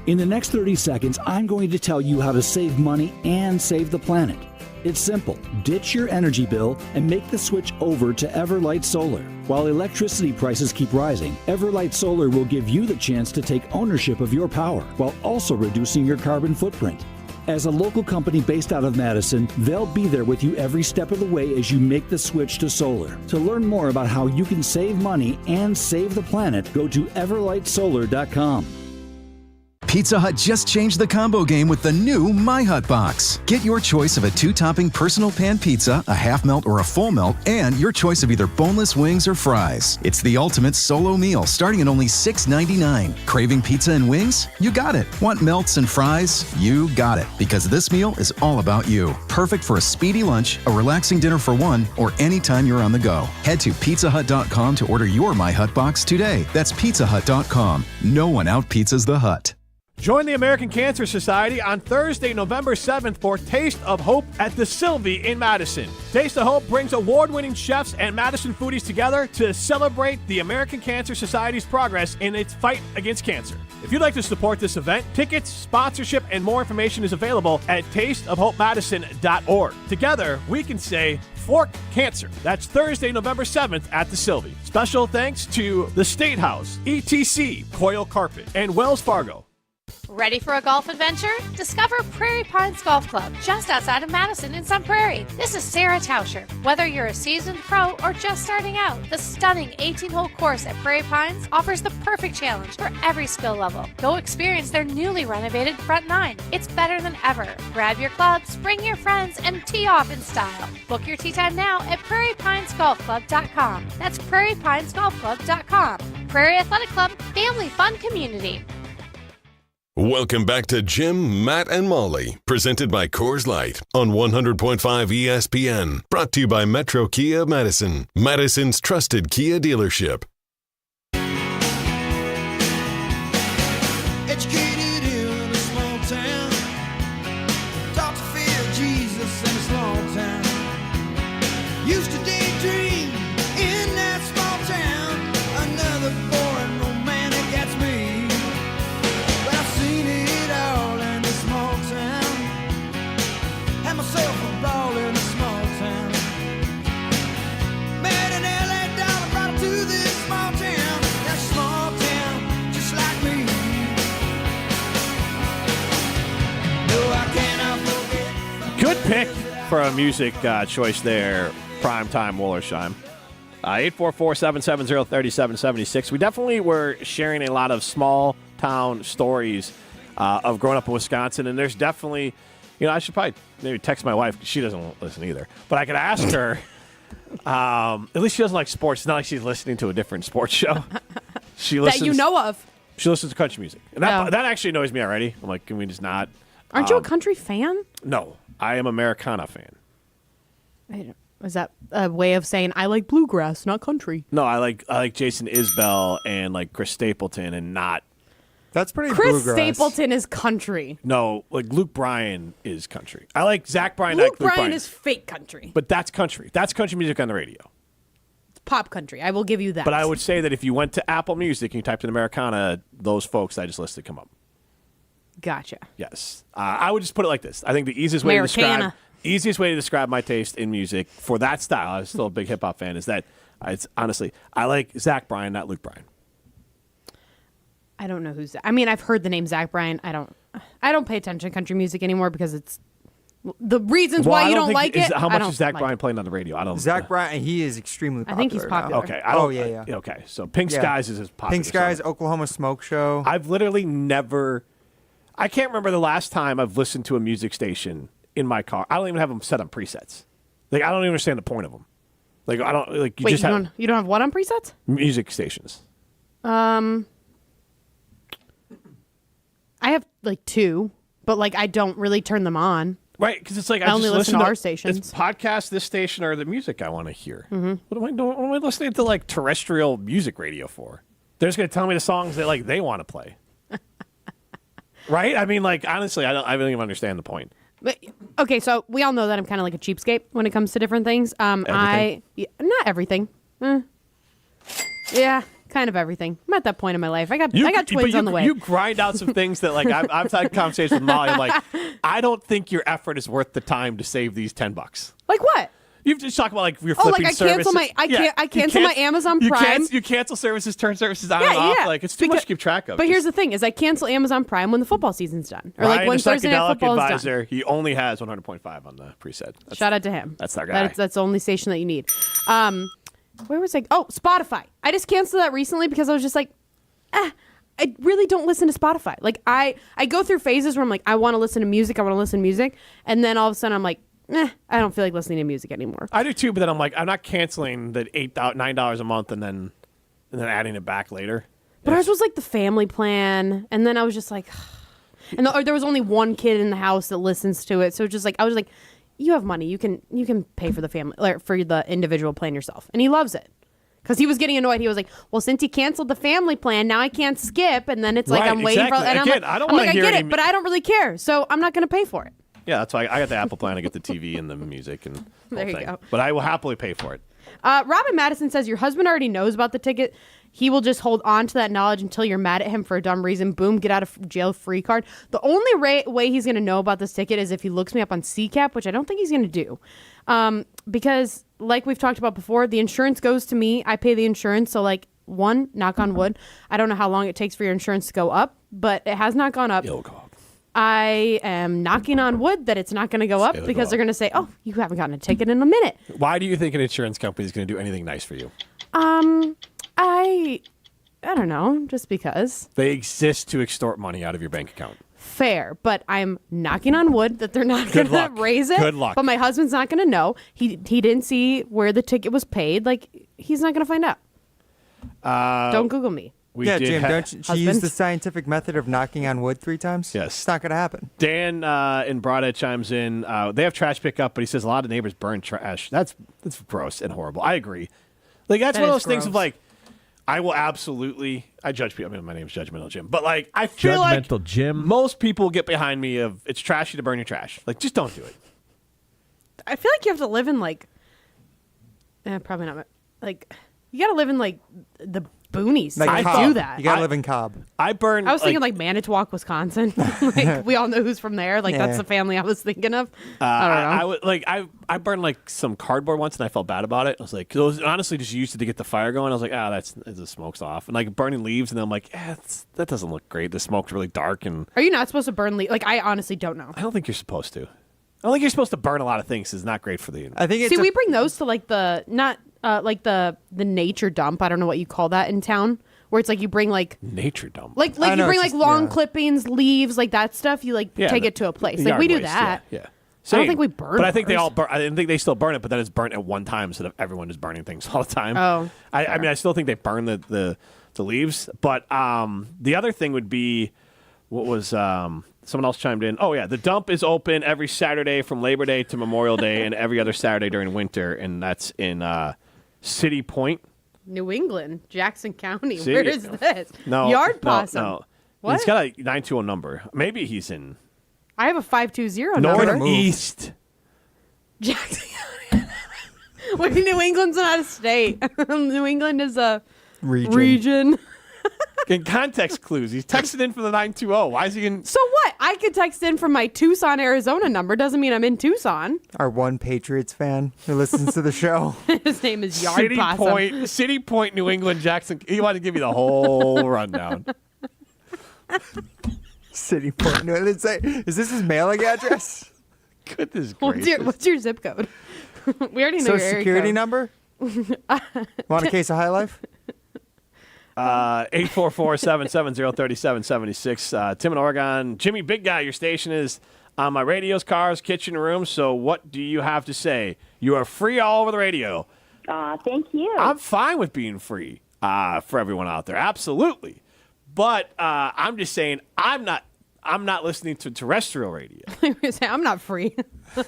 In the next 30 seconds, I'm going to tell you how to save money and save the planet. It's simple. Ditch your energy bill and make the switch over to Everlight Solar. While electricity prices keep rising, Everlight Solar will give you the chance to take ownership of your power while also reducing your carbon footprint. As a local company based out of Madison, they'll be there with you every step of the way as you make the switch to solar. To learn more about how you can save money and save the planet, go to everlightsolar.com. Pizza Hut just changed the combo game with the new My Hut Box. Get your choice of a 2-topping personal pan pizza, a half melt or a full melt, and your choice of either boneless wings or fries. It's the ultimate solo meal starting at only $6.99. Craving pizza and wings? You got it. Want melts and fries? You got it. Because this meal is all about you. Perfect for a speedy lunch, a relaxing dinner for one, or anytime you're on the go. Head to pizzahut.com to order your My Hut Box today. That's pizzahut.com. No one out-pizzas the Hut. Join the American Cancer Society on Thursday, November 7th for Taste of Hope at the Sylvie in Madison. Taste of Hope brings award-winning chefs and Madison foodies together to celebrate the American Cancer Society's progress in its fight against cancer. If you'd like to support this event, tickets, sponsorship, and more information is available at tasteofhopemadison.org. Together, we can say Fork Cancer. That's Thursday, November 7th at the Sylvie. Special thanks to the State House, ETC, Coil Carpet, and Wells Fargo. Ready for a golf adventure? Discover Prairie Pines Golf Club, just outside of Madison in Sun Prairie. This is Sarah Tauscher. Whether you're a seasoned pro or just starting out, the stunning 18-hole course at Prairie Pines offers the perfect challenge for every skill level. Go experience their newly renovated front nine. It's better than ever. Grab your clubs, bring your friends, and tee off in style. Book your tee time now at prairiepinesgolfclub.com. That's prairiepinesgolfclub.com. Prairie Athletic Club, family fun community. Welcome back to Jim, Matt, and Molly, presented by Coors Light on 100.5 ESPN. Brought to you by Metro Kia of Madison, Madison's trusted Kia dealership. Educated in a small town, taught to fear Jesus in a small town. Used to daydream in that small town, another boring romantic, that's me. But I've seen it all in this small town, had myself a ball in a small town. Met an LA dollar, brought her to this small town. That small town, just like me. Good pick for a music choice there, Primetime Wollersheim. 844-770-3776. We definitely were sharing a lot of small town stories of growing up in Wisconsin, and there's definitely, I should probably maybe text my wife. She doesn't listen either, but I could ask her. At least she doesn't like sports. It's not like she's listening to a different sports show. She listens, that you know of. She listens to country music, and that actually annoys me already. I'm like, can we just not? Aren't you a country fan? No, I am Americana fan. Is that a way of saying I like bluegrass, not country? No, I like Jason Isbell and like Chris Stapleton, and not. That's pretty Chris bluegrass. Stapleton is country. No, like Luke Bryan is country. I like Zach Bryan. Luke Bryan is fake country. But that's country. That's country music on the radio. It's pop country. I will give you that. But I would say that if you went to Apple Music and you typed in Americana, those folks I just listed come up. Gotcha. Yes. I would just put it like this. I think the easiest way to describe my taste in music for that style, I'm still a big hip-hop fan, is that it's honestly, I like Zach Bryan, not Luke Bryan. I don't know who's. I mean, I've heard the name Zach Bryan. I don't pay attention to country music anymore because it's the reasons why you don't like it. How much is Zach Bryan playing on the radio? I don't. Zach Bryan, he is extremely popular. I think he's popular. Okay. Yeah. Okay. So Pink Skies is his popular. Pink Skies, song. Oklahoma Smoke Show. I've literally never. I can't remember the last time I've listened to a music station in my car. I don't even have them set on presets. Like I don't even understand the point of them. Like I don't like. You don't have what on presets? Music stations. I have like two, but like I don't really turn them on. Right, because it's like I only just listen to our stations. It's podcast, this station, or the music I want to hear. Mm-hmm. What am I listening to like terrestrial music radio for? They're just going to tell me the songs that like they want to play. Right? I mean, like honestly, I don't even understand the point. But, okay, so we all know that I'm kind of like a cheapskate when it comes to different things. Everything? Not everything. Yeah. Kind of everything. I'm at that point in my life. I got twins on the way. You grind out some things that like I've had conversations with Molly. I'm like, I don't think your effort is worth the time to save these $10. Like what? You just talk about like your Oh, flipping like I services. cancel my Amazon Prime. You cancel services, turn services on and off. Like it's too much to keep track of. But here's the thing: is I cancel Amazon Prime when the football season's done, or Ryan, like when the Thursday night psychedelic football is advisor, done. he only has 100.5 on the preset. Shout out to him. That's our guy. That's the only station that you need. Where was I? Oh, Spotify. I just canceled that recently because I was just like, I really don't listen to Spotify. Like I go through phases where I'm like, I want to listen to music, and then all of a sudden I'm like, I don't feel like listening to music anymore. I do too, but then I'm like, I'm not canceling the $9 a month and then adding it back later. But ours was like the family plan, and then I was just like, and there was only one kid in the house that listens to it, so just like I was like, you have money, you can pay for the family or for the individual plan yourself, and he loves it. Because he was getting annoyed. He was like, well, since he canceled the family plan, now I can't skip. And then it's like, I'm waiting for... And Again, I get it, but I don't really care. So I'm not going to pay for it. Yeah, that's why I got the Apple plan. I get the TV and the music and the There whole you thing. go. But I will happily pay for it. Robin Madison says, your husband already knows about the ticket. He will just hold on to that knowledge until you're mad at him for a dumb reason. Boom, get out of jail free card. The only way he's going to know about this ticket is if he looks me up on CCAP, which I don't think he's going to do. Because like we've talked about before, the insurance goes to me. I pay the insurance. So like, one, knock on wood, I don't know how long it takes for your insurance to go up, but it has not gone up. It'll go up. I am knocking on wood that it's not going to go up because they're going to say, oh, you haven't gotten a ticket in a minute. Why do you think an insurance company is going to do anything nice for you? I don't know, just because. They exist to extort money out of your bank account. Fair, but I'm knocking on wood that they're not going to raise it. Good luck. But my husband's not going to know. He didn't see where the ticket was paid. Like, he's not going to find out. Don't Google me. Jim, don't you use the scientific method of knocking on wood 3 times? Yes. It's not going to happen. Dan in Broadhead chimes in. They have trash pickup, but he says a lot of neighbors burn trash. That's gross and horrible. I agree. Like, that's one of those things of like, I will absolutely. I judge people. I mean, my name's Judgmental Jim, but like, I feel like Jim. Most people get behind me of it's trashy to burn your trash. Like, just don't do it. I feel like you have to live in like, probably not. Like, you got to live in like the boonies. Like to do that. You got to live in Cobb. I burn. I was thinking like Manitowoc, Wisconsin. Like we all know who's from there. Like that's the family I was thinking of. I don't know. I would like I burned like some cardboard once and I felt bad about it. I was like, 'cause it was honestly just used to get the fire going. I was like, the smoke's off, and like burning leaves, and then I'm like, that doesn't look great. The smoke's really dark, and Are you not supposed to burn leaves? Like I honestly don't know. I don't think you're supposed to. I don't think you're supposed to burn a lot of things. It's not great for the. I think. We bring those to like the like the nature dump. I don't know what you call that in town. Where it's like you bring like nature dump, like you bring like long clippings, leaves, like that stuff. You like take it to a place. Like we do that. Yeah. I don't think we burn. But I think they ours. all burn. I think they still burn it, but then it's burnt at one time instead of everyone is burning things all the time. Oh, I mean, I still think they burn the leaves. But the other thing would be, what was someone else chimed in? Oh yeah, the dump is open every Saturday from Labor Day to Memorial Day, and every other Saturday during winter, and that's in City Point. New England, Jackson County. See? Where is this? No, Yard possum. No. What? He's got a 920 number. Maybe he's in I have a 520 number. Northeast. Jackson County. Wait, New England's not a state. New England is a region. In context clues, he's texted in from the 920. Why is he in? So what? I could text in from my Tucson, Arizona number. Doesn't mean I'm in Tucson. Our one Patriots fan who listens to the show. His name is Yard Possum. City Point, New England, Jackson. He wanted to give you the whole rundown. City Point. No, is this his mailing address? Goodness gracious. What's your zip code? We already know your Social area security code. number? Want a case of High Life? 844-770-3776. Tim in Oregon. Jimmy, big guy, your station is on my radios, cars, kitchen, room. So what do you have to say? You are free all over the radio. Thank you. I'm fine with being free for everyone out there. Absolutely. But I'm just saying I'm not listening to terrestrial radio. I'm not free. I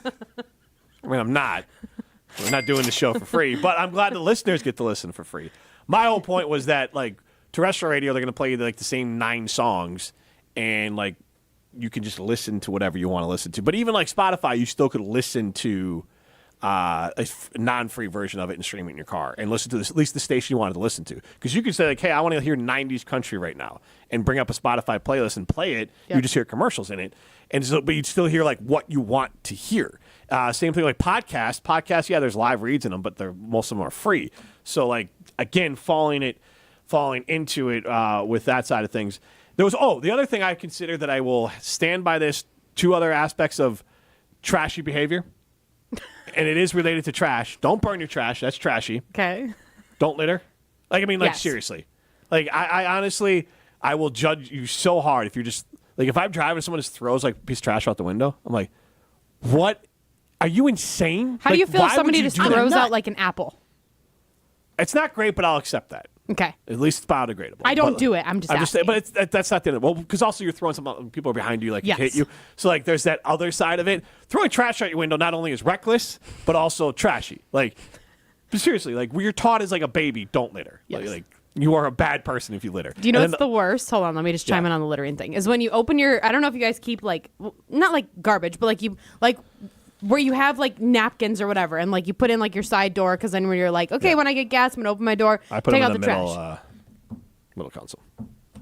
mean, I'm not. We're not doing the show for free, but I'm glad the listeners get to listen for free. My whole point was that, like, terrestrial radio, they're going to play like the same 9 songs, and like you can just listen to whatever you want to listen to. But even like Spotify, you still could listen to a non-free version of it and stream it in your car and listen to at least the station you wanted to listen to. Because you could say like, hey, I want to hear 90s country right now, and bring up a Spotify playlist and play it. Yep. You just hear commercials in it, and so but you'd still hear like what you want to hear. Same thing like podcasts. Podcasts, yeah, there's live reads in them, but most of them are free. So, like, again, falling into it with that side of things. The other thing I consider that I will stand by this, 2 other aspects of trashy behavior, and it is related to trash. Don't burn your trash. That's trashy. Okay. Don't litter. Yes. Seriously. Like, I honestly, I will judge you so hard if you're just, like, if I'm driving and someone just throws, like, a piece of trash out the window, I'm like, what? Are you insane? How do you feel if somebody just throws out, like, an apple? It's not great, but I'll accept that. Okay. At least it's biodegradable. I don't do it. I'm just asking. But that's not the end. Well, because also you're throwing something out, people are behind you, like, hit you. So, like, there's that other side of it. Throwing trash out your window not only is reckless, but also trashy. Like, but seriously, like, you're taught as, like, a baby, don't litter. Yes. Like, you are a bad person if you litter. Do you know what's the worst? Hold on, let me just chime in on the littering thing. Is when you open your, I don't know if you guys keep, like, not like garbage, but like where you have, like, napkins or whatever, and, like, you put in, like, your side door, because then when you're like, okay, when I get gas, I'm going to open my door, I put take them out in the middle, middle console.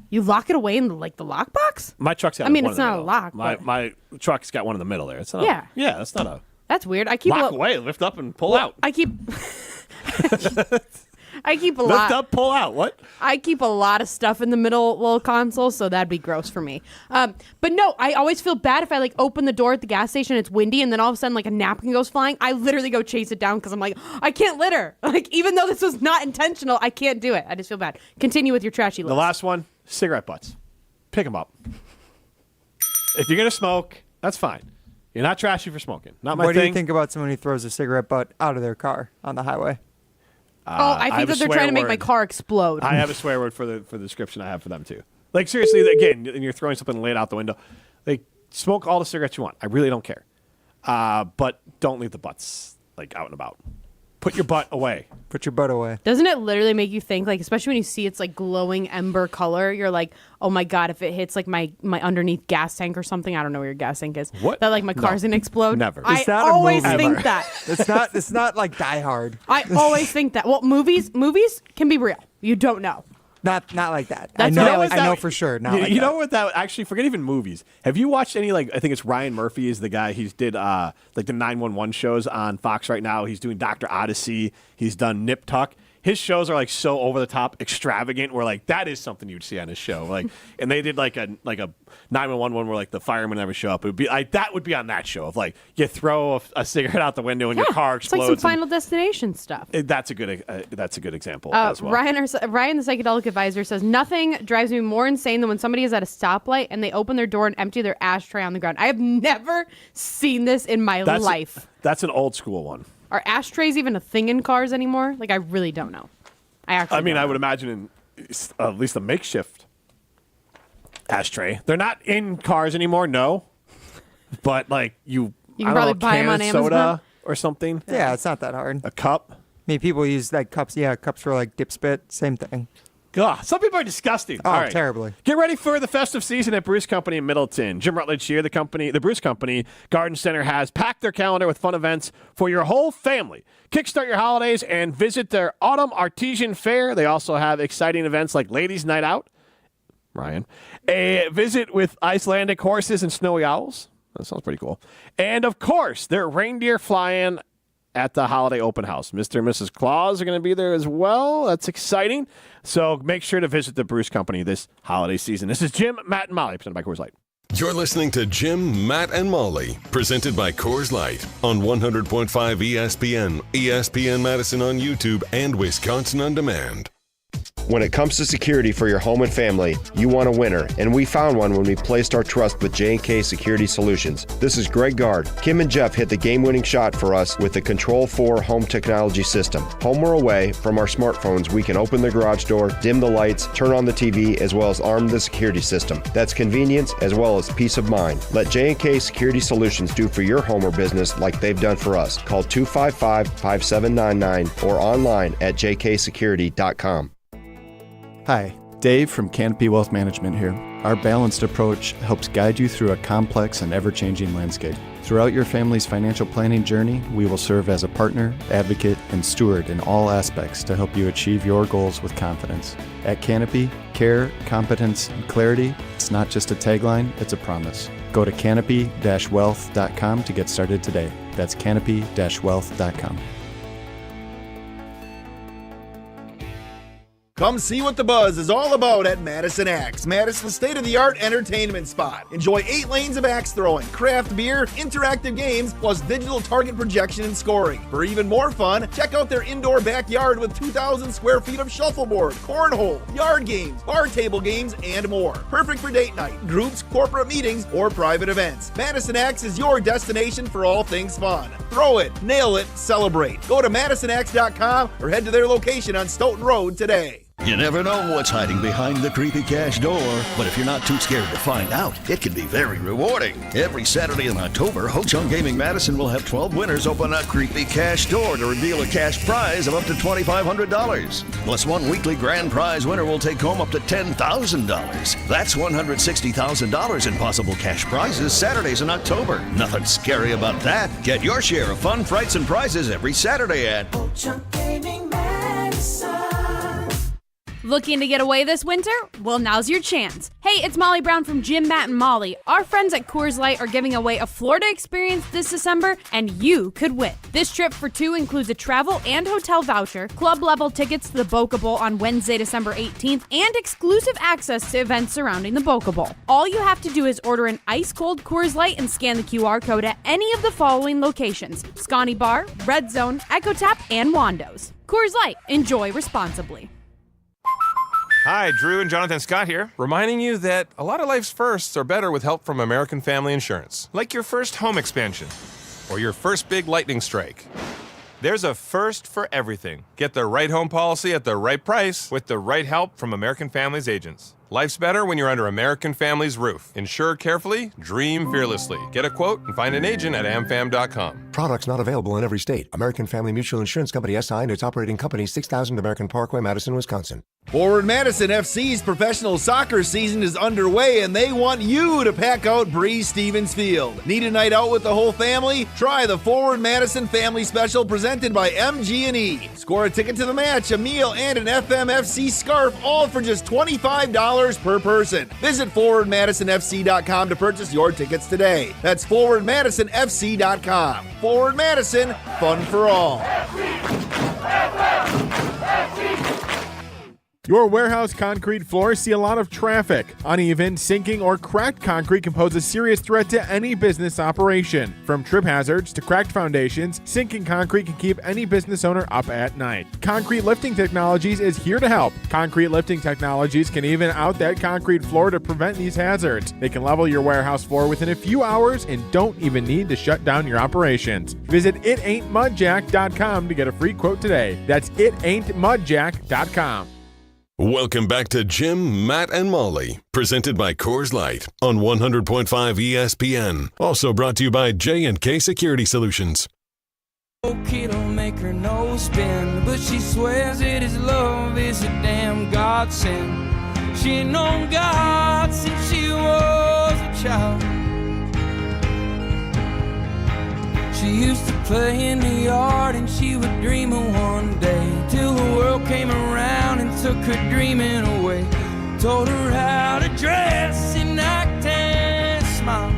You lock it away in, like, the lockbox? My truck's got I mean, one it's in the not a middle. lock. My truck's got one in the middle there. It's not Yeah. Yeah, that's not a... That's weird. I keep lock away, lift up, and pull out. I keep a lot. Lift up, pull out. What? I keep a lot of stuff in the middle little console, so that'd be gross for me. But no, I always feel bad if I, like, open the door at the gas station, it's windy, and then all of a sudden, like, a napkin goes flying. I literally go chase it down because I'm like, I can't litter. Like, even though this was not intentional, I can't do it. I just feel bad. Continue with your trashy list. The last one, cigarette butts. Pick them up. If you're going to smoke, that's fine. You're not trashy for smoking. Not my What thing. do you think about someone who throws a cigarette butt out of their car on the highway? I think that they're trying to make my car explode. I have a swear word for the description I have for them too. Like, seriously, again, and you're throwing something late out the window. Like, smoke all the cigarettes you want. I really don't care. But don't leave the butts, like, out and about. Put your butt away. Put your butt away. Doesn't it literally make you think, like, especially when you see it's like glowing ember color, you're like, oh my God, if it hits like my underneath gas tank or something, I don't know where your gas tank is. What? That like my car's gonna explode. Never. I It's not a always movie. think that. It's not like Die Hard. I always think that. Well, movies can be real. You don't know. Not like that. That's I what I know. always I know for sure. Not like you that. know what that actually, forget even movies. Have you watched any, like, I think it's Ryan Murphy is the guy. He did like the 911 shows on Fox right now. He's doing Dr. Odyssey. He's done Nip Tuck. His shows are like so over the top, extravagant. Where like that is something you'd see on his show. Like, and they did like a 911 one where like the firemen never show up. It would be like that would be on that show of like you throw a cigarette out the window and your car It's like explodes. some Final Destination stuff. That's a good example as well. Ryan, the psychedelic advisor, says nothing drives me more insane than when somebody is at a stoplight and they open their door and empty their ashtray on the ground. I have never seen this in my life. That's an old school one. Are ashtrays even a thing in cars anymore? Like, I really don't know. I would imagine in at least a makeshift ashtray. They're not in cars anymore, no. But like you can probably buy them on Amazon soda or something. Yeah, it's not that hard. A cup. I mean, people use like cups. Yeah, cups for like dip spit. Same thing. God, some people are disgusting. Oh, All right. terribly. Get ready for the festive season at Bruce Company in Middleton. Jim Rutledge here. The Bruce Company Garden Center has packed their calendar with fun events for your whole family. Kickstart your holidays and visit their Autumn Artesian Fair. They also have exciting events like Ladies Night Out, Ryan, a visit with Icelandic horses and snowy owls. That sounds pretty cool. And, of course, their reindeer fly-in at the holiday open house. Mr. and Mrs. Claus are going to be there as well. That's exciting. So make sure to visit the Bruce Company this holiday season. This is Jim, Matt, and Molly, presented by Coors Light. You're listening to Jim, Matt, and Molly, presented by Coors Light on 100.5 ESPN, ESPN Madison on YouTube, and Wisconsin On Demand. When it comes to security for your home and family, you want a winner, and we found one when we placed our trust with J&K Security Solutions. This is Greg Gard. Kim and Jeff hit the game-winning shot for us with the Control 4 home technology system. Home or away, from our smartphones, we can open the garage door, dim the lights, turn on the TV, as well as arm the security system. That's convenience as well as peace of mind. Let J&K Security Solutions do for your home or business like they've done for us. Call 255-5799 or online at jksecurity.com. Hi, Dave from Canopy Wealth Management here. Our balanced approach helps guide you through a complex and ever-changing landscape. Throughout your family's financial planning journey, we will serve as a partner, advocate, and steward in all aspects to help you achieve your goals with confidence. At Canopy, care, competence, and clarity, it's not just a tagline, it's a promise. Go to canopy-wealth.com to get started today. That's canopy-wealth.com. Come see what the buzz is all about at Madison Axe, Madison's state-of-the-art entertainment spot. Enjoy 8 lanes of axe throwing, craft beer, interactive games, plus digital target projection and scoring. For even more fun, check out their indoor backyard with 2,000 square feet of shuffleboard, cornhole, yard games, bar table games, and more. Perfect for date night, groups, corporate meetings, or private events. Madison Axe is your destination for all things fun. Throw it, nail it, celebrate. Go to MadisonAxe.com or head to their location on Stoughton Road today. You never know what's hiding behind the creepy cash door, but if you're not too scared to find out, it can be very rewarding. Every Saturday in October, Ho Chunk Gaming Madison will have 12 winners open a creepy cash door to reveal a cash prize of up to $2,500. Plus, one weekly grand prize winner will take home up to $10,000. That's $160,000 in possible cash prizes Saturdays in October. Nothing scary about that. Get your share of fun, frights, and prizes every Saturday at Ho Chunk Gaming Madison. Looking to get away this winter? Well, now's your chance. Hey, it's Molly Brown from Jim, Matt, and Molly. Our friends at Coors Light are giving away a Florida experience this December, and you could win. This trip for 2 includes a travel and hotel voucher, club-level tickets to the Boca Bowl on Wednesday, December 18th, and exclusive access to events surrounding the Boca Bowl. All you have to do is order an ice-cold Coors Light and scan the QR code at any of the following locations: Scotty Bar, Red Zone, Echo Tap, and Wando's. Coors Light. Enjoy responsibly. Hi, Drew and Jonathan Scott here, reminding you that a lot of life's firsts are better with help from American Family Insurance. Like your first home expansion, or your first big lightning strike. There's a first for everything. Get the right home policy at the right price with the right help from American Family's agents. Life's better when you're under American Family's roof. Insure carefully, dream fearlessly. Get a quote and find an agent at amfam.com. Products not available in every state. American Family Mutual Insurance Company SI and its operating company 6000 American Parkway, Madison, Wisconsin. Forward Madison FC's professional soccer season is underway, and they want you to pack out Breeze Stevens Field. Need a night out with the whole family? Try the Forward Madison Family Special presented by MG&E. Score a ticket to the match, a meal, and an FMFC scarf, all for just $25 per person. Visit ForwardMadisonFC.com to purchase your tickets today. That's ForwardMadisonFC.com. Forward Madison, fun for all. Your warehouse concrete floors see a lot of traffic. Uneven, sinking, or cracked concrete can pose a serious threat to any business operation. From trip hazards to cracked foundations, sinking concrete can keep any business owner up at night. Concrete Lifting Technologies is here to help. Concrete Lifting Technologies can even out that concrete floor to prevent these hazards. They can level your warehouse floor within a few hours and don't even need to shut down your operations. Visit itaintmudjack.com to get a free quote today. That's itaintmudjack.com. Welcome back to Jim, Matt, and Molly, presented by Coors Light on 100.5 ESPN. Also brought to you by J&K Security Solutions. Kid'll make her nose spin, but she swears that his love is a damn godsend. She ain't known God since she was a child. She used to play in the yard and she would dream of one day, till the world came around and took her dreaming away. Told her how to dress and act and smile.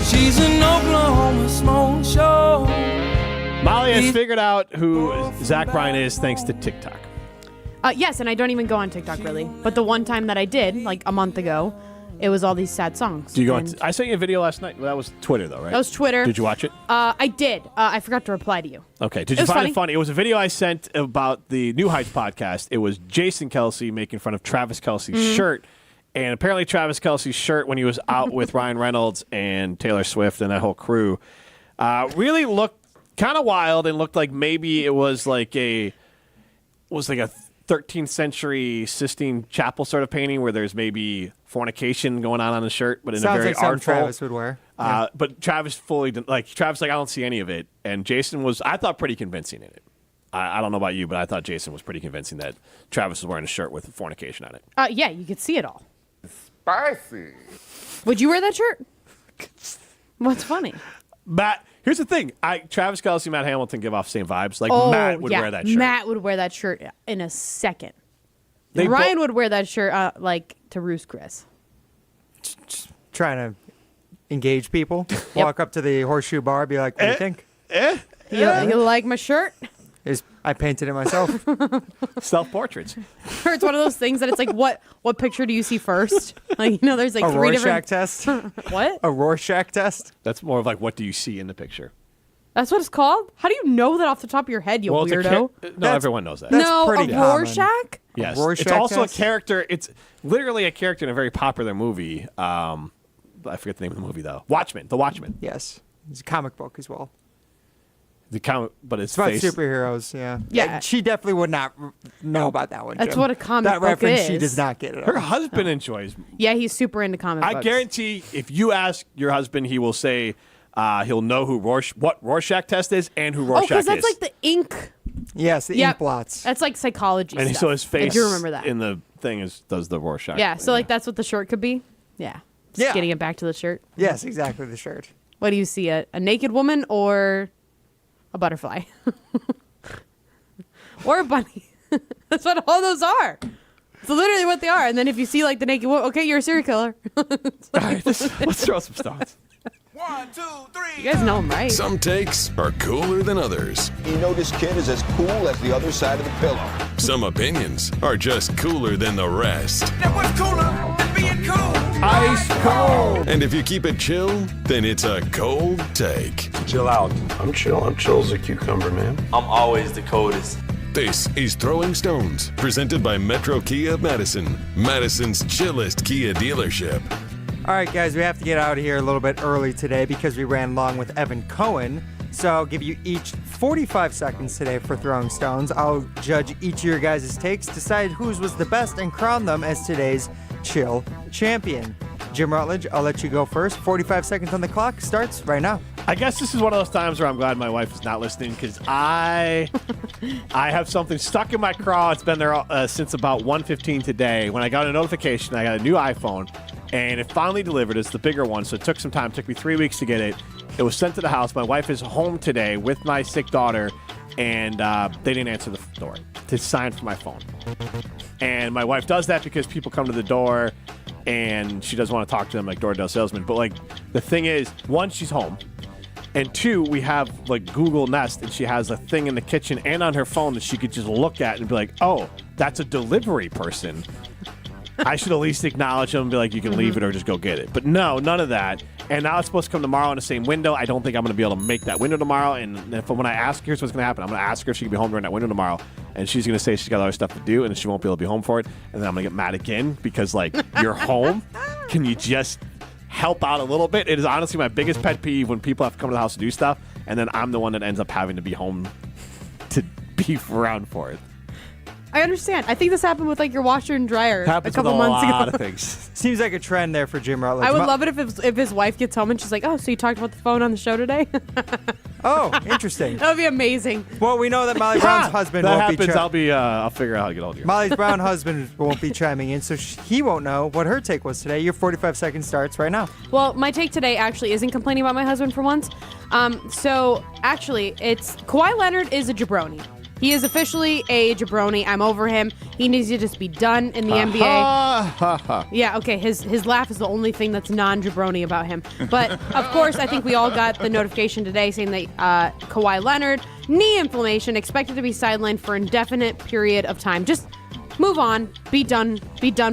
She's an Oklahoma smoke show. Molly has figured out who Zach Bryan is thanks to TikTok. Yes, and I don't even go on TikTok really. But the one time that I did, like a month ago, it was all these sad songs. Do you go on I sent you a video last night. Well, that was Twitter, though, right? That was Twitter. Did you watch it? I did. I forgot to reply to you. Okay. Did you find it funny? It was a video I sent about the New Heights podcast. It was Jason Kelce making fun of Travis Kelce's shirt. And apparently Travis Kelce's shirt, when he was out with Ryan Reynolds and Taylor Swift and that whole crew, really looked kind of wild and looked like maybe it was like a 13th century Sistine Chapel sort of painting where there's maybe fornication going on the shirt, but in Sounds a very like something artful. Travis would wear. Yeah. But Travis Travis I don't see any of it, and Jason was, I thought, pretty convincing in it. I don't know about you, but I thought Jason was pretty convincing that Travis was wearing a shirt with fornication on it. Yeah, you could see it all. Spicy. Would you wear that shirt? What's funny? Matt, here's the thing. Travis Kelce and Matt Hamilton give off same vibes. Like Matt would wear that shirt. Matt would wear that shirt in a second. They Ryan would wear that shirt like to Roost Chris. Trying to engage people. Walk up to the Horseshoe Bar, be like, what do you think? You like my shirt? I painted it myself. Self-portraits. Or it's one of those things that it's like, what picture do you see first? Like, there's like a three Rorschach different test. What? A Rorschach test. That's more of like, what do you see in the picture? That's what it's called? How do you know that off the top of your head, you weirdo? No, everyone knows that. No, a Rorschach? Yes. Rorschach it's also test? a character. It's literally a character in a very popular movie. I forget the name of the movie, though. Watchmen. The Watchmen. Yes. It's a comic book as well. The comic, but it's about face. superheroes, yeah. Yeah. She definitely would not know about that one, That's Jim. what a comic that book reference, is. she does not get it. Her husband enjoys. Yeah, he's super into comic books. I guarantee if you ask your husband, he will say he'll know what Rorschach test is and who Rorschach is. because that's like the ink. Yes, the ink blots. That's like psychology And stuff. so his face I do remember that. in the thing does the Rorschach. Yeah, so like that's what the shirt could be? Yeah. Just getting it back to the shirt. Yes, exactly, the shirt. What do you see? A naked woman or a butterfly? Or a bunny? That's what all those are. It's literally what they are. And then if you see like the naked woman, okay, you're a serial killer. All right, let's throw some stones. 1, 2, 3. You guys know them, right? Some takes are cooler than others. You know this kid is as cool as the other side of the pillow. Some opinions are just cooler than the rest. Now what's cooler than being cool? Ice cold. And if you keep it chill, then it's a cold take. Chill out. I'm chill. I'm chill as a cucumber, man. I'm always the coldest. This is Throwing Stones, presented by Metro Kia of Madison, Madison's chillest Kia dealership. All right, guys, we have to get out of here a little bit early today because we ran long with Evan Cohen. So I'll give you each 45 seconds today for Throwing Stones. I'll judge each of your guys' takes, decide whose was the best, and crown them as today's Chill Champion. Jim Rutledge, I'll let you go first. 45 seconds on the clock starts right now. I guess this is one of those times where I'm glad my wife is not listening because I have something stuck in my craw. It's been there since about 1:15 today when I got a notification. I got a new iPhone, and it finally delivered. It's the bigger one, so it took some time. It took me 3 weeks to get it. It was sent to the house. My wife is home today with my sick daughter, and they didn't answer the door to sign for my phone. And my wife does that because people come to the door, and she doesn't want to talk to them like DoorDash salesmen. But, like, the thing is, one, she's home. And two, we have, like, Google Nest, and she has a thing in the kitchen and on her phone that she could just look at and be like, oh, that's a delivery person. I should at least acknowledge them and be like, you can leave it or just go get it. But no, none of that. And now it's supposed to come tomorrow in the same window. I don't think I'm going to be able to make that window tomorrow. And when I ask, here's what's going to happen. I'm going to ask her if she can be home during that window tomorrow. And she's going to say she's got other stuff to do and she won't be able to be home for it. And then I'm going to get mad again because, like, you're home. Can you just help out a little bit? It is honestly my biggest pet peeve when people have to come to the house to do stuff. And then I'm the one that ends up having to be home to be around for it. I understand. I think this happened with like your washer and dryer Happens a couple with a months ago. lot of things. Seems like a trend there for Jim Rutledge. I would love it if his wife gets home and she's like, "Oh, so you talked about the phone on the show today?" Oh, interesting. That would be amazing. Well, we know that Molly Brown's husband that won't happens, be. I'll figure out how to get all of you. Molly's Brown husband won't be chiming in, so he won't know what her take was today. Your 45 seconds starts right now. Well, my take today actually isn't complaining about my husband for once. So actually, it's Kawhi Leonard is a jabroni. He is officially a jabroni. I'm over him. He needs to just be done in the NBA. Yeah, okay. His laugh is the only thing that's non-jabroni about him. But, of course, I think we all got the notification today saying that Kawhi Leonard, knee inflammation, expected to be sidelined for indefinite period of time. Just move on. Be done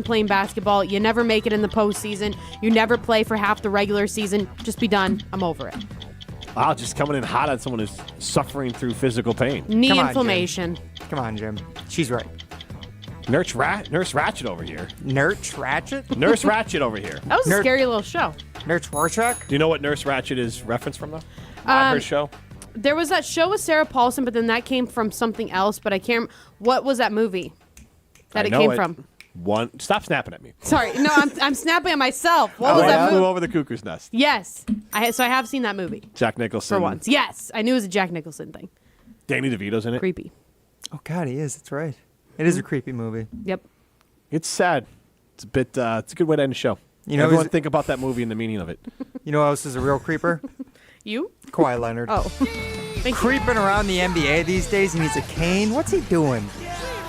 playing basketball. You never make it in the postseason. You never play for half the regular season. Just be done. I'm over it. Wow, just coming in hot on someone who's suffering through physical pain. Knee inflammation. Come on, Jim. She's right. Nurse Ratchet over here. Nurse Ratchet? Nurse Ratchet over here. That was a scary little show. Nurse Rorschach? Do you know what Nurse Ratchet is referenced from, though? On her show? There was that show with Sarah Paulson, but then that came from something else, but I can't. What was that movie that it came from? Stop snapping at me. Sorry, no, I'm snapping at myself. What was that movie? Flew Over the Cuckoo's Nest. Yes, so I have seen that movie. Jack Nicholson. For once, yes, I knew it was a Jack Nicholson thing. Danny DeVito's in it. Creepy. Oh God, he is. That's right. It is a creepy movie. Yep. It's sad. It's a bit. It's a good way to end the show. You know, everyone think about that movie and the meaning of it. You know who else is a real creeper? You? Kawhi Leonard. Oh. Creeping around the NBA these days. He needs a cane. What's he doing?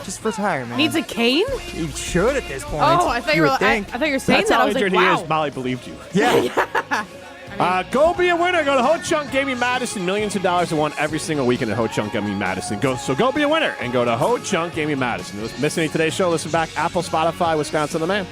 Just retire, man. Needs a cane? He should at this point. Oh, I thought you were. I thought you were saying That's that. how I was injured like, wow. he is. Molly believed you. Yeah. Go be a winner. Go to Ho Chunk Gaming Madison. Millions of dollars are won every single weekend at Ho Chunk Gaming Madison. Go be a winner and go to Ho Chunk Gaming Madison. Miss any today's show? Listen back. Apple, Spotify, Wisconsin, the man.